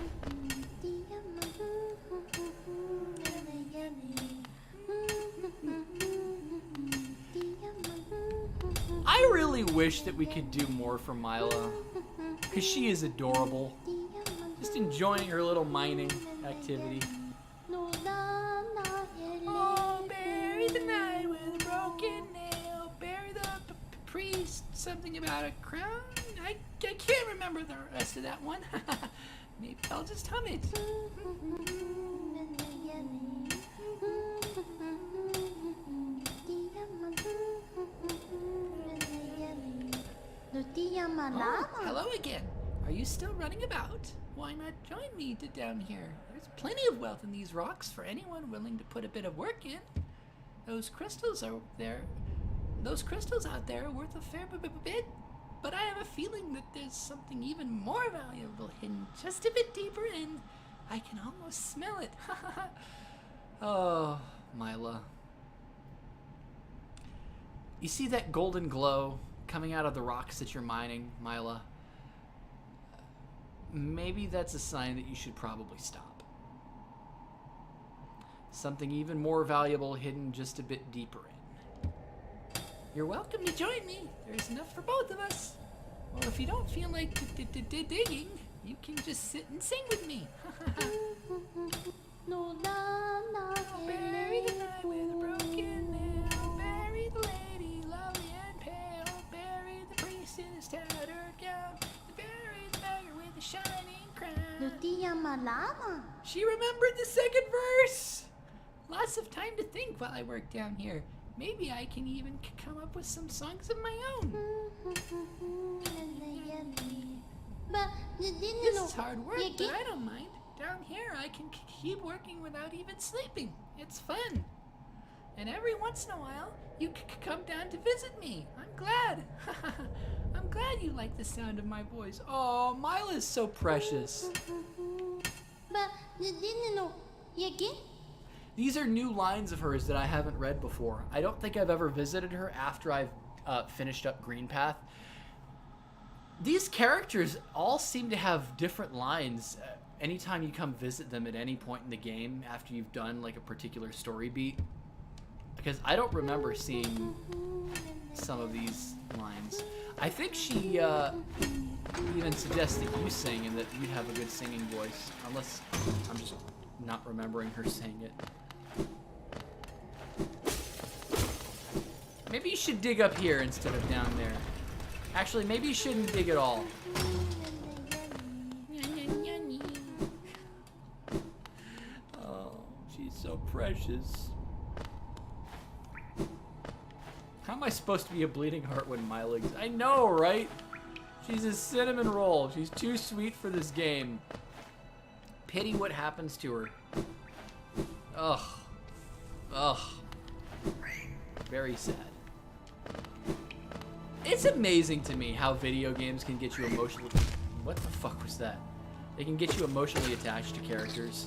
[SPEAKER 1] I really wish that we could do more for Myla, because she is adorable. Just enjoying her little mining activity. Oh, bury the night with a broken nail. Bury the priest. Something about a crown. I can't remember the rest of that one. Maybe I'll just hum it. Oh, hello again. Are you still running about? Why not join me down here? There's plenty of wealth in these rocks for anyone willing to put a bit of work in. Those crystals out there are worth a fair bit, but I have a feeling that there's something even more valuable hidden just a bit deeper in. I can almost smell it. Oh, Myla. You see that golden glow coming out of the rocks that you're mining, Myla? Maybe that's a sign that you should probably stop. Something even more valuable hidden just a bit deeper in. You're welcome to join me. There's enough for both of us. Or if you don't feel like digging, you can just sit and sing with me. Bury the night with a broken nail. Bury the lady, lovely and pale. Bury the priest in his tattered gown. Bury the beggar with the shining crown. She remembered the second verse. Lots of time to think while I work down here. Maybe I can even come up with some songs of my own. This is hard work, but I don't mind. Down here, I can keep working without even sleeping. It's fun. And every once in a while, you come down to visit me. I'm glad. I'm glad you like the sound of my voice. Oh, Myla's so precious. These are new lines of hers that I haven't read before. I don't think I've ever visited her after I've finished up Greenpath. These characters all seem to have different lines anytime you come visit them at any point in the game after you've done like a particular story beat. Because I don't remember seeing some of these lines. I think she even suggested you sing and that you'd have a good singing voice. Unless I'm just not remembering her saying it. Maybe you should dig up here instead of down there. Actually, maybe you shouldn't dig at all. Oh, she's so precious. How am I supposed to be a bleeding heart when Myla... I know, right? She's a cinnamon roll. She's too sweet for this game. Pity what happens to her. Ugh. Ugh. Very sad. It's amazing to me how video games can get you emotionally... What the fuck was that? They can get you emotionally attached to characters.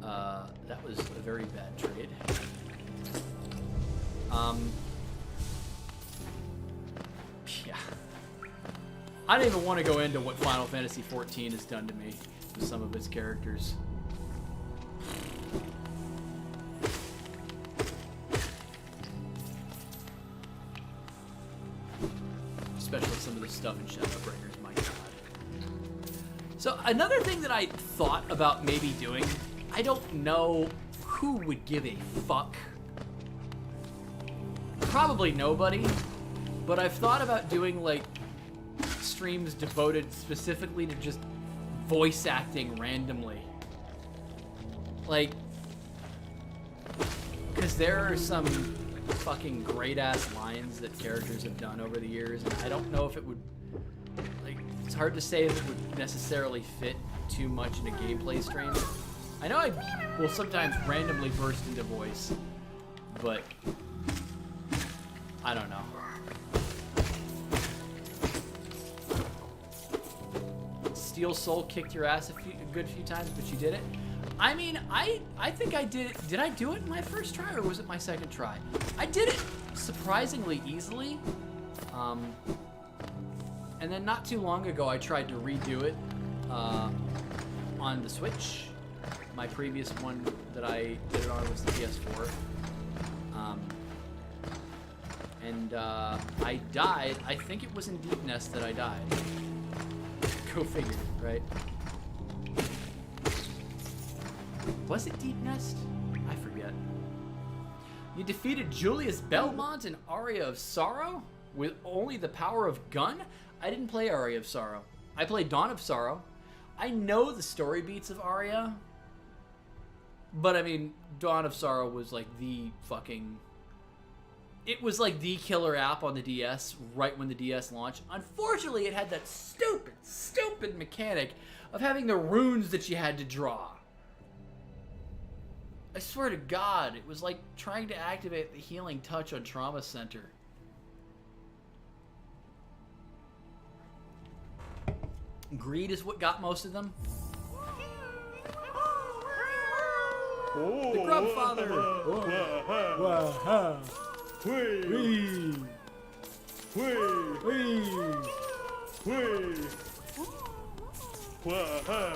[SPEAKER 1] That was a very bad trade. Yeah. I don't even want to go into what Final Fantasy XIV has done to me with some of its characters. Especially some of the stuff in Shadowbringers, my god. So another thing that I thought about maybe doing, I don't know who would give a fuck. Probably nobody, but I've thought about doing like streams devoted specifically to just voice acting randomly. Like, because there are some fucking great ass lines that characters have done over the years, and I don't know if it would, like, it's hard to say if it would necessarily fit too much in a gameplay stream. I know I will sometimes randomly burst into voice, but I don't know. Steel Soul kicked your ass a good few times, but you did it. I mean, I think I did it. Did I do it in my first try, or was it my second try? I did it surprisingly easily. And then not too long ago, I tried to redo it on the Switch. My previous one that I did it on was the PS4. I died. I think it was in Deep Nest that I died. Go figure, right? Was it Deep Nest? I forget. You defeated Julius Belmont and Aria of Sorrow with only the power of gun? I didn't play Aria of Sorrow. I played Dawn of Sorrow. I know the story beats of Aria. But I mean, Dawn of Sorrow was like the fucking... It was like the killer app on the DS right when the DS launched. Unfortunately, it had that stupid mechanic of having the runes that you had to draw. I swear to God, it was like trying to activate the healing touch on Trauma Center. Greed is what got most of them. The Grubfather!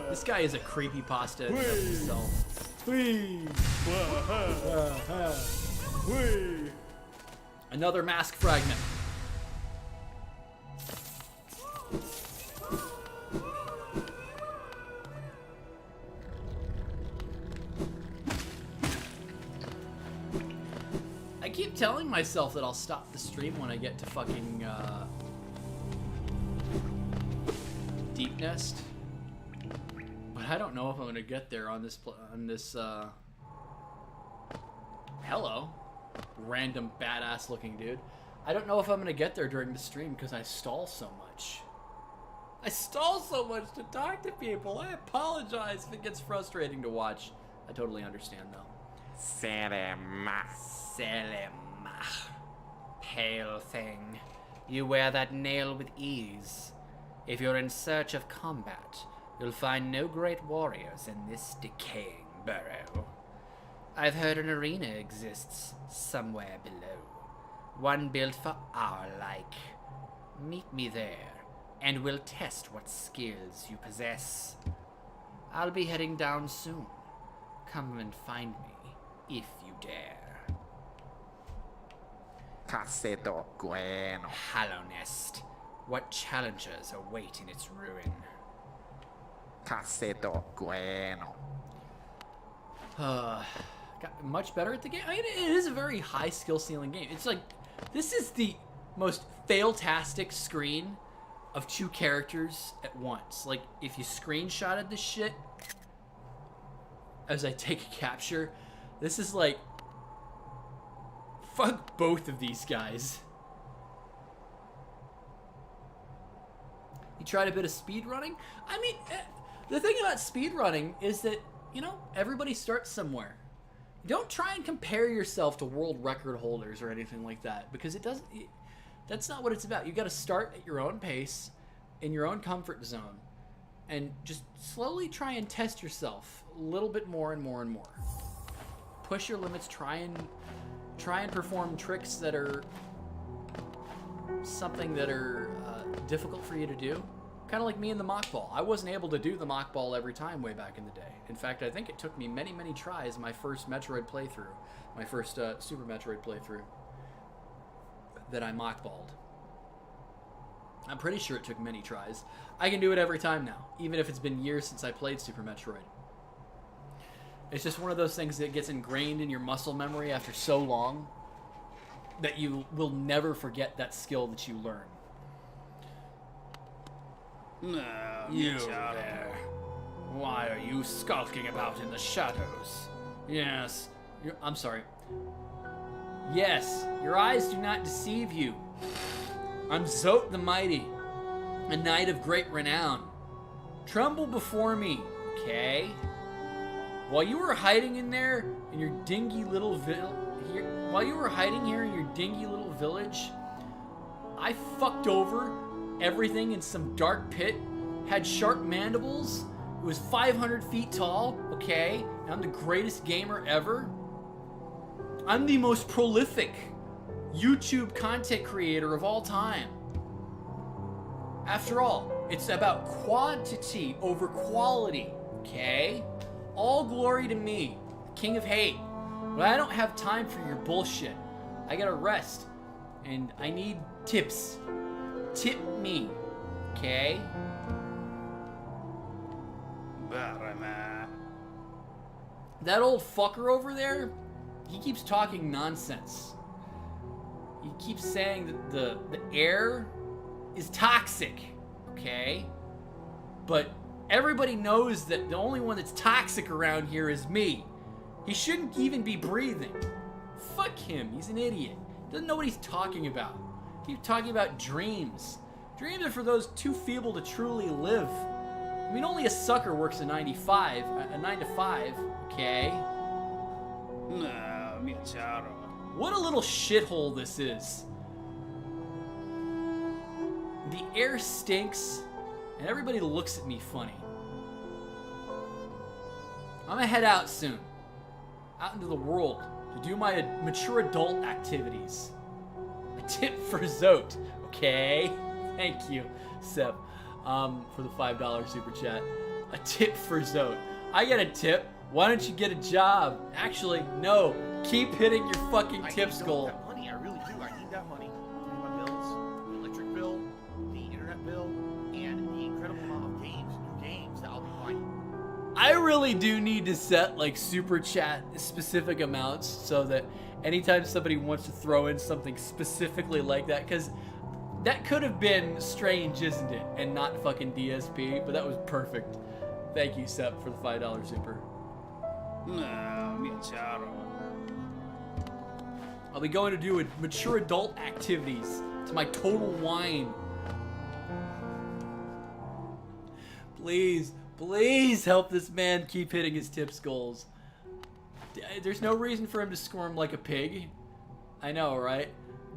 [SPEAKER 1] This guy is a creepypasta in himself. Another mask fragment. I keep telling myself that I'll stop the stream when I get to fucking Deep Nest, but I don't know if I'm gonna get there on this hello, random badass looking dude. I don't know if I'm gonna get there during the stream because I stall so much. I stall so much to talk to people. I apologize if it gets frustrating to watch. I totally understand though.
[SPEAKER 8] Selema.
[SPEAKER 6] Pale thing. You wear that nail with ease. If you're in search of combat, you'll find no great warriors in this decaying burrow. I've heard an arena exists somewhere below. One built for our like. Meet me there, and we'll test what skills you possess. I'll be heading down soon. Come and find me, if you dare.
[SPEAKER 8] Cassetto Gueno.
[SPEAKER 6] Hallownest. What challengers await in its ruin?
[SPEAKER 8] Cassetto Gueno.
[SPEAKER 1] Got much better at the game. I mean, it is a very high skill ceiling game. It's like, this is the most fail-tastic screen of two characters at once. Like, if you screenshotted this shit as I take a capture, this is like, fuck both of these guys. You tried a bit of speed running? I mean, the thing about speed running is that, you know, everybody starts somewhere. Don't try and compare yourself to world record holders or anything like that, because it doesn't. That's not what it's about. You got to start at your own pace, in your own comfort zone, and just slowly try and test yourself a little bit more and more and more. Push your limits. Try and perform tricks that are something that are difficult for you to do. Kind of like me in the mock ball. I wasn't able to do the mock ball every time way back in the day. In fact, I think it took me many, many tries my first Metroid playthrough, my first Super Metroid playthrough, that I mock balled. I'm pretty sure it took many tries. I can do it every time now, even if it's been years since I played Super Metroid. It's just one of those things that gets ingrained in your muscle memory after so long that you will never forget that skill that you learn. You there. Why are you skulking about in the shadows? Yes, I'm sorry. Yes, your eyes do not deceive you. I'm Zote the Mighty, a knight of great renown. Tremble before me, okay? While you were hiding in there in your dingy little village, I fucked over everything in some dark pit, had sharp mandibles, it was 500 feet tall, okay? And I'm the greatest gamer ever. I'm the most prolific YouTube content creator of all time. After all, it's about quantity over quality, okay? All glory to me, the king of hate. But I don't have time for your bullshit. I gotta rest, and I need tips. Tip me, okay? That old fucker over there, he keeps talking nonsense. He keeps saying that the air is toxic, okay? But everybody knows that the only one that's toxic around here is me. He shouldn't even be breathing. Fuck him, he's an idiot. Doesn't know what he's talking about. Keep talking about dreams. Dreams are for those too feeble to truly live. I mean, only a sucker works a 9 to 5, okay? What a little shithole this is. The air stinks, and everybody looks at me funny. I'm gonna head out soon. Out into the world to do my mature adult activities. A tip for Zote, okay? Thank you, Seb, for the $5 super chat. A tip for Zote. I get a tip. Why don't you get a job? Actually, no. Keep hitting your fucking tips goal.
[SPEAKER 3] That money, I really do. I need that money to pay my bills, the electric bill, the internet bill, and the incredible amount of new games that I'll be buying.
[SPEAKER 1] I really do need to set like super chat specific amounts so that anytime somebody wants to throw in something specifically like that, because that could have been strange, isn't it? And not fucking DSP, but that was perfect. Thank you, Sep, for the $5 super. I'll be going to do mature adult activities to my total wine. Please, please help this man keep hitting his tips goals. There's no reason for him to squirm like a pig. I know, right?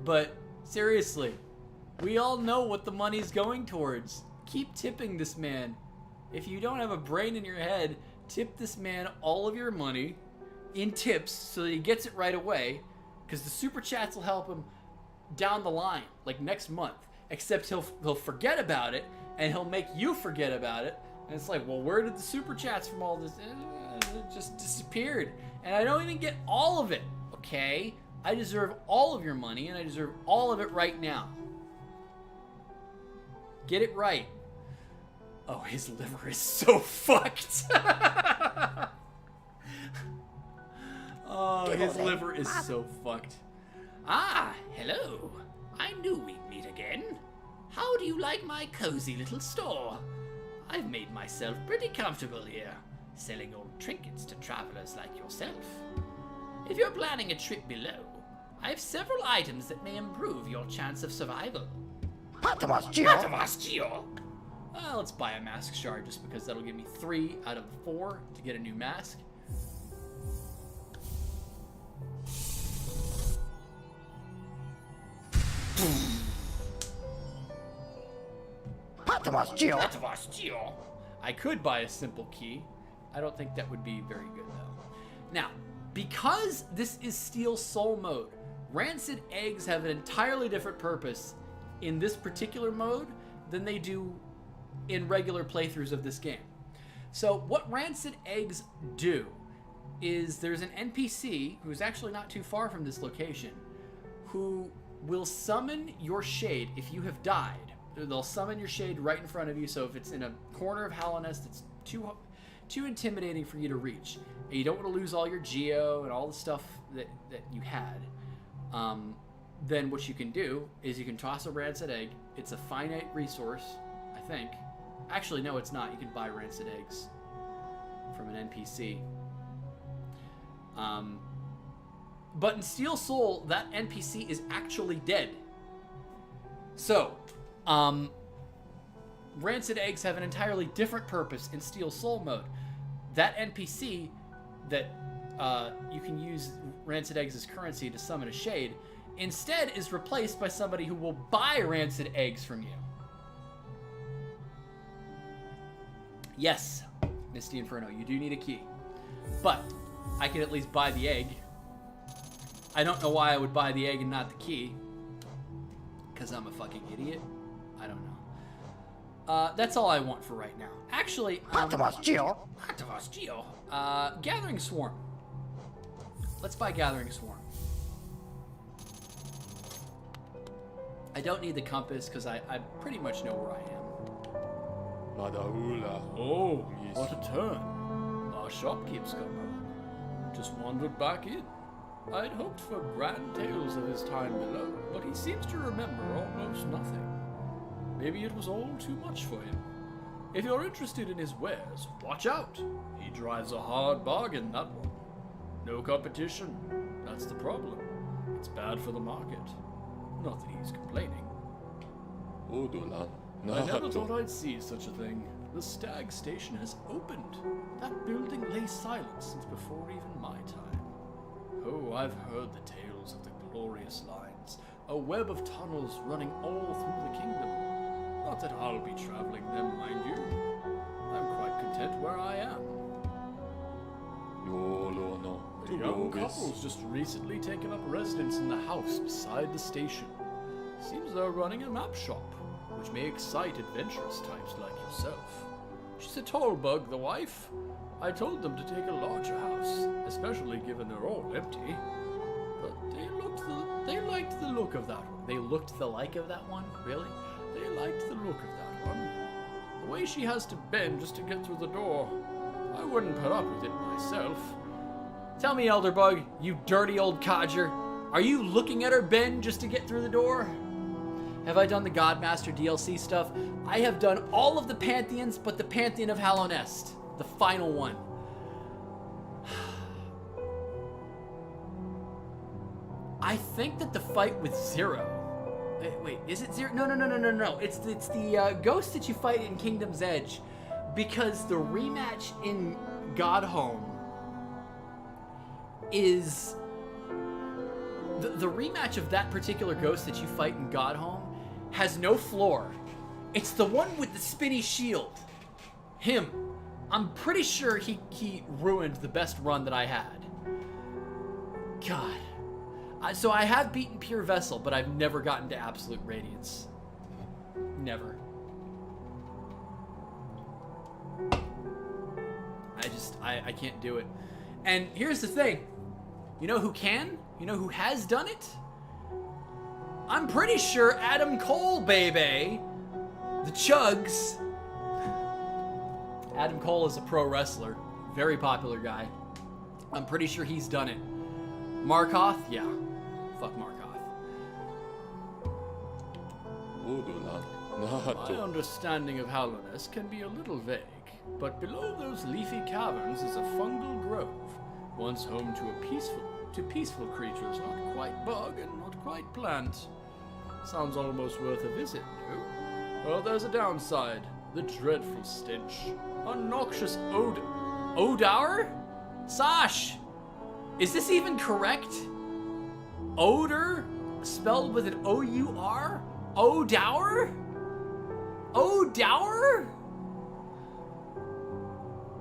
[SPEAKER 1] But seriously, we all know what the money's going towards. Keep tipping this man. If you don't have a brain in your head, tip this man all of your money in tips so that he gets it right away, because the super chats will help him down the line, like next month. Except he'll forget about it, and he'll make you forget about it. And it's like, well, where did the super chats from all this? It just disappeared. And I don't even get all of it, okay? I deserve all of your money, and I deserve all of it right now. Get it right. Oh, his liver is so fucked. Oh, his liver is so fucked.
[SPEAKER 6] Ah, hello. I knew we'd meet again. How do you like my cozy little store? I've made myself pretty comfortable here, selling old trinkets to travelers like yourself. If you're planning a trip below, I have several items that may improve your chance of survival. Let's buy a mask shard just because that'll give me 3 out of 4 to get a new mask. I could buy a simple key. I don't think that would be very good though. Now, because this is Steel Soul mode, rancid eggs have an entirely different purpose in this particular mode than they do in regular playthroughs of this game. So what rancid eggs do is there's an NPC who's actually not too far from this location who will summon your shade if you have died. They'll summon your shade right in front of you, so if it's in a corner of Hallownest, it's too intimidating for you to reach. And you don't want to lose all your geo and all the stuff that you had. Then what you can do is you can toss a rancid egg. It's a finite resource, I think. Actually, no, it's not. You can buy rancid eggs from an NPC.
[SPEAKER 1] But in Steel Soul, that NPC is actually dead. So, Rancid Eggs have an entirely different purpose in Steel Soul mode. That NPC that you can use Rancid Eggs as currency to summon a shade, instead is replaced by somebody who will buy Rancid Eggs from you. Yes, Misty Inferno, you do need a key. But I can at least buy the egg. I don't know why I would buy the egg and not the key. Because I'm a fucking idiot. I don't know. That's all I want for right now. Actually, Gathering Swarm. Let's buy Gathering Swarm. I don't need the compass because I pretty much know where I am.
[SPEAKER 7] Oh,
[SPEAKER 1] What a turn. Our shopkeep's come home. Just wandered back in. I'd hoped for grand tales of his time below, but he seems to remember almost nothing. Maybe it was all too much for him. If you're interested in his wares, watch out. He drives a hard bargain, that one. No competition. That's the problem. It's bad for the market. Not that he's complaining. I never thought I'd see such a thing. The Stag station has opened. That building lay silent since before even my time. Oh, I've heard the tales of the glorious lines, a web of tunnels running all through the kingdom. Not that I'll be traveling them, mind you. I'm quite content where I am. A young couple's just recently taken up residence in the house beside the station. Seems they're running a map shop, which may excite adventurous types like yourself. She's a tall bug, the wife. I told them to take a larger house, especially given they're all empty. But they liked the look of that one. They looked the like of that one? Really? They liked the look of that one. The way she has to bend just to get through the door. I wouldn't put up with it myself. Tell me, Elderbug, you dirty old codger, are you looking at her bend just to get through the door? Have I done the Godmaster DLC stuff? I have done all of the Pantheons but the Pantheon of Hallownest. The final one. I think that the fight with Zero... Wait, is it Zero? No. It's the ghost that you fight in Kingdom's Edge. Because the rematch in Godhome is... The rematch of that particular ghost that you fight in Godhome has no floor. It's the one with the spinny shield. Him. I'm pretty sure he ruined the best run that I had. God. So I have beaten Pure Vessel, but I've never gotten to Absolute Radiance. Never. I can't do it. And here's the thing. You know who can? You know who has done it? I'm pretty sure Adam Cole, baby. The Chugs. Adam Cole is a pro wrestler. Very popular guy. I'm pretty sure he's done it. Markoth? Yeah. Fuck Markoth. My understanding of Hallownest can be a little vague, but below those leafy caverns is a fungal grove, once home to peaceful creatures, not quite bug and not quite plant. Sounds almost worth a visit, no? Well, there's a downside. The dreadful stench. A noxious odor. Odor? Sash! Is this even correct? Odor? Spelled with an O-U-R? Odor? Odor?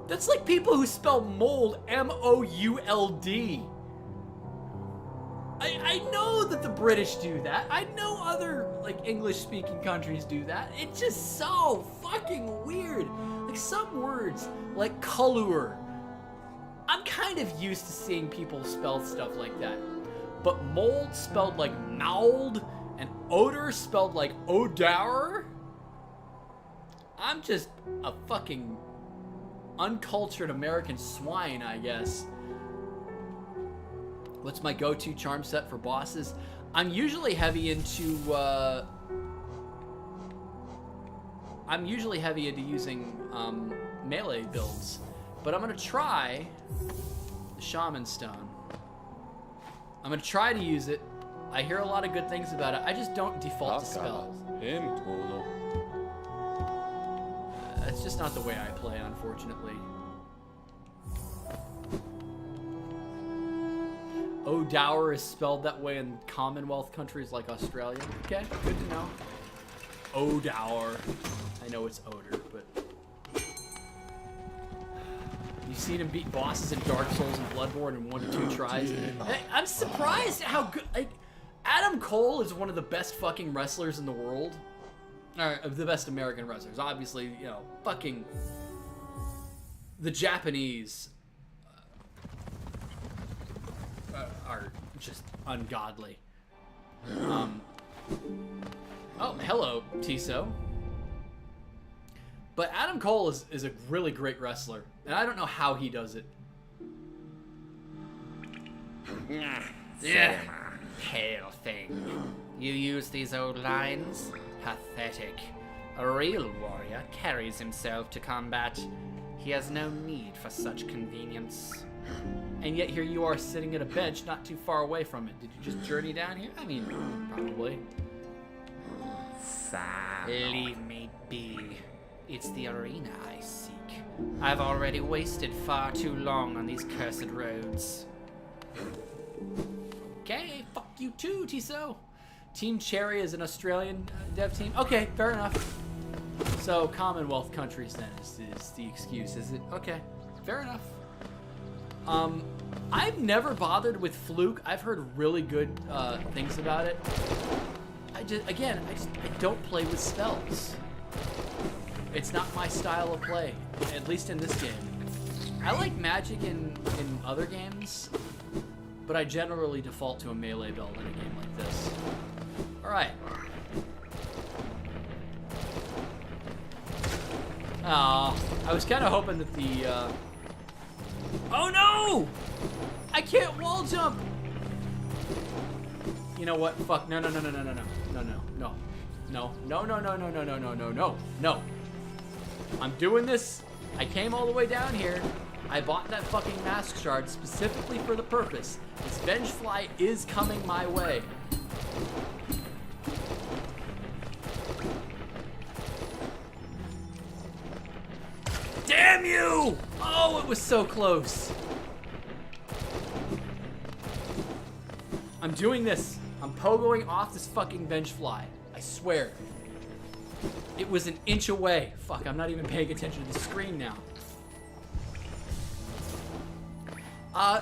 [SPEAKER 1] That's like people who spell mold M-O-U-L-D. I know that the British do that. I know other, like, English-speaking countries do that. It's just so fucking weird. Like, some words, like color. I'm kind of used to seeing people spell stuff like that. But mold spelled like mould, and odor spelled like odor? I'm just a fucking uncultured American swine, I guess. What's my go-to charm set for bosses? I'm usually heavy into using melee builds, but I'm gonna try the Shaman Stone. I'm gonna try to use it. I hear a lot of good things about it. I just don't default to spells. That's just not the way I play, unfortunately. O'Dower is spelled that way in Commonwealth countries like Australia. Okay, good to know. O'Dower. I know it's Oder, but... You've seen him beat bosses in Dark Souls and Bloodborne in 1 to 2 tries. I'm surprised at how good... Like, Adam Cole is one of the best fucking wrestlers in the world. Or the best American wrestlers. Obviously, you know, fucking... The Japanese... are just ungodly. Oh, hello, Tiso. But Adam Cole is a really great wrestler, and I don't know how he does it.
[SPEAKER 6] Yeah. Pale thing. You use these old lines? Pathetic. A real warrior carries himself to combat. He has no need for such convenience. And yet here you are sitting at a bench not too far away from it. Did you just journey down here? I mean, probably. Leave me be. It's the arena I seek. I've already wasted far too long on these cursed roads. Okay, fuck you too, Tiso. Team Cherry is an Australian dev team. Okay, fair enough. So Commonwealth countries then is the excuse, is it? Okay, fair enough. I've never bothered with Fluke. I've heard really good things about it. I don't play with spells. It's not my style of play, at least in this game. I like magic in other games, but I generally default to a melee build in a game like this. Alright. I was kind of hoping that the, Oh no! I can't wall jump! You know what? Fuck. No. I'm doing this. I came all the way down here. I bought that fucking mask shard specifically for the purpose. This Vengefly is coming my way. Damn you! Oh, it was so close. I'm doing this. I'm pogoing off this fucking Vengefly. I swear. It was an inch away. Fuck, I'm not even paying attention to the screen now.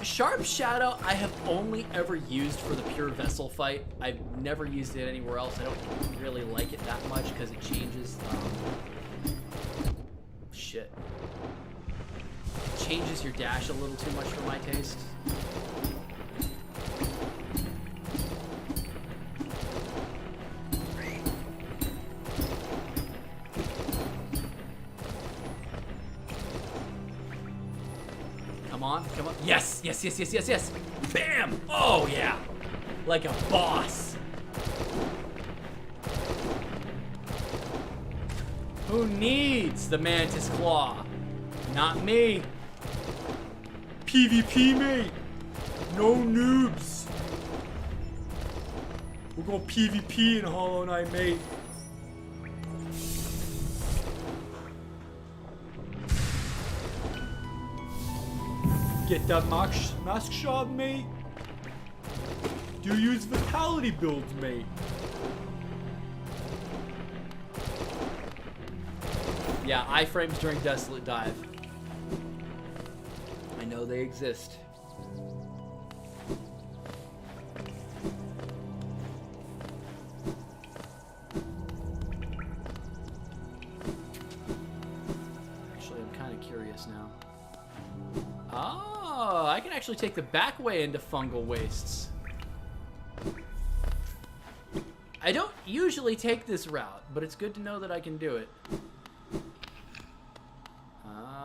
[SPEAKER 6] Sharp Shadow I have only ever used for the pure vessel fight. I've never used it anywhere else. I don't really like it that much because it changes. Shit. It changes your dash a little too much for my taste. Come on. Yes. Bam! Oh, yeah. Like a boss. Who needs the Mantis Claw? Not me. PvP, mate. No noobs. We're going PvP in Hollow Knight, mate. Get that mask shot, mate. Do you use vitality builds, mate? Yeah, iframes during Desolate Dive. I know they exist. Actually, I'm kind of curious now. Oh, I can actually take the back way into Fungal Wastes. I don't usually take this route, but it's good to know that I can do it.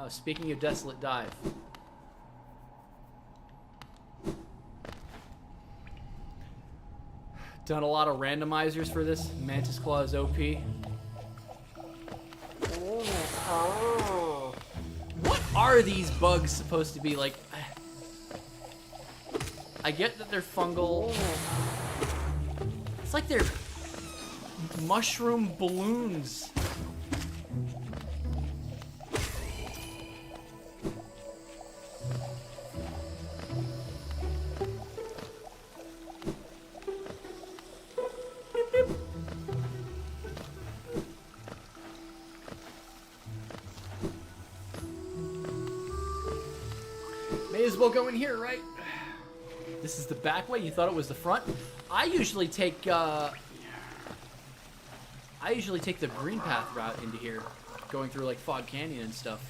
[SPEAKER 6] Speaking of Desolate Dive. Done a lot of randomizers for this. Mantis Claw is OP. What are these bugs supposed to be like?
[SPEAKER 1] I get that they're fungal. It's like they're mushroom balloons. May as well go in here, right? This is the back way. You thought it was the front. I usually take the Greenpath route into here, going through like Fog Canyon and stuff.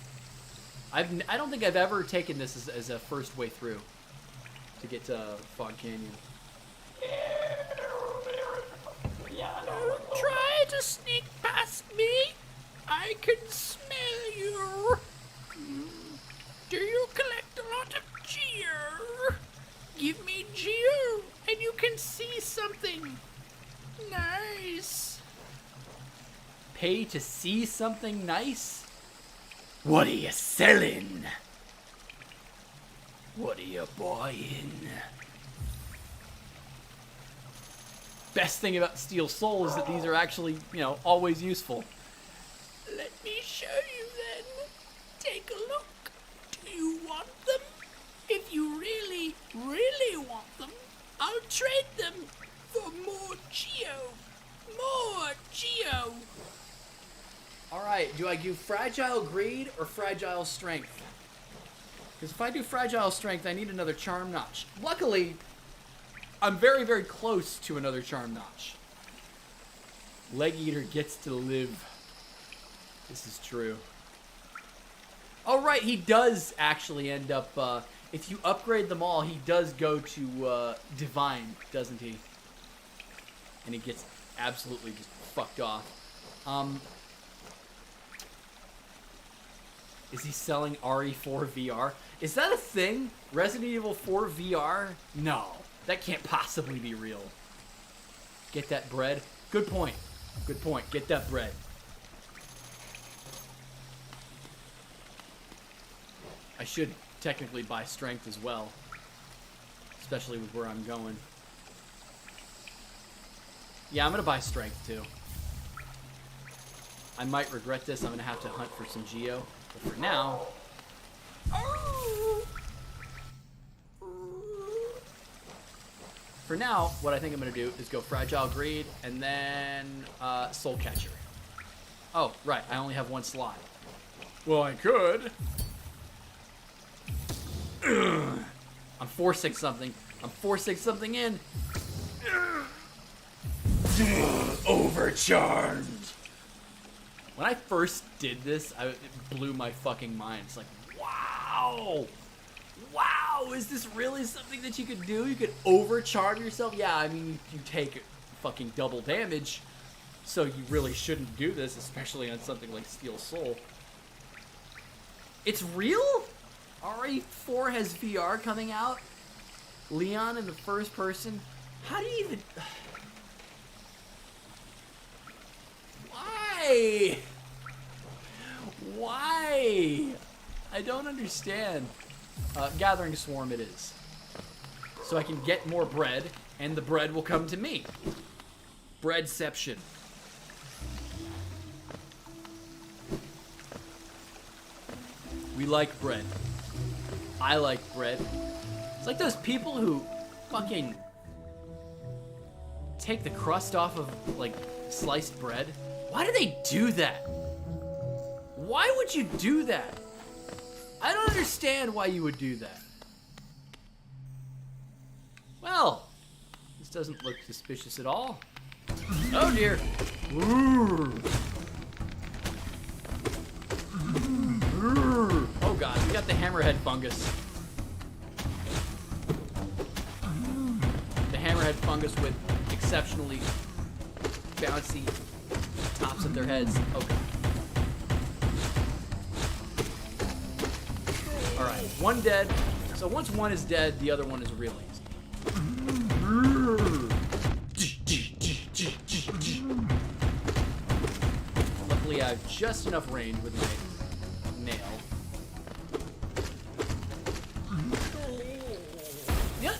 [SPEAKER 1] I don't think I've ever taken this as a first way through to get to Fog Canyon.
[SPEAKER 6] Try to sneak past me. I can smell you. Do you collect a lot of cheer? Give me cheer, and you can see something nice.
[SPEAKER 1] Pay to see something nice?
[SPEAKER 7] What are you selling? What are you buying?
[SPEAKER 1] Best thing about Steel Soul is that these are actually, always useful.
[SPEAKER 6] Let me show you then. Take a look. Do you want them? If you really, really want them, I'll trade them for more Geo. More Geo.
[SPEAKER 1] Alright, do I do Fragile Greed or Fragile Strength? Because if I do Fragile Strength, I need another Charm Notch. Luckily, I'm very, very close to another Charm Notch. Leg Eater gets to live. This is true. Oh, right, he does actually end up, if you upgrade them all, he does go to Divine, doesn't he? And he gets absolutely just fucked off. Is he selling RE4 VR? Is that a thing? Resident Evil 4 VR? No, that can't possibly be real. Get that bread. Good point. Good point. Get that bread. I should technically buy strength as well, especially with where I'm going. Yeah, I'm gonna buy strength too. I might regret this. I'm gonna have to hunt for some Geo, but for now, what I think I'm gonna do is go Fragile Greed and then Soul Catcher. Oh, right, I only have one slot. Well, I could. I'm forcing something. I'm forcing something in.
[SPEAKER 7] Overcharmed.
[SPEAKER 1] When I first did this, it blew my fucking mind. It's like, wow! Wow, is this really something that you could do? You could overcharge yourself? Yeah, I mean, you take fucking double damage, so you really shouldn't do this, especially on something like Steel Soul. It's real? RE4 has VR coming out? Leon in the first person? How do you even... Why? Why? I don't understand. Gathering Swarm it is. So I can get more bread, and the bread will come to me. Breadception. We like bread. I like bread. It's like those people who fucking take the crust off of, like, sliced bread. Why do they do that? Why would you do that? I don't understand why you would do that. Well, this doesn't look suspicious at all. Oh dear. Ooh. Oh god, we got the hammerhead fungus. The hammerhead fungus with exceptionally bouncy tops of their heads. Oh god. Alright, one dead. So once one is dead, the other one is real easy. Luckily I have just enough range with my nail.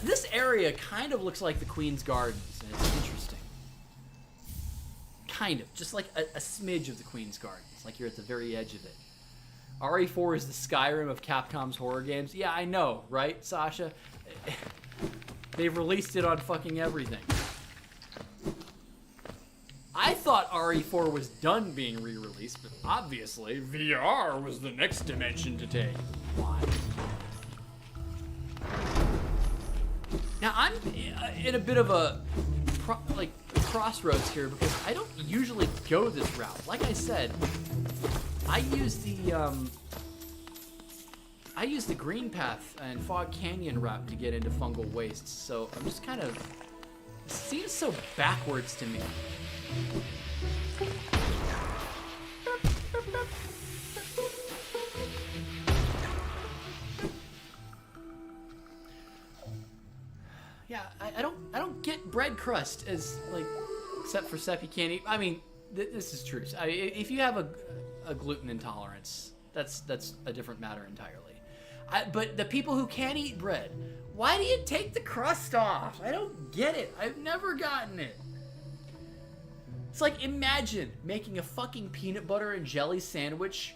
[SPEAKER 1] This area area kind of looks like the Queen's Gardens, and it's interesting. Kind of. Just like a smidge of the Queen's Gardens. Like you're at the very edge of it. RE4 is the Skyrim of Capcom's horror games. Yeah, I know, right, Sasha? They've released it on fucking everything. I thought RE4 was done being re-released, but obviously VR was the next dimension to take. Why? Now I'm in a bit of a crossroads here because I don't usually go this route. Like I said, I use the Greenpath and Fog Canyon route to get into Fungal Wastes, so I'm just kind of... It seems so backwards to me. Yeah, I don't get bread crust as, like, except for Sep, you can't eat. I mean, this is true. If you have a gluten intolerance, that's a different matter entirely. But the people who can't eat bread, why do you take the crust off? I don't get it. I've never gotten it. It's like, imagine making a fucking peanut butter and jelly sandwich,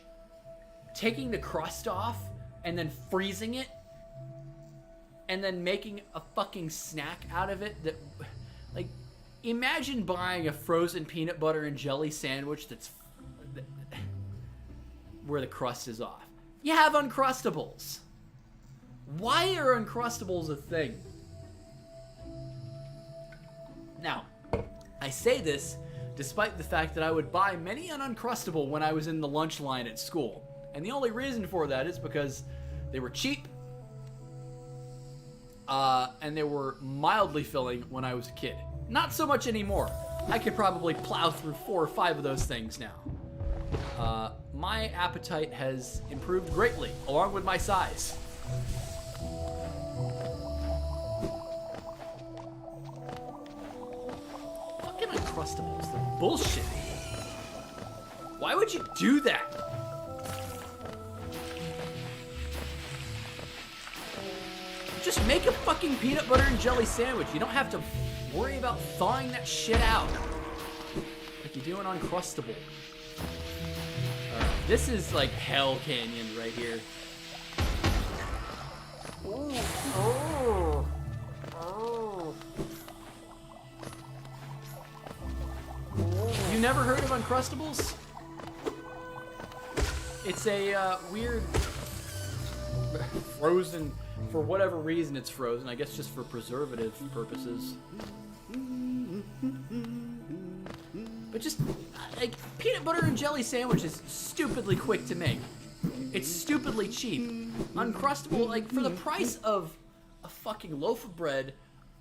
[SPEAKER 1] taking the crust off, and then freezing it, and then making a fucking snack out of it that, like, imagine buying a frozen peanut butter and jelly sandwich where the crust is off. You have Uncrustables. Why are Uncrustables a thing? Now, I say this despite the fact that I would buy many an Uncrustable when I was in the lunch line at school. And the only reason for that is because they were cheap, and they were mildly filling when I was a kid. Not so much anymore. I could probably plow through 4 or 5 of those things now. My appetite has improved greatly, along with my size. Fucking Uncrustables, they're bullshit. Why would you do that? Just make a fucking peanut butter and jelly sandwich. You don't have to worry about thawing that shit out like you do an Uncrustable. This is like Hell Canyon right here. You never heard of Uncrustables? It's a weird frozen, for whatever reason it's frozen, I guess just for preservative purposes. But just, like, peanut butter and jelly sandwich is stupidly quick to make. It's stupidly cheap. Uncrustable, like, for the price of a fucking loaf of bread,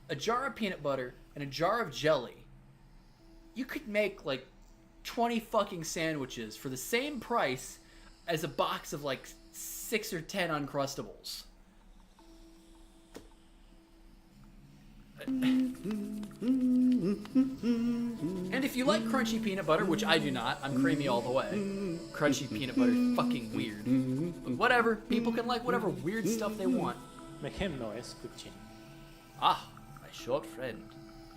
[SPEAKER 1] a jar of peanut butter, and a jar of jelly, you could make, like, 20 fucking sandwiches for the same price as a box of, like, 6 or 10 Uncrustables. And if you like crunchy peanut butter, which I do not, I'm creamy all the way. Crunchy peanut butter is fucking weird. But whatever, people can like whatever weird stuff they want.
[SPEAKER 9] Make him noise, good chin.
[SPEAKER 1] Ah, my short friend,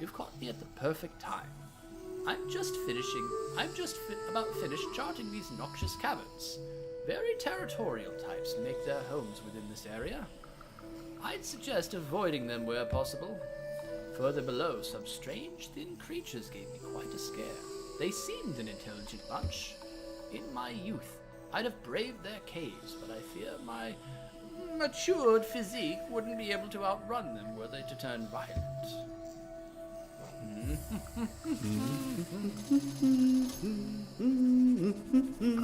[SPEAKER 1] you've caught me at the perfect time. I'm just about finished charting these noxious caverns. Very territorial types make their homes within this area. I'd suggest avoiding them where possible. Further below, some strange, thin creatures gave me quite a scare. They seemed an intelligent bunch. In my youth, I'd have braved their caves, but I fear my matured physique wouldn't be able to outrun them were they to turn violent.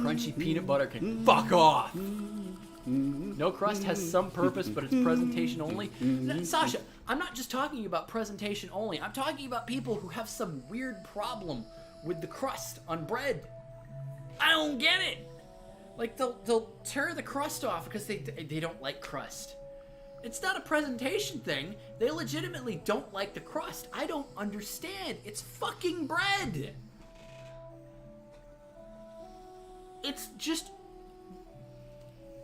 [SPEAKER 1] Crunchy peanut butter can fuck off! No crust has some purpose, but it's presentation only. Sasha, I'm not just talking about presentation only. I'm talking about people who have some weird problem with the crust on bread. I don't get it. Like, they'll tear the crust off because they don't like crust. It's not a presentation thing. They legitimately don't like the crust. I don't understand. It's fucking bread. It's just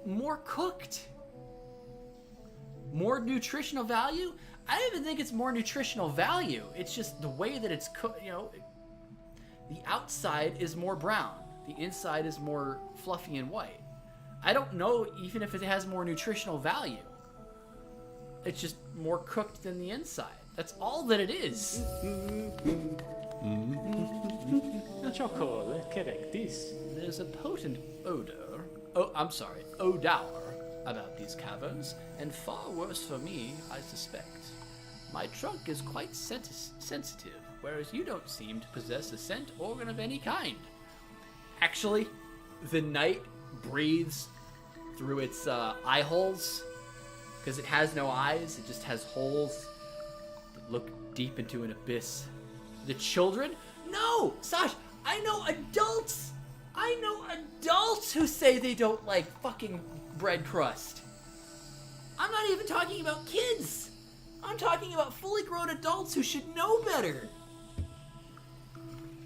[SPEAKER 1] more cooked. More nutritional value? I don't even think it's more nutritional value. It's just the way that it's cooked, you know. The outside is more brown. The inside is more fluffy and white. I don't know even if it has more nutritional value. It's just more cooked than the inside. That's all that it is.
[SPEAKER 9] Chocolate, correct this.
[SPEAKER 1] There's a potent odor, about these caverns, and far worse for me, I suspect. My trunk is quite sensitive, whereas you don't seem to possess a scent organ of any kind. Actually, the night breathes through its eye holes, because it has no eyes, it just has holes that look deep into an abyss. The children? No! Sash, I know adults who say they don't like fucking bread crust. I'm not even talking about kids. I'm talking about fully grown adults who should know better.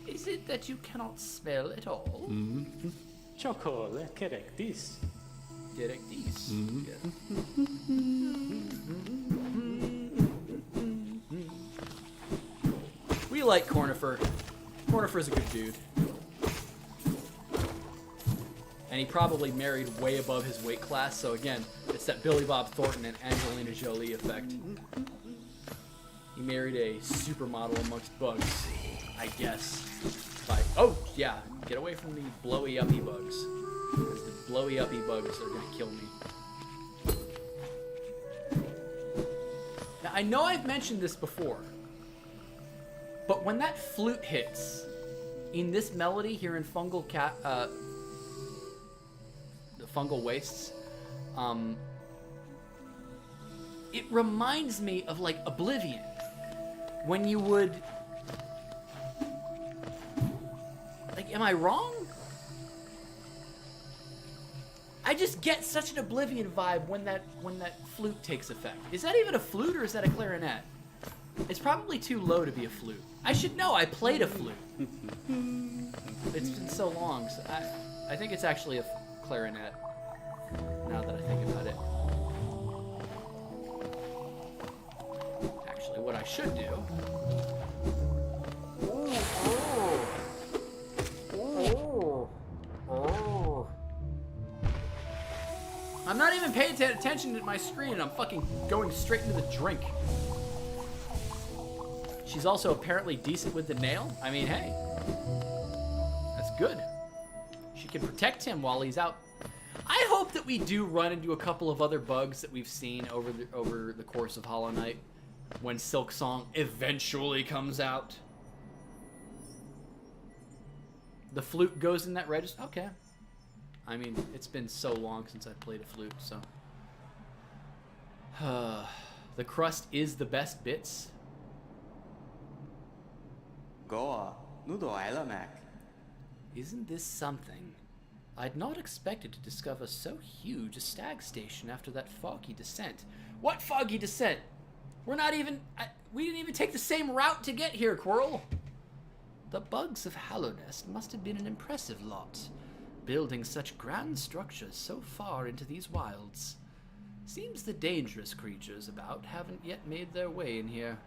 [SPEAKER 1] Is it that you cannot smell at all?
[SPEAKER 9] Chocolate, correct this.
[SPEAKER 1] Direct these. We like Cornifer. Cornifer's a good dude. And he probably married way above his weight class, so again, it's that Billy Bob Thornton and Angelina Jolie effect. He married a supermodel amongst bugs, I guess. Oh, yeah, get away from the blowy uppy bugs. Because the blowy uppy bugs are gonna kill me. Now, I know I've mentioned this before, but when that flute hits in this melody here in Fungal Wastes, it reminds me of like Oblivion, when you would, like, am I wrong? I just get such an Oblivion vibe when that flute takes effect. Is that even a flute or is that a clarinet? It's probably too low to be a flute. I should know, I played a flute. It's been so long, so I think it's actually a clarinet, now that I think about it. Actually, what I should do... I'm not even paying attention to my screen, and I'm fucking going straight into the drink. She's also apparently decent with the nail. I mean, hey, that's good. She can protect him while he's out. I hope that we do run into a couple of other bugs that we've seen over the course of Hollow Knight when Silk Song eventually comes out. The flute goes in that register. Okay. I mean, it's been so long since I played a flute, so. The crust is the best bits. Isn't this something? I'd not expected to discover so huge a stag station after that foggy descent. What foggy descent? We're not even... we didn't even take the same route to get here, Quirrell. The bugs of Hallownest must have been an impressive lot, building such grand structures so far into these wilds. Seems the dangerous creatures about haven't yet made their way in here.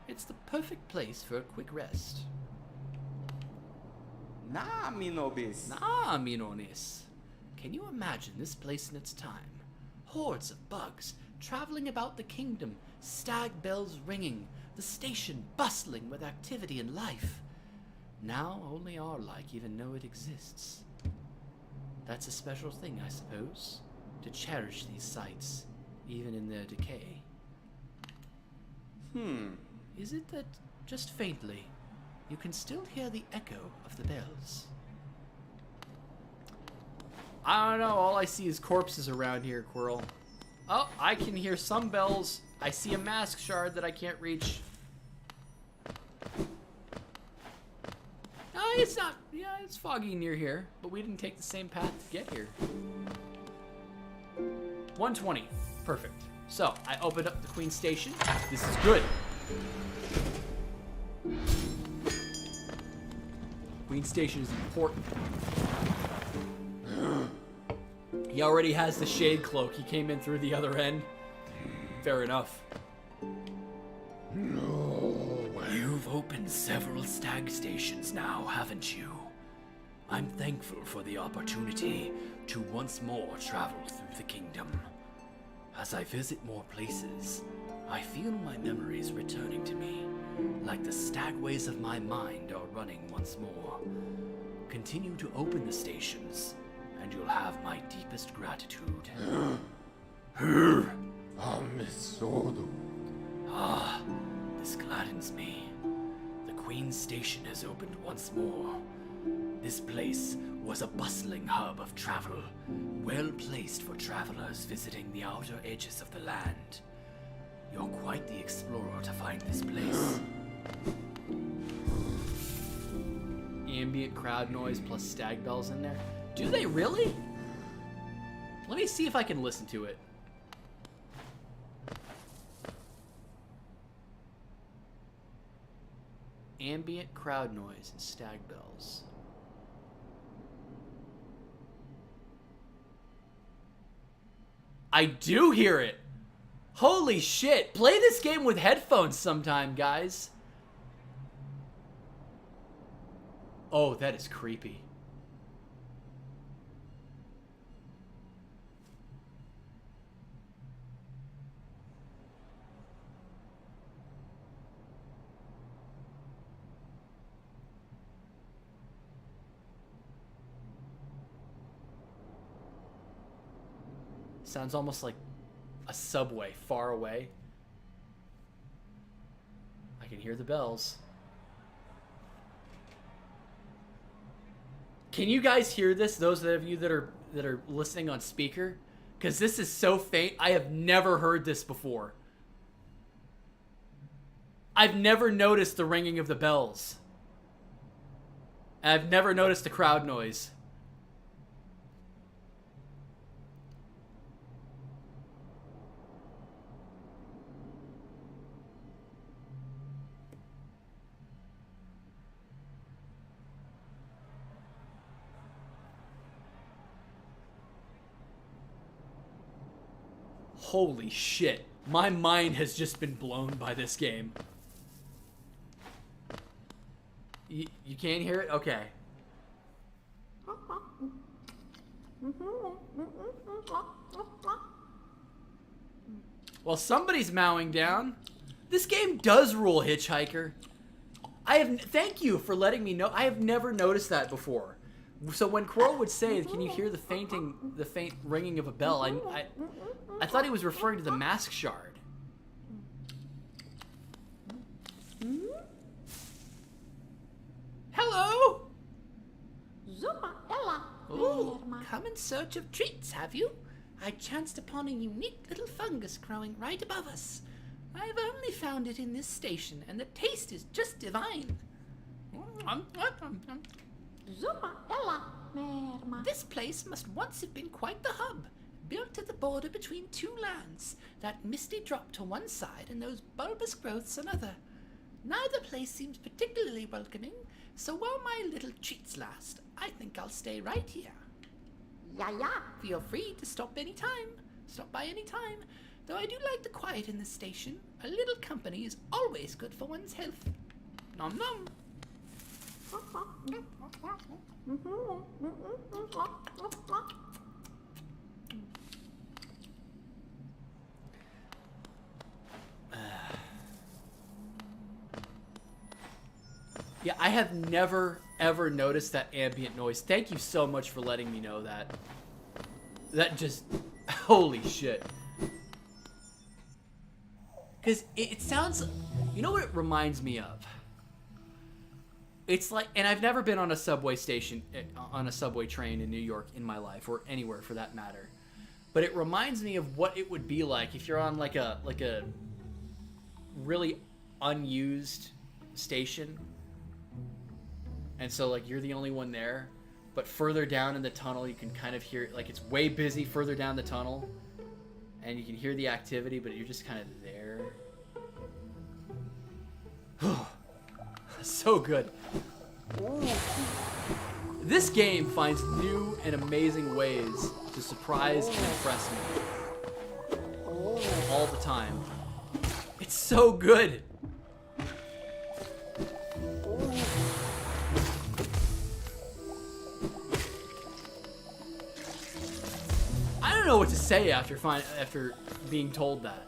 [SPEAKER 1] It's the perfect place for a quick rest.
[SPEAKER 8] Na, mi nobis.
[SPEAKER 1] Ah, Minonis. Can you imagine this place in its time? Hordes of bugs traveling about the kingdom, stag bells ringing, the station bustling with activity and life. Now only our like even know it exists. That's a special thing, I suppose, to cherish these sights, even in their decay. Is it that, just faintly, you can still hear the echo of the bells? I don't know, all I see is corpses around here, Quirrell. Oh, I can hear some bells. I see a mask shard that I can't reach. Oh, it's not, yeah, it's foggy near here, but we didn't take the same path to get here. 120, perfect. So, I opened up the Queen Station. This is good. Queen Station is important. He already has the shade cloak. He came in through the other end. Fair enough.
[SPEAKER 7] opened several stag stations now, haven't you? I'm thankful for the opportunity to once more travel through the kingdom. As I visit more places, I feel my memories returning to me, like the stagways of my mind are running once more. Continue to open the stations, and you'll have my deepest gratitude. Ah, this gladdens me. The Queen's Station has opened once more. This place was a bustling hub of travel, well placed for travelers visiting the outer edges of the land. You're quite the explorer to find this place.
[SPEAKER 1] Ambient crowd noise plus stag bells in there. Do they really? Let me see if I can listen to it. Ambient crowd noise and stag bells. I do hear it. Holy shit. Play this game with headphones sometime, guys. Oh, that is creepy. Sounds almost like a subway far away. I can hear the bells. Can you guys hear this? Those of you that are listening on speaker, because this is so faint. I have never heard this before. I've never noticed the ringing of the bells. I've never noticed the crowd noise. Holy shit. My mind has just been blown by this game. You can't hear it? Okay. Well, somebody's mowing down. This game does rule, Hitchhiker. Thank you for letting me know. I have never noticed that before. So when Quirrell would say, "Can you hear the faint ringing of a bell?" I thought he was referring to the mask shard. Hello. Ooh, come in search of treats, have you? I chanced upon a unique little fungus growing right above us. I've only found it in this station, and the taste is just divine. This place must once have been quite the hub, built at the border between two lands, that misty drop to one side and those bulbous growths another. Neither place seems particularly welcoming, so while my little treats last, I think I'll stay right here. Feel free to stop by any time, though I do like the quiet in this station. A little company is always good for one's health. Nom nom. Yeah, I have never, ever noticed that ambient noise. Thank you so much for letting me know that. That just... Holy shit. Because it sounds... You know what it reminds me of? It's like... And I've never been on a subway station, on a subway train in New York in my life, or anywhere for that matter. But it reminds me of what it would be like if you're on like a really unused station. And so, like, you're the only one there. But further down in the tunnel, you can kind of hear... Like, it's way busy further down the tunnel. And you can hear the activity, but you're just kind of there. So good. This game finds new and amazing ways to surprise and impress me. All the time. It's so good. what to say after being told that.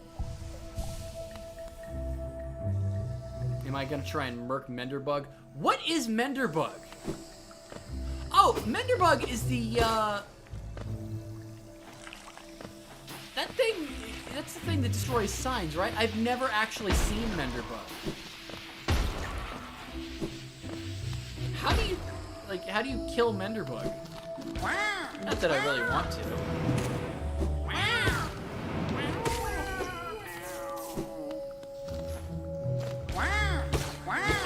[SPEAKER 1] Am I gonna try and murk Menderbug? What is Menderbug? Oh, Menderbug is the that thing. That's the thing that destroys signs, right? I've never actually seen Menderbug. How do you kill Menderbug? Not that I really want to.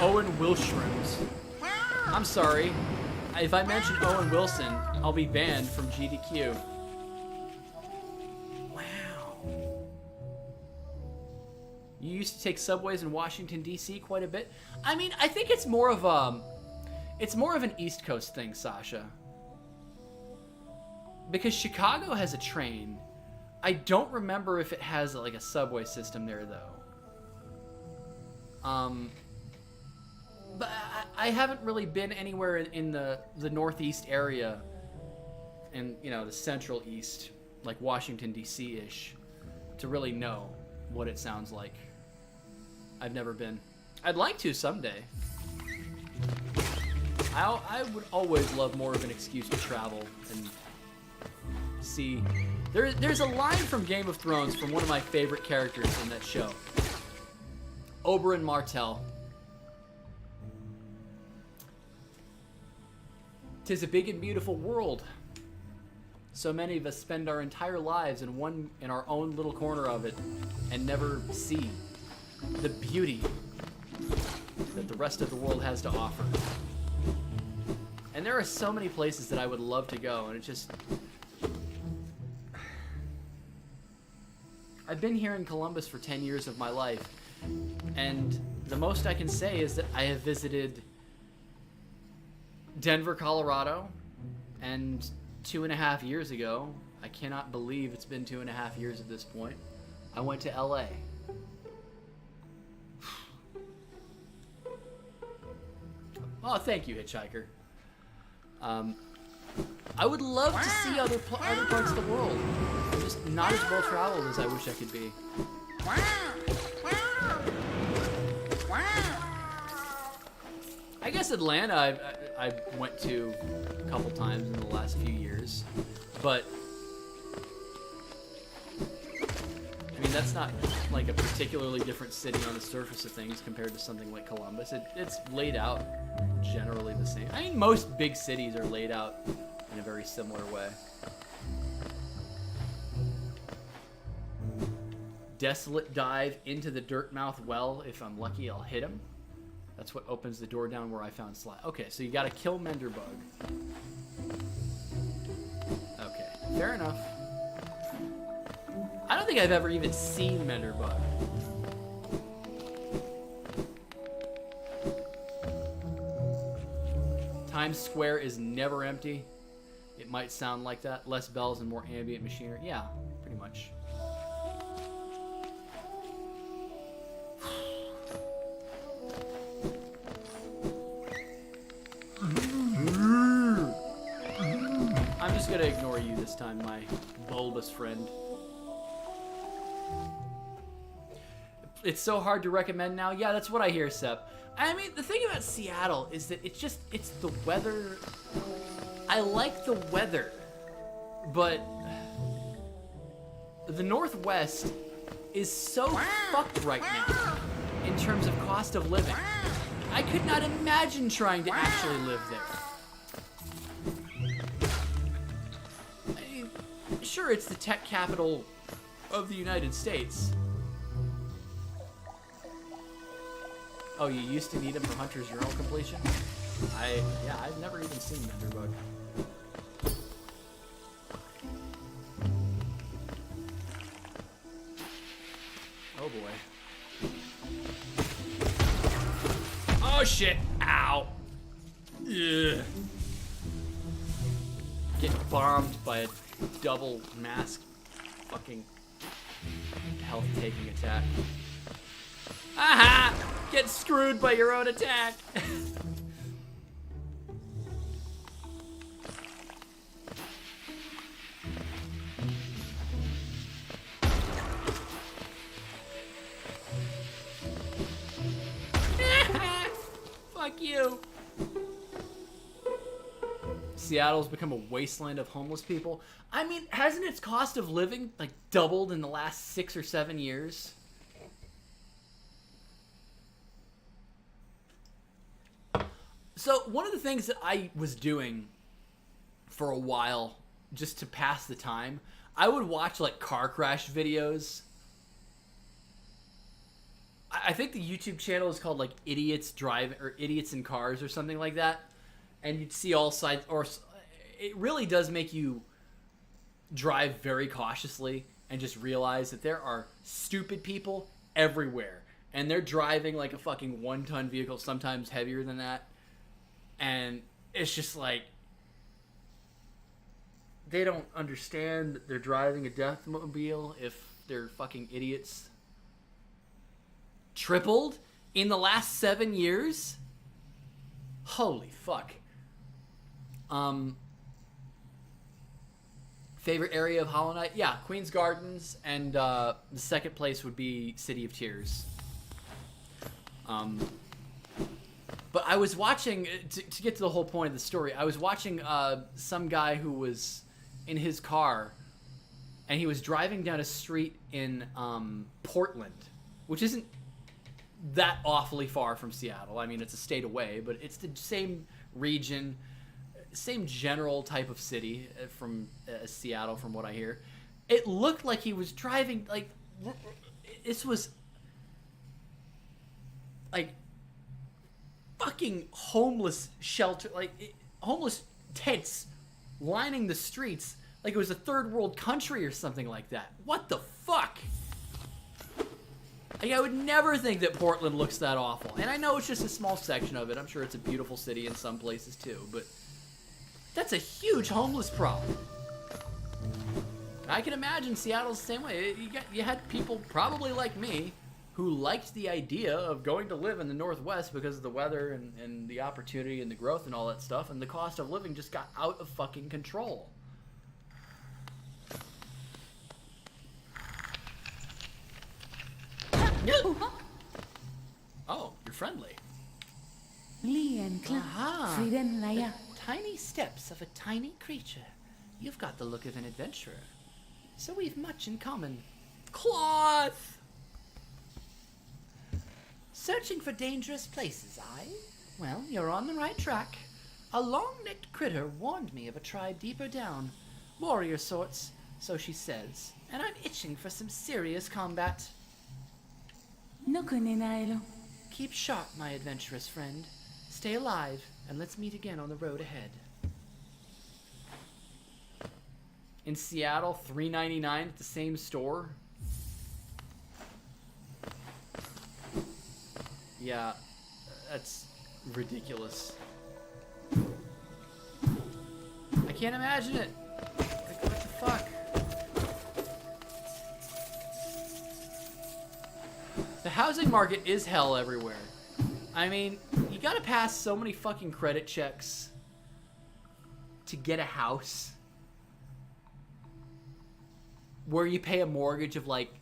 [SPEAKER 1] Owen Wilshrooms. I'm sorry. If I mention Owen Wilson, I'll be banned from GDQ. Wow. You used to take subways in Washington, D.C. quite a bit. I mean, I think it's more of an East Coast thing, Sasha. Because Chicago has a train. I don't remember if it has like a subway system there though. But I haven't really been anywhere in the Northeast area, and the Central East, like Washington D.C.-ish, to really know what it sounds like. I've never been. I'd like to someday. I would always love more of an excuse to travel and see. There's a line from Game of Thrones from one of my favorite characters in that show, Oberyn Martell. "'Tis a big and beautiful world. So many of us spend our entire lives in our own little corner of it and never see the beauty that the rest of the world has to offer." And there are so many places that I would love to go, and it just... I've been here in Columbus for 10 years of my life, and the most I can say is that I have visited Denver, Colorado, and 2.5 years ago, I cannot believe it's been 2.5 years at this point, I went to LA. Oh, thank you, Hitchhiker. I would love to see other parts of the world. I'm just not as well traveled as I wish I could be. I guess Atlanta I went to a couple times in the last few years, but I mean that's not like a particularly different city on the surface of things compared to something like Columbus. It's laid out generally the same. I mean most big cities are laid out in a very similar way. Desolate dive into the Dirtmouth well. If I'm lucky, I'll hit him. That's what opens the door down where I found Sly. Okay, so you gotta kill Menderbug. Okay, fair enough. I don't think I've ever even seen Menderbug. Times Square is never empty. It might sound like that. Less bells and more ambient machinery. Yeah, pretty much. I'm just gonna ignore you this time, my bulbous friend. It's so hard to recommend now. Yeah, that's what I hear, Sep. I mean, the thing about Seattle is that it's the weather. I like the weather, but the Northwest is so fucked right now in terms of cost of living. I could not imagine trying to actually live there. I mean, sure, it's the tech capital of the United States. Oh, you used to need them for Hunter's Journal completion? Yeah, I've never even seen Menderbug. Oh boy. Oh shit! Ow! Ugh. Get bombed by a double mask fucking health taking attack. Aha! Get screwed by your own attack!
[SPEAKER 6] Fuck you.
[SPEAKER 1] Seattle's become a wasteland of homeless people. I mean, hasn't its cost of living like doubled in the last 6 or 7 years? So one of the things that I was doing for a while just to pass the time, I would watch like car crash videos. I think the YouTube channel is called like Idiots Drive or Idiots in Cars or something like that. And you'd see all sides, or it really does make you drive very cautiously and just realize that there are stupid people everywhere. And they're driving like a fucking 1-ton vehicle, sometimes heavier than that. And it's just like, they don't understand that they're driving a deathmobile if they're fucking idiots. Tripled in the last 7 years? Holy fuck. Favorite area of Hollow Knight? Yeah, Queen's Gardens, and the second place would be City of Tears. But I was watching, to get to the whole point of the story, I was watching some guy who was in his car, and he was driving down a street in Portland, which isn't that awfully far from Seattle. I mean, it's a state away, but it's the same region, same general type of city from Seattle, from what I hear. It looked like he was driving, like, this was, like, fucking homeless shelter, like, homeless tents lining the streets like it was a third world country or something like that. What the fuck? Like, I would never think that Portland looks that awful. And I know it's just a small section of it. I'm sure it's a beautiful city in some places too, but that's a huge homeless problem. I can imagine Seattle's the same way. You had people probably like me who liked the idea of going to live in the Northwest because of the weather and the opportunity and the growth and all that stuff, and the cost of living just got out of fucking control. Oh, you're friendly. Aha. Tiny steps of a tiny creature. You've got the look of an adventurer. So we've much in common. Cloth! Searching for dangerous places, aye? Well, you're on the right track. A long-necked critter warned me of a tribe deeper down. Warrior sorts, so she says. And I'm itching for some serious combat. Keep sharp, my adventurous friend. Stay alive, and let's meet again on the road ahead. In Seattle, $3.99 at the same store. Yeah, that's ridiculous. I can't imagine it. Like, what the fuck? The housing market is hell everywhere. I mean, you gotta pass so many fucking credit checks to get a house where you pay a mortgage of like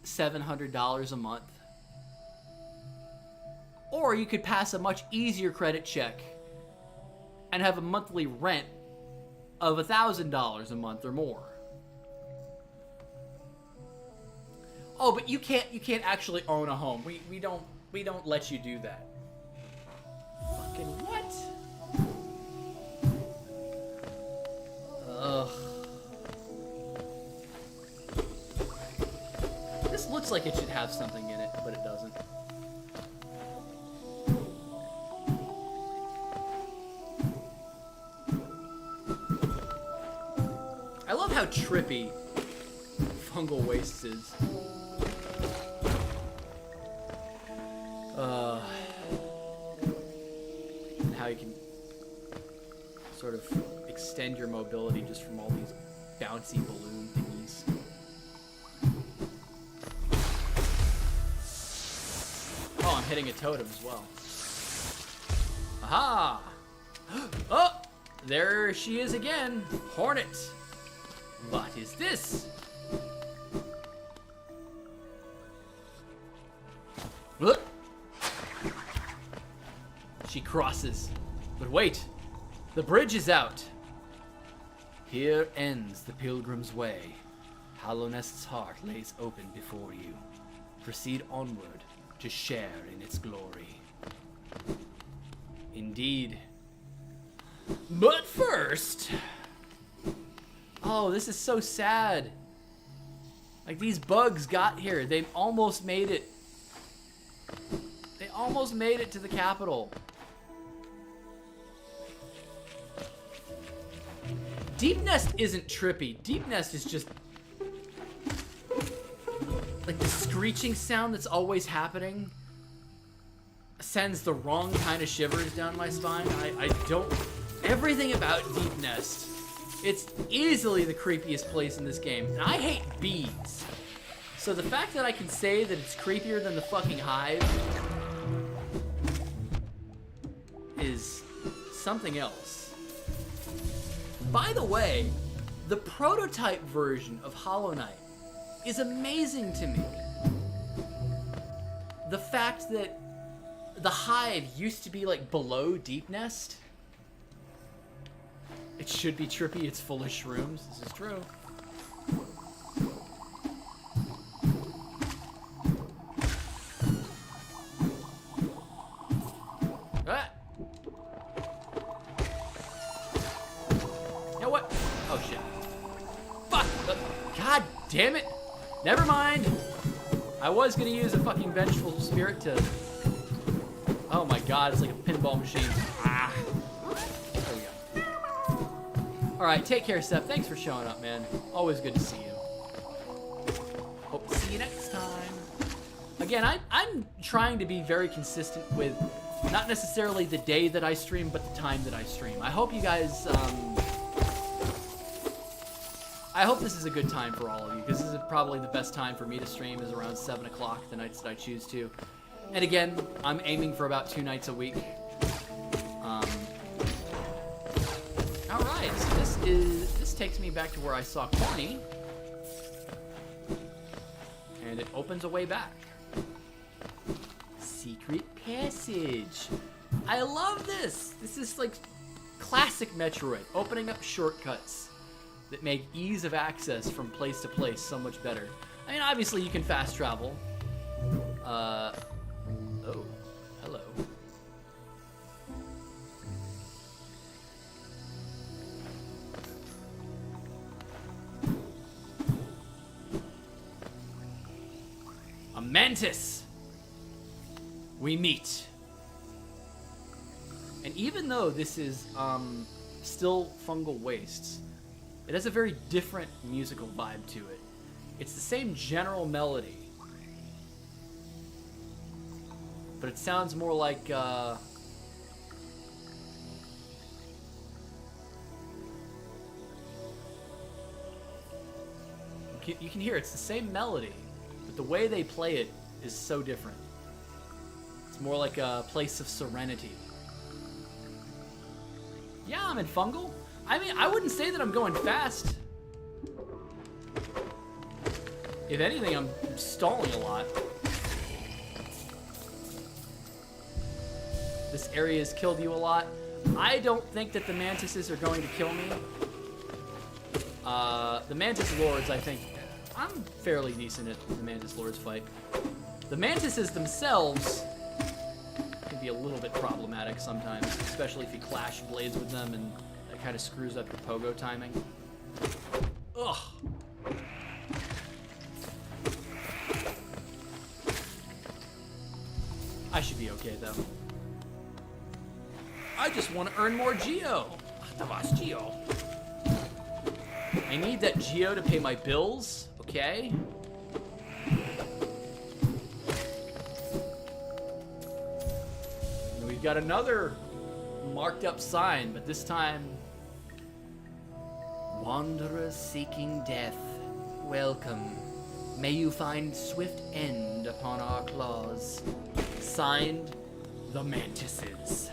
[SPEAKER 1] $700 a month. Or you could pass a much easier credit check and have a monthly rent of $1,000 a month or more. Oh, but you can't actually own a home. We don't let you do that. Fucking what? Ugh. This looks like it should have something in it, but it doesn't. I love how trippy Fungal Wastes is. And how you can sort of extend your mobility just from all these bouncy balloon thingies. Oh, I'm hitting a totem as well. Aha! Oh! There she is again! Hornet! What is this? She crosses. But wait, the bridge is out. Here ends the pilgrim's way. Hallownest's heart lays open before you. Proceed onward to share in its glory. Indeed. But first... Oh, this is so sad. Like, these bugs got here. They almost made it. They almost made it to the capital. Deep Nest isn't trippy. Deep Nest is just... like, the screeching sound that's always happening sends the wrong kind of shivers down my spine. I don't... Everything about Deep Nest... It's easily the creepiest place in this game. And I hate bees. So the fact that I can say that it's creepier than the fucking Hive is something else. By the way, the prototype version of Hollow Knight is amazing to me. The fact that the Hive used to be like below Deep Nest. It should be trippy, it's full of shrooms. This is true. Ah! You know what? Oh shit. Fuck! God damn it! Never mind! I was gonna use a fucking Vengeful Spirit to... Oh my god, it's like a pinball machine. Ah! Alright, take care, Seth. Thanks for showing up, man. Always good to see you. Hope to see you next time. Again, I'm trying to be very consistent with not necessarily the day that I stream, but the time that I stream. I hope you guys, I hope this is a good time for all of you, because this is probably the best time for me to stream is around 7 o'clock the nights that I choose to. And again, I'm aiming for about 2 nights a week. Alright, so this takes me back to where I saw Corny. And it opens a way back. Secret passage. I love this! This is like classic Metroid, opening up shortcuts that make ease of access from place to place so much better. I mean, obviously you can fast travel. Oh, hello. A mantis! We meet. And even though this is still Fungal Wastes, it has a very different musical vibe to it. It's the same general melody, but it sounds more like you can hear it's the same melody, but the way they play it is so different. It's more like a place of serenity. Yeah, I'm in Fungal. I mean, I wouldn't say that I'm going fast. If anything, I'm stalling a lot. This area has killed you a lot. I don't think that the Mantises are going to kill me. The Mantis Lords, I think... I'm fairly decent at the Mantis Lords fight. The Mantises themselves can be a little bit problematic sometimes, especially if you clash blades with them and that kind of screws up your pogo timing. Ugh. I should be okay though. I just want to earn more Geo. Geo. I need that Geo to pay my bills, okay? And we've got another marked up sign, but this time... Wanderers seeking death, welcome. May you find swift end upon our claws. Signed, the Mantises.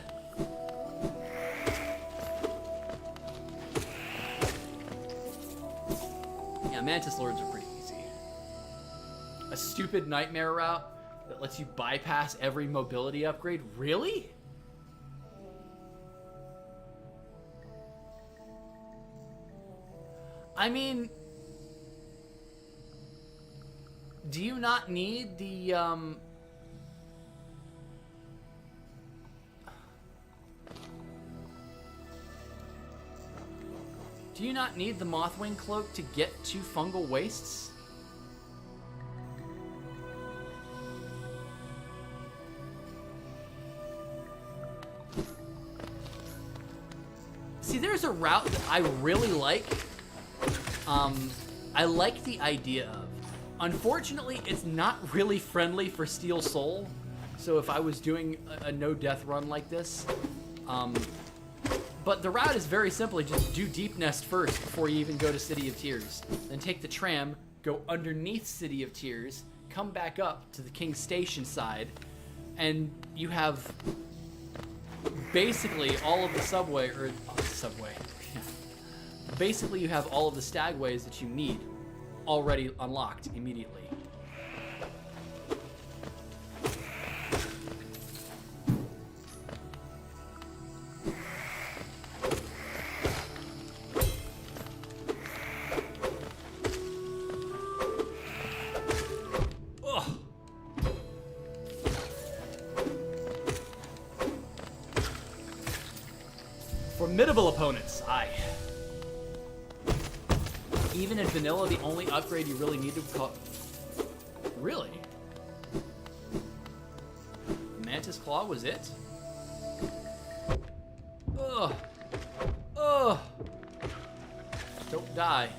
[SPEAKER 1] Yeah, Mantis Lords are pretty easy. A stupid nightmare route that lets you bypass every mobility upgrade? Really? I mean, do you not need the, do you not need the Mothwing Cloak to get to Fungal Wastes? See, there's a route that I really like. I like the idea of. Unfortunately, it's not really friendly for Steel Soul. So if I was doing a no-death run like this, but the route is very simply just do Deep Nest first before you even go to City of Tears. Then take the tram, go underneath City of Tears, come back up to the King's Station side, and you have basically all of the subway. Basically, you have all of the stagways that you need already unlocked immediately. Ugh. Formidable opponents, aye. Even in vanilla, the only upgrade you really need to call... Really? Mantis Claw was it? Ugh. Ugh. Don't die.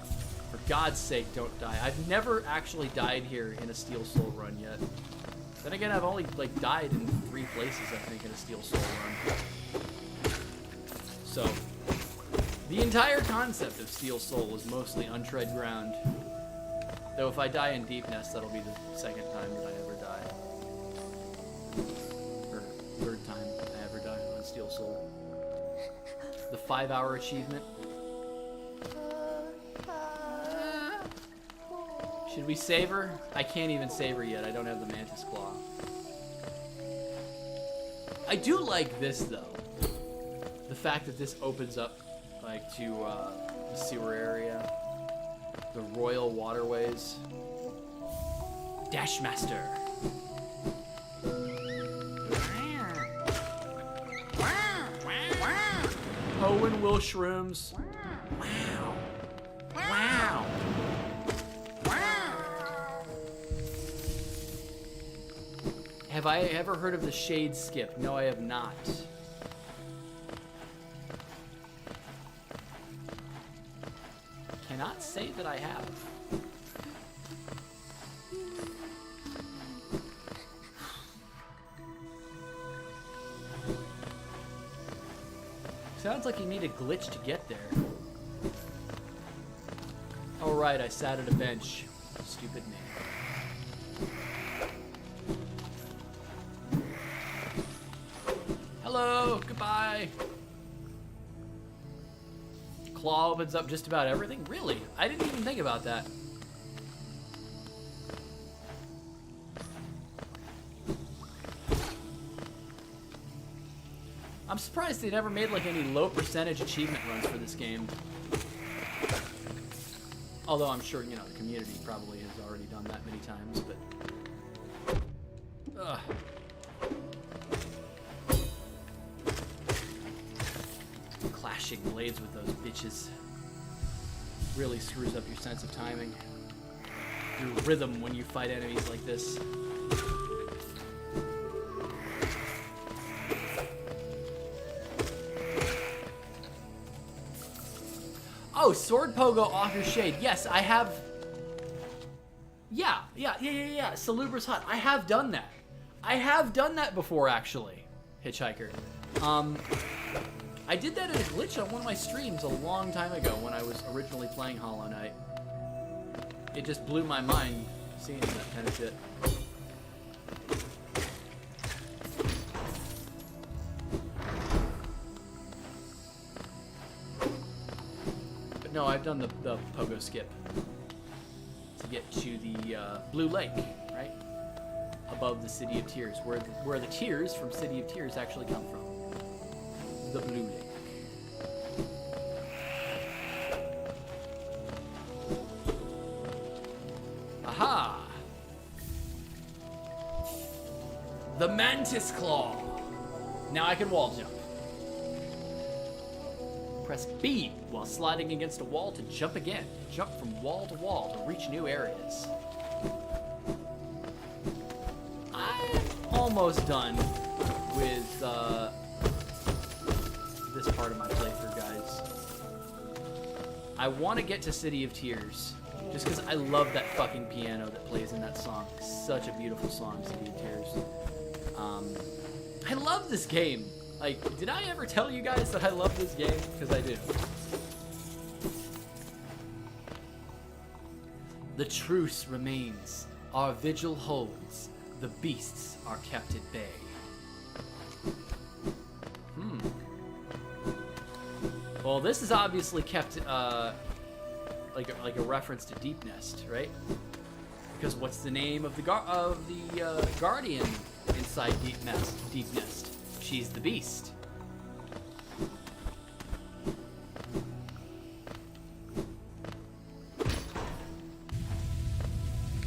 [SPEAKER 1] For God's sake, don't die. I've never actually died here in a Steel Soul run yet. Then again, I've only, like, died in 3 places, I think, in a Steel Soul run. So... the entire concept of Steel Soul is mostly untread ground. Though if I die in Deep Nest, that'll be the second time that I ever die. Or third time I ever die on Steel Soul. The 5-hour achievement. Should we save her? I can't even save her yet. I don't have the Mantis Claw. I do like this, though. The fact that this opens up like to the sewer area, the royal waterways. Dashmaster. Owen Will Shrooms. Wow. Wow. Have I ever heard of the Shade Skip? No, I have not. Cannot say that I have. Sounds like you need a glitch to get there. Oh right, I sat at a bench. Stupid name. Hello, goodbye. Claw opens up just about everything? Really? I didn't even think about that. I'm surprised they never made like any low percentage achievement runs for this game. Although I'm sure, you know, the community probably has already done that many times, but... Ugh. Clashing blades with those bitches really screws up your sense of timing. Your rhythm when you fight enemies like this. Oh, sword pogo off your shade. Yes, I have. Yeah. Salubra's hut. I have done that. I have done that before, actually. Hitchhiker. I did that in a glitch on one of my streams a long time ago when I was originally playing Hollow Knight. It just blew my mind seeing that kind of shit. But no, I've done the pogo skip to get to the Blue Lake, right? Above the City of Tears, where the tears from City of Tears actually come from. The Blue Lake. Aha! The Mantis Claw. Now I can wall jump. Press B while sliding against a wall to jump again. Jump from wall to wall to reach new areas. I'm almost done with this part of my playthrough, guys. I want to get to City of Tears, just because I love that fucking piano that plays in that song. Such a beautiful song, City of Tears. I love this game. Like, did I ever tell you guys that I love this game? Because I do. The truce remains. Our vigil holds. The beasts are kept at bay. Well, this is obviously kept like a reference to Deep Nest, right? Because what's the name of the guardian inside Deep Nest? She's the beast.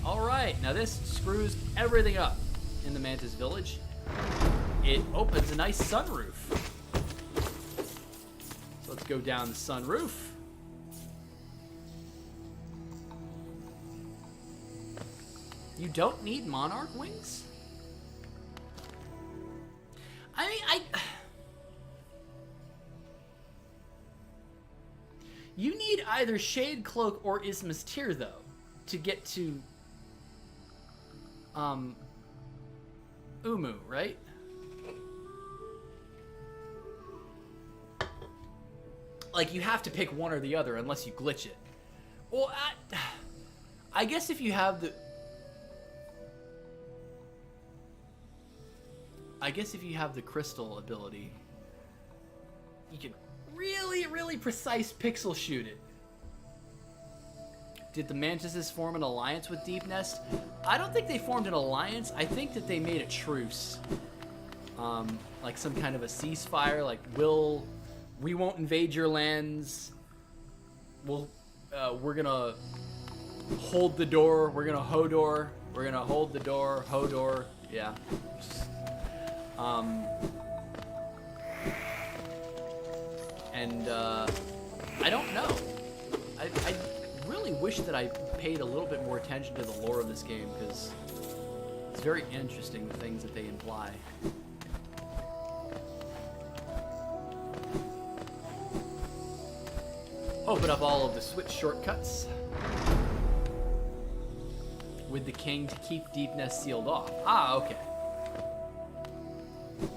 [SPEAKER 1] All right, now this screws everything up in the Mantis Village. It opens a nice sunroof. So let's go down the sunroof. You don't need monarch wings? I mean, you need either Shade Cloak or Isma's Tear, though, to get to Umu, right? Like, you have to pick one or the other unless you glitch it. Well, I guess if you have the... I guess if you have the crystal ability, you can really, really precise pixel shoot it. Did the Mantises form an alliance with Deep Nest? I don't think they formed an alliance. I think that they made a truce. Like some kind of a ceasefire, like we won't invade your lands. We're gonna hold the door. We're gonna Hodor. We're gonna hold the door. Hodor. Yeah. I don't know. I really wish that I paid a little bit more attention to the lore of this game, because it's very interesting, the things that they imply. Open up all of the switch shortcuts with the king to keep Deep Nest sealed off. Ah, okay.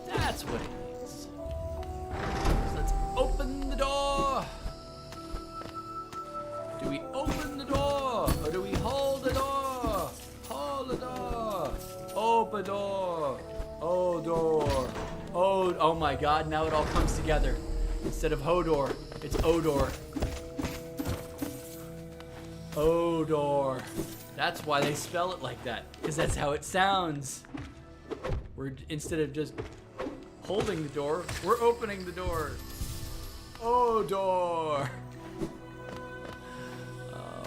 [SPEAKER 1] That's what it means. So let's open the door. Do we open the door or do we hold the door? Hold the door. Open door. Oh, door. Oh my god, now it all comes together. Instead of Hodor, it's Odor. Odor. That's why they spell it like that, because that's how it sounds. Instead of just holding the door, we're opening the door. Odor. Oh,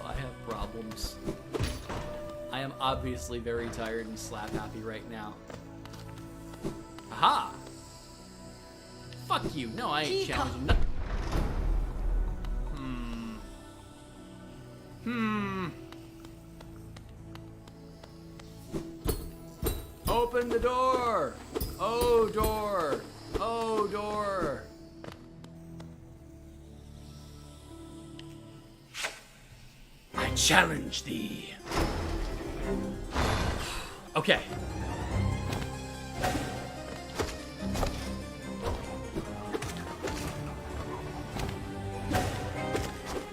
[SPEAKER 1] I have problems. I am obviously very tired and slap happy right now. Aha! Fuck you. No, I ain't challenging nothing. Open the door! Oh, door! Oh, door!
[SPEAKER 7] I challenge thee.
[SPEAKER 1] Okay.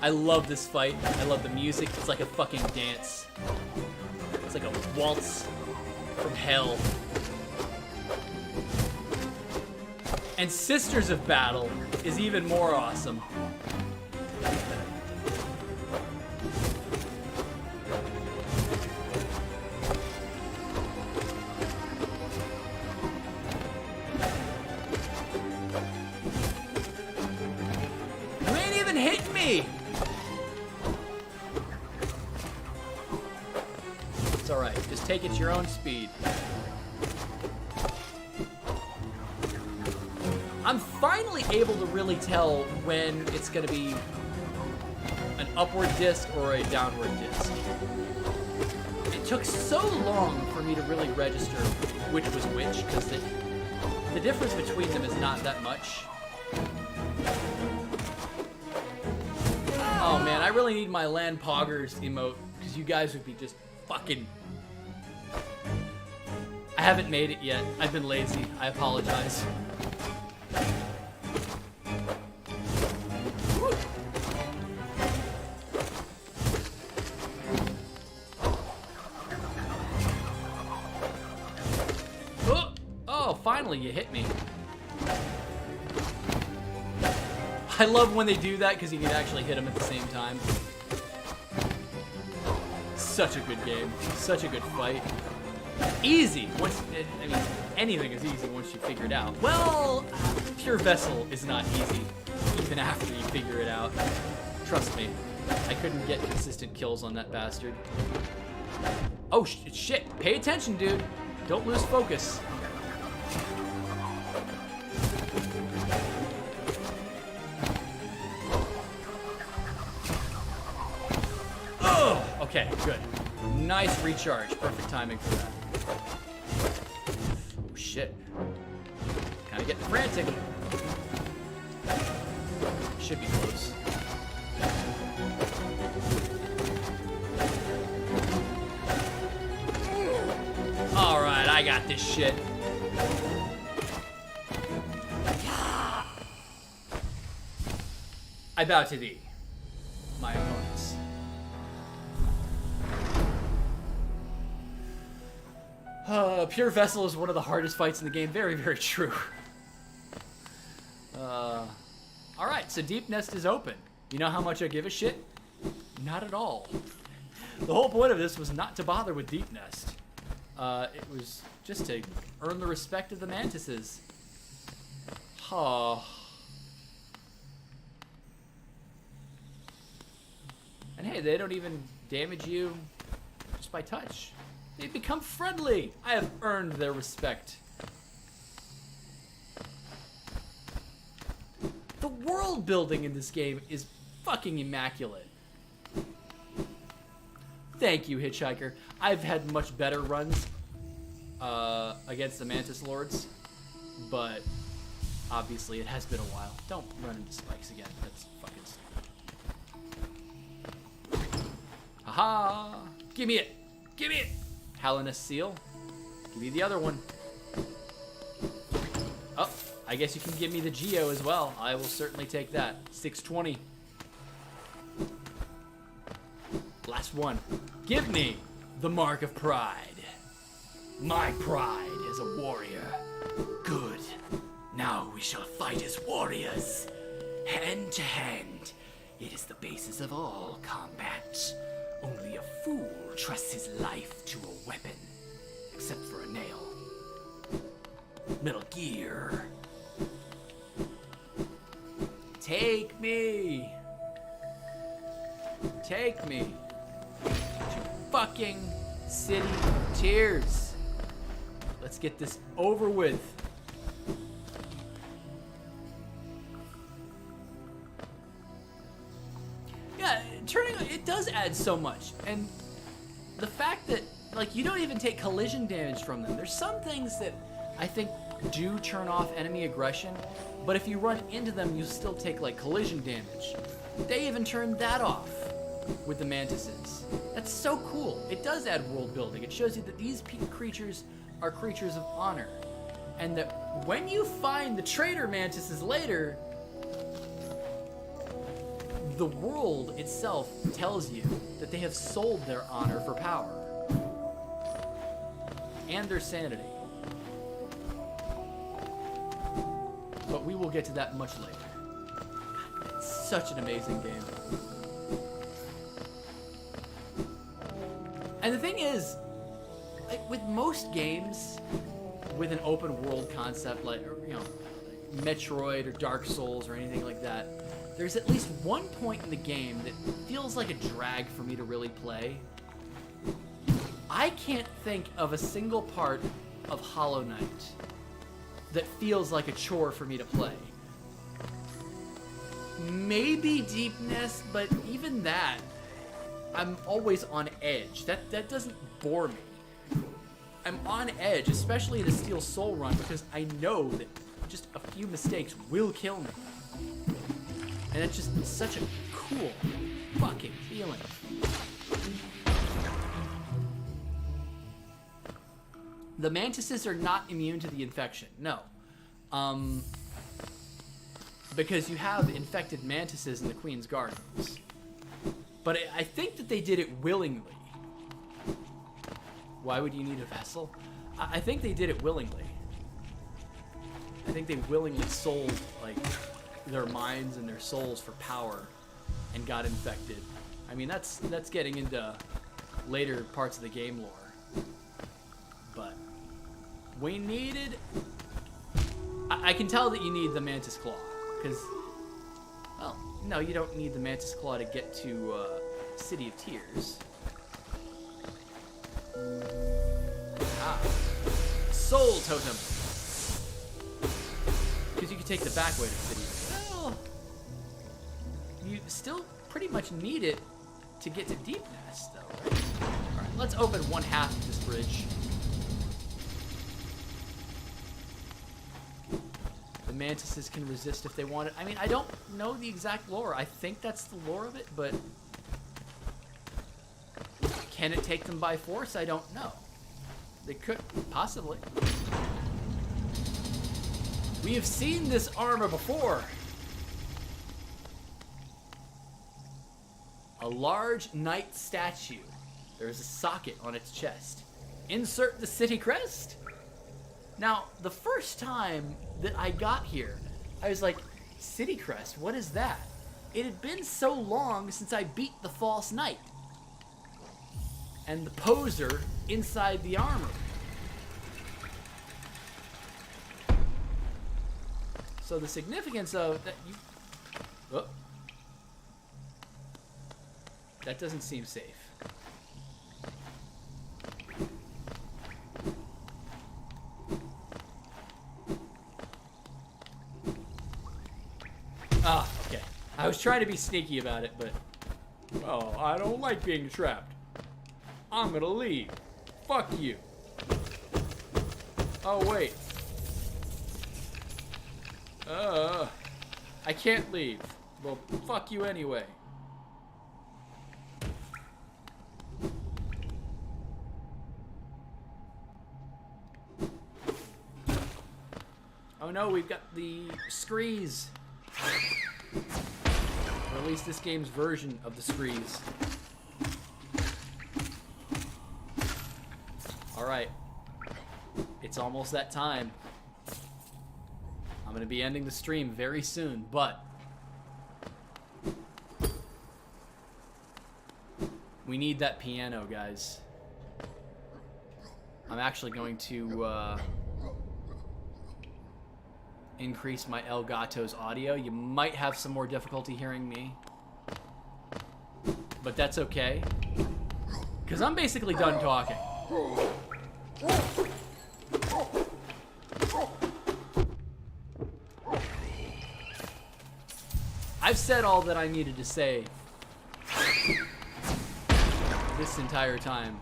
[SPEAKER 1] I love this fight. I love the music. It's like a fucking dance. It's like a waltz from hell. And Sisters of Battle is even more awesome. You ain't even hitting me! take it your own speed. I'm finally able to really tell when it's going to be an upward disc or a downward disc. It took so long for me to really register which was which, because the difference between them is not that much. Oh man, I really need my land poggers emote, because you guys would be just fucking... I haven't made it yet. I've been lazy. I apologize. Finally, you hit me. I love when they do that because you can actually hit them at the same time. Such a good game. Such a good fight. Easy. I mean, anything is easy once you figure it out. Well, Pure Vessel is not easy, even after you figure it out. Trust me. I couldn't get consistent kills on that bastard. Oh, shit. Pay attention, dude. Don't lose focus. Okay, good. Nice recharge. Perfect timing for that. Oh, shit. Kind of getting frantic. Should be close. Alright, I got this shit. I bow to thee, my opponents. Pure Vessel is one of the hardest fights in the game. Very, very true. Alright, so Deep Nest is open. You know how much I give a shit? Not at all. The whole point of this was not to bother with Deep Nest. It was just to earn the respect of the Mantises. And hey, they don't even damage you just by touch. They become friendly. I have earned their respect. The world building in this game is fucking immaculate. Thank you, Hitchhiker. I've had much better runs against the Mantis Lords, but obviously it has been a while. Don't run into spikes again. That's fucking stupid. Haha! Give me it! Give me it! Hallownest seal. Give me the other one. Oh, I guess you can give me the Geo as well. I will certainly take that. 620. Last one. Give me the Mark of Pride. My pride as a warrior.
[SPEAKER 7] Good. Now we shall fight as warriors. Hand to hand. It is the basis of all combat. Only a fool trusts his life to a weapon. Except for a nail. Metal Gear.
[SPEAKER 1] Take me. Take me to fucking City of Tears. Let's get this over with. Yeah, it does add so much. And the fact that, like, you don't even take collision damage from them. There's some things that I think do turn off enemy aggression, but if you run into them, you still take, like, collision damage. They even turned that off with the Mantises. That's so cool. It does add world building. It shows you that these creatures are creatures of honor, and that when you find the traitor Mantises later, the world itself tells you that they have sold their honor for power and their sanity. But we will get to that much later. God, it's such an amazing game. And the thing is, like, with most games with an open world concept, like, you know, Metroid or Dark Souls or anything like that, there's at least one point in the game that feels like a drag for me to really play. I can't think of a single part of Hollow Knight that feels like a chore for me to play. Maybe Deep Nest, but even that, I'm always on edge. That doesn't bore me. I'm on edge, especially in a Steel Soul run, because I know that just a few mistakes will kill me. And it's just such a cool fucking feeling. The mantises are not immune to the infection, no. Because you have infected mantises in the Queen's Gardens. But I think that they did it willingly. Why would you need a vessel? I think they did it willingly. I think they willingly sold, like, their minds and their souls for power and got infected. I mean, that's getting into later parts of the game lore. But we needed... I can tell that you need the Mantis Claw, because... Well, no, you don't need the Mantis Claw to get to City of Tears. Ah. Soul Totem! Because you can take the back way to City of Tears. Well, you still pretty much need it to get to Deep Nest, though, right? Alright, let's open one half of this bridge. The mantises can resist if they want it. I mean, I don't know the exact lore. I think that's the lore of it, but... Can it take them by force? I don't know. They could, possibly. We have seen this armor before. A large knight statue. There is a socket on its chest. Insert the city crest. Now, the first time that I got here, I was like, city crest, what is that? It had been so long since I beat the false knight. And the poser inside the armor. So the significance of that that doesn't seem safe. Ah, okay. I was trying to be sneaky about it, but oh, I don't like being trapped. I'm gonna leave. Fuck you. Oh, wait. I can't leave. Well, fuck you anyway. Oh no, we've got the screes. Or at least this game's version of the screes. Alright. It's almost that time. I'm going to be ending the stream very soon, but... we need that piano, guys. I'm actually going to increase my El Gato's audio. You might have some more difficulty hearing me. But that's okay. Because I'm basically done talking. I've said all that I needed to say this entire time.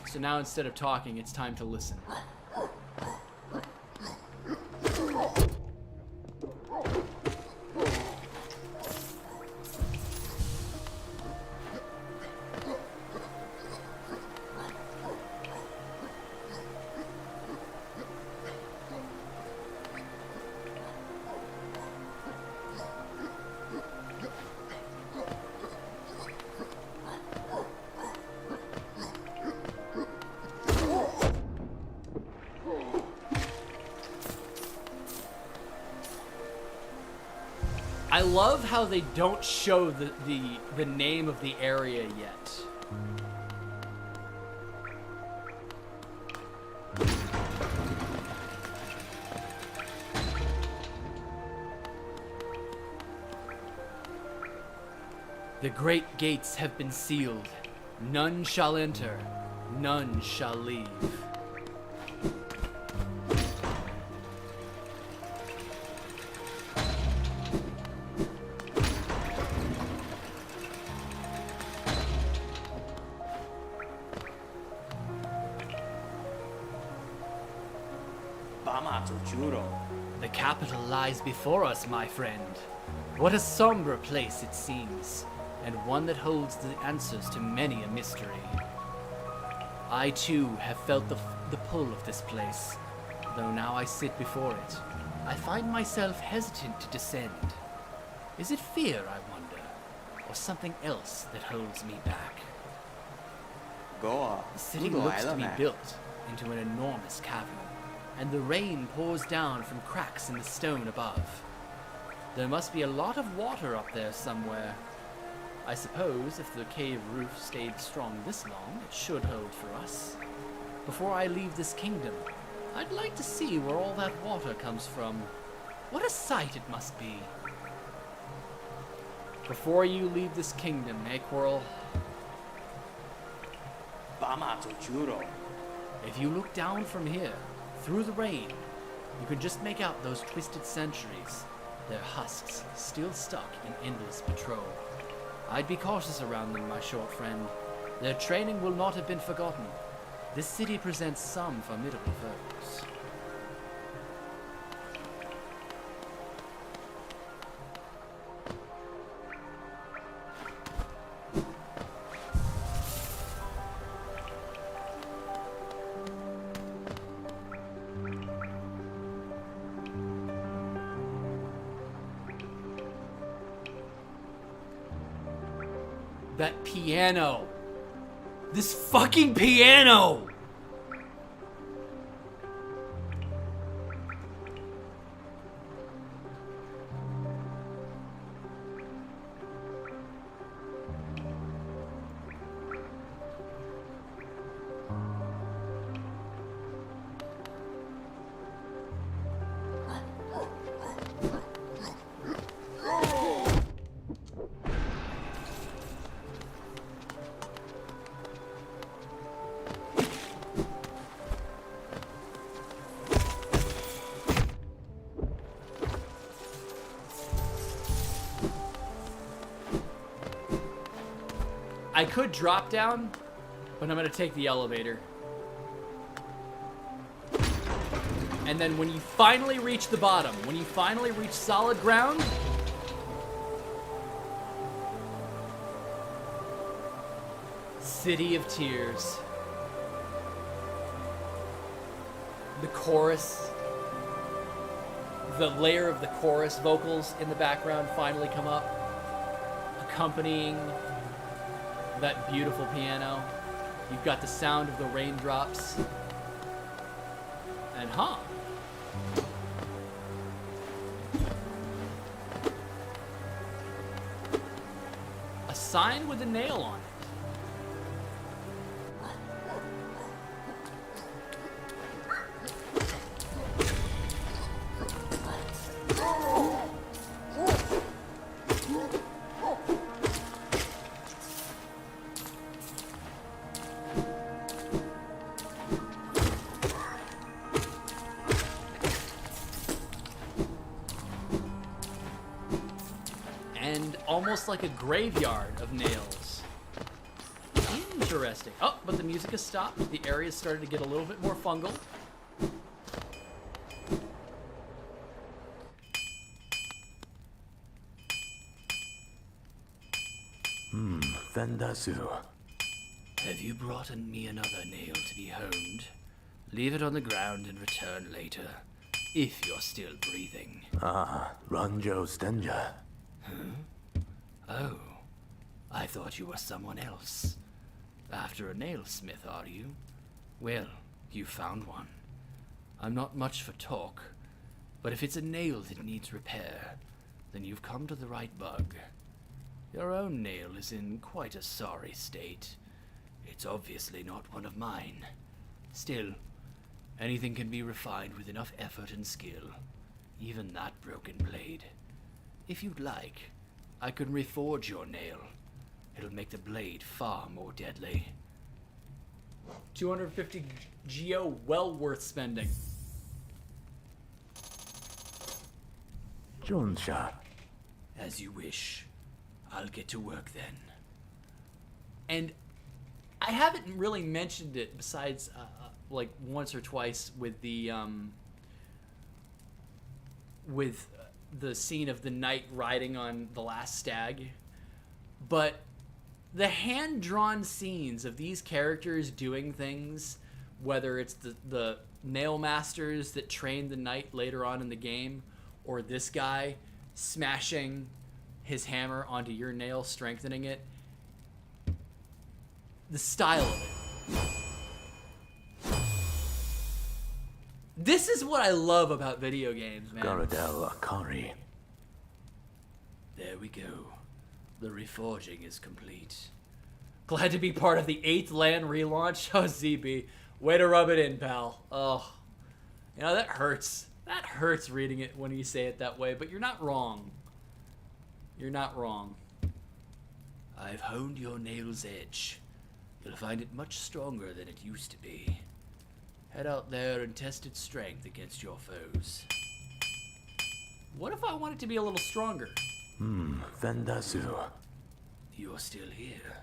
[SPEAKER 1] So now instead of talking, it's time to listen. I love how they don't show the name of the area yet. The great gates have been sealed. None shall enter, none shall leave. The capital lies before us, my friend. What a somber place it seems, and one that holds the answers to many a mystery. I too have felt the pull of this place, though now I sit before it. I find myself hesitant to descend. Is it fear, I wonder, or something else that holds me back? The city looks to be built into an enormous cavern, and the rain pours down from cracks in the stone above. There must be a lot of water up there somewhere. I suppose if the cave roof stayed strong this long, it should hold for us. Before I leave this kingdom, I'd like to see where all that water comes from. What a sight it must be. Before you leave this kingdom, eh, Quirrell? If you look down from here, through the rain, you can just make out those twisted sentries, their husks still stuck in endless patrol. I'd be cautious around them, my short friend. Their training will not have been forgotten. This city presents some formidable foes. That piano. This fucking piano! I could drop down, but I'm gonna take the elevator. And then when you finally reach the bottom, when you finally reach solid ground, City of Tears. The chorus, the layer of the chorus vocals in the background finally come up, accompanying that beautiful piano. You've got the sound of the raindrops. And a sign with a nail on it. Almost like a graveyard of nails. Interesting. Oh, but the music has stopped. The area's started to get a little bit more fungal.
[SPEAKER 10] Vendasu.
[SPEAKER 7] Have you brought me another nail to be honed? Leave it on the ground and return later, if you're still breathing.
[SPEAKER 10] Ranjo Stenja.
[SPEAKER 7] Oh, I thought you were someone else. After a nailsmith, are you? Well, you found one. I'm not much for talk, but if it's a nail that needs repair, then you've come to the right bug. Your own nail is in quite a sorry state. It's obviously not one of mine. Still, anything can be refined with enough effort and skill, even that broken blade. If you'd like, I can reforge your nail, It'll make the blade far more deadly.
[SPEAKER 1] 250 geo, well worth spending.
[SPEAKER 10] Jonsha.
[SPEAKER 7] As you wish. I'll get to work then.
[SPEAKER 1] And I haven't really mentioned it besides like once or twice with the scene of the knight riding on the last stag, but the hand-drawn scenes of these characters doing things, whether it's the nail masters that train the knight later on in the game, or this guy smashing his hammer onto your nail, strengthening it, the style of it. This is what I love about video games, man.
[SPEAKER 10] Garadel Akari.
[SPEAKER 7] There we go. The reforging is complete.
[SPEAKER 1] Glad to be part of the 8th LAN relaunch. Oh, ZB. Way to rub it in, pal. Oh. You know, that hurts. That hurts reading it when you say it that way, but you're not wrong. You're not wrong.
[SPEAKER 7] I've honed your nail's edge. You'll find it much stronger than it used to be. Head out there and test its strength against your foes.
[SPEAKER 1] What if I want it to be a little stronger?
[SPEAKER 10] Vendasu.
[SPEAKER 7] You're still here.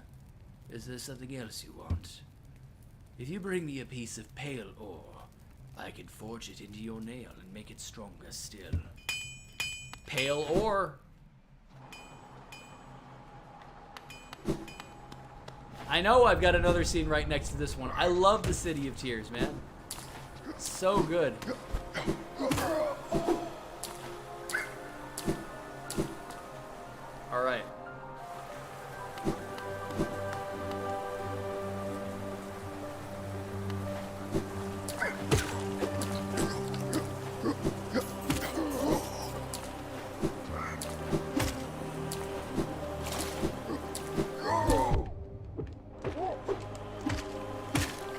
[SPEAKER 7] Is there something else you want? If you bring me a piece of pale ore, I can forge it into your nail and make it stronger still.
[SPEAKER 1] Pale ore. I know I've got another scene right next to this one. I love the City of Tears, man. So good. All right.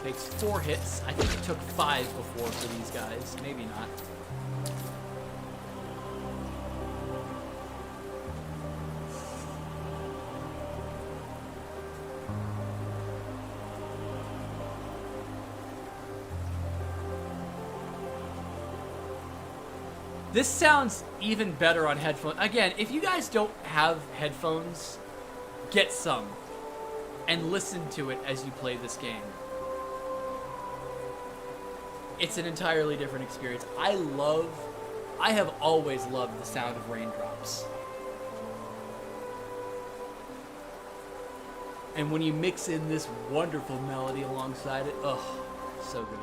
[SPEAKER 1] Takes 4 hits. I think it took 5 before for these guys. Maybe not. This sounds even better on headphones. Again, if you guys don't have headphones, get some and listen to it as you play this game. It's an entirely different experience. I have always loved the sound of raindrops. And when you mix in this wonderful melody alongside it, oh, so good.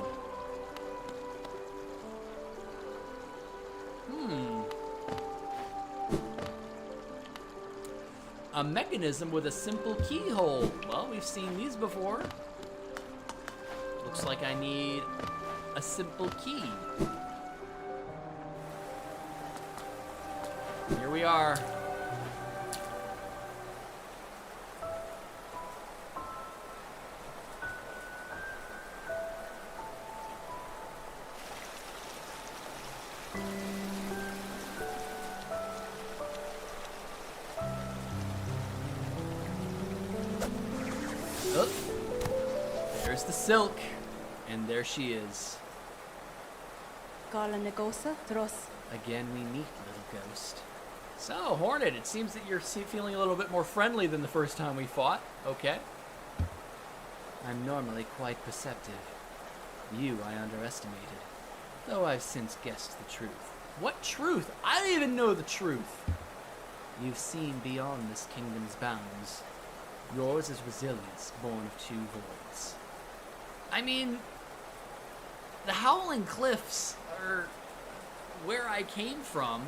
[SPEAKER 1] A mechanism with a simple keyhole. Well, we've seen these before. Looks like I need a simple key. Here we are. Oh, there's the silk, and there she is. Again, we meet, little ghost. So, Hornet, it seems that you're feeling a little bit more friendly than the first time we fought. Okay.
[SPEAKER 7] I'm normally quite perceptive. You I underestimated, though I've since guessed the truth.
[SPEAKER 1] What truth? I don't even know the truth.
[SPEAKER 7] You've seen beyond this kingdom's bounds. Yours is resilience, born of 2 voids.
[SPEAKER 1] I mean, the Howling Cliffs are where I came from.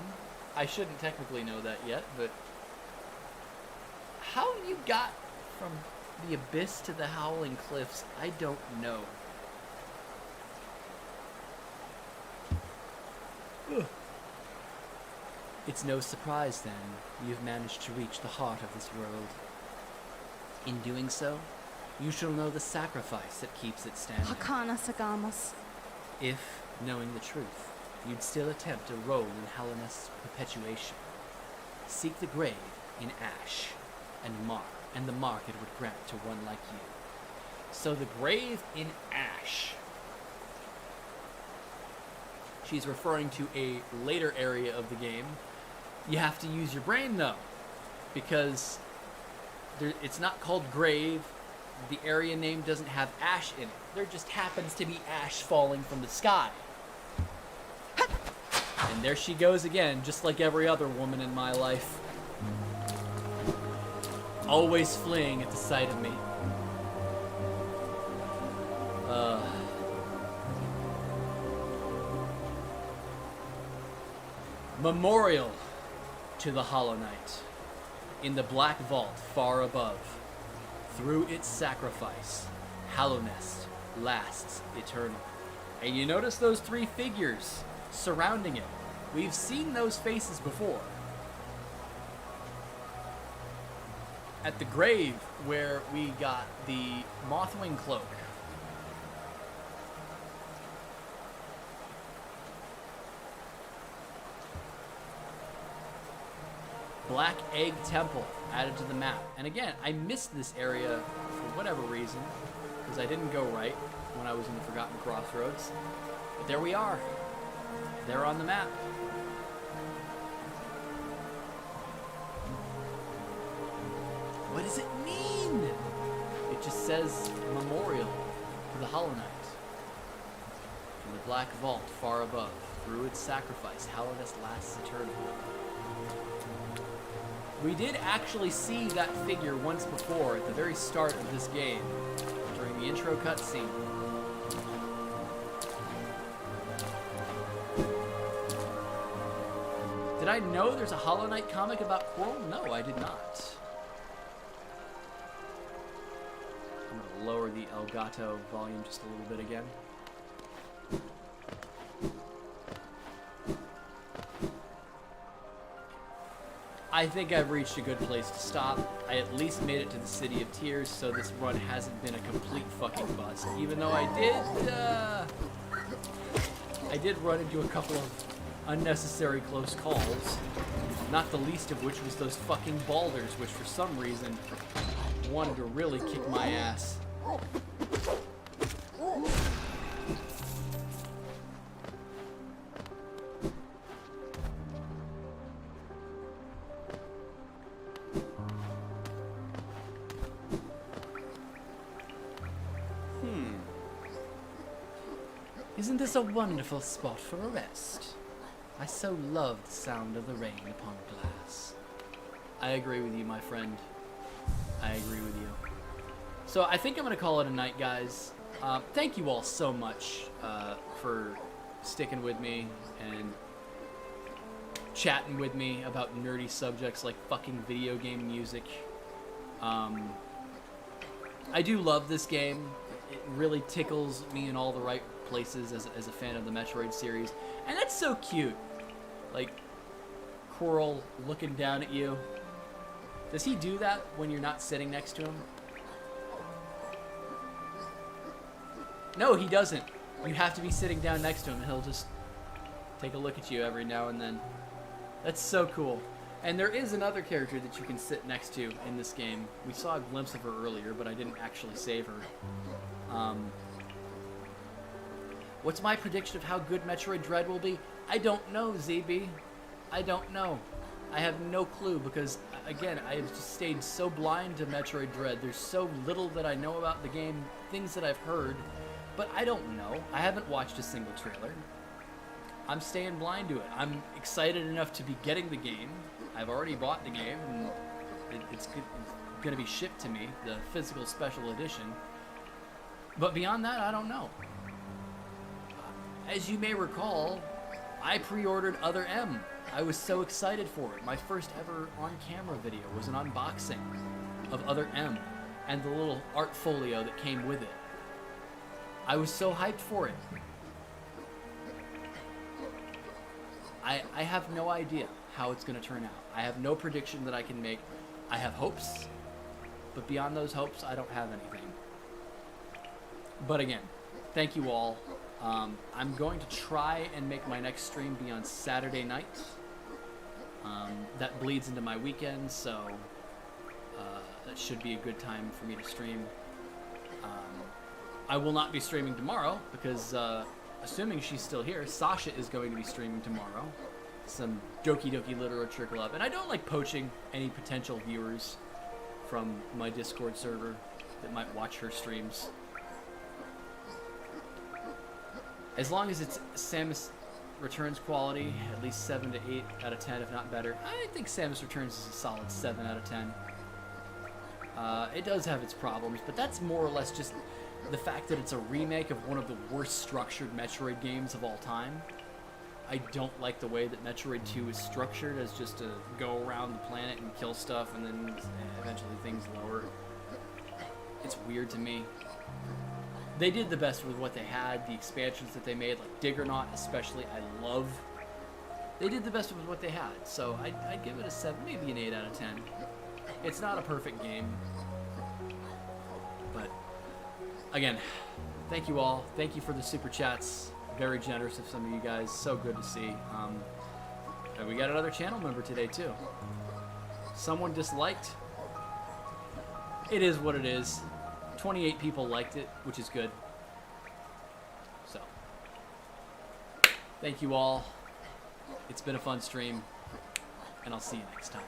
[SPEAKER 1] I shouldn't technically know that yet, but how you got from the Abyss to the Howling Cliffs, I don't know. Ugh.
[SPEAKER 7] It's no surprise, then, you've managed to reach the heart of this world. In doing so, you shall know the sacrifice that keeps it standing. If, knowing the truth, you'd still attempt a role in Hallownest's perpetuation, seek the grave in ash and mark
[SPEAKER 1] and the market would grant to one like you. So the grave in ash. She's referring to a later area of the game. You have to use your brain though, because it's not called grave. The area name doesn't have ash in it. There just happens to be ash falling from the sky. And there she goes again, just like every other woman in my life. Always fleeing at the sight of me. Memorial to the Hollow Knight. In the black vault far above, through its sacrifice, Hallownest lasts eternal. And you notice those three figures surrounding it. We've seen those faces before. At the grave where we got the Mothwing cloak. Black Egg Temple added to the map. And again, I missed this area for whatever reason, because I didn't go right when I was in the Forgotten Crossroads. But there we are. They're on the map. What does it mean? It just says memorial to the Hollow Knight. In the black vault far above, through its sacrifice, Hallownest lasts eternal. We did actually see that figure once before at the very start of this game, during the intro cutscene. Did I know there's a Hollow Knight comic about Coral? No, I did not. I'm going to lower the Elgato volume just a little bit again. I think I've reached a good place to stop. I at least made it to the City of Tears, so this run hasn't been a complete fucking bust. Even though I did run into a couple of unnecessary close calls. Not the least of which was those fucking balders, which for some reason wanted to really kick my ass. Isn't this a wonderful spot for a rest? I so love the sound of the rain upon glass. I agree with you, my friend. I agree with you. So I think I'm going to call it a night, guys. Thank you all so much for sticking with me and chatting with me about nerdy subjects like fucking video game music. I do love this game. It really tickles me in all the right places as a fan of the Metroid series. And that's so cute. Like, Coral looking down at you. Does he do that when you're not sitting next to him? No, he doesn't. You have to be sitting down next to him, and he'll just take a look at you every now and then. That's so cool. And there is another character that you can sit next to in this game. We saw a glimpse of her earlier, but I didn't actually save her. What's my prediction of how good Metroid Dread will be? I don't know, ZB. I don't know. I have no clue because, again, I have just stayed so blind to Metroid Dread. There's so little that I know about the game, things that I've heard, but I don't know. I haven't watched a single trailer. I'm staying blind to it. I'm excited enough to be getting the game. I've already bought the game, and it's going to be shipped to me, the physical special edition. But beyond that, I don't know. As you may recall, I pre-ordered Other M. I was so excited for it. My first ever on-camera video was an unboxing of Other M and the little art folio that came with it. I was so hyped for it. I have no idea how it's going to turn out. I have no prediction that I can make. I have hopes, but beyond those hopes, I don't have anything. But again, thank you all. I'm going to try and make my next stream be on Saturday night. That bleeds into my weekend, so that should be a good time for me to stream. I will not be streaming tomorrow because, assuming she's still here, Sasha is going to be streaming tomorrow. Some Doki Doki Literature Club. And I don't like poaching any potential viewers from my Discord server that might watch her streams. As long as it's Samus Returns quality, at least 7 to 8 out of 10, if not better. I think Samus Returns is a solid 7 out of 10. It does have its problems, but that's more or less just the fact that it's a remake of one of the worst structured Metroid games of all time. I don't like the way that Metroid 2 is structured as just to go around the planet and kill stuff and then eventually things lower. It's weird to me. They did the best with what they had. The expansions that they made, like Diggernaut especially, I love. They did the best with what they had, so I'd give it a 7, maybe an 8 out of 10. It's not a perfect game, but again, thank you all. Thank you for the super chats. Very generous of some of you guys. So good to see. And we got another channel member today too. Someone disliked. It is what it is. 28 people liked it, which is good. So, thank you all. It's been a fun stream, and I'll see you next time.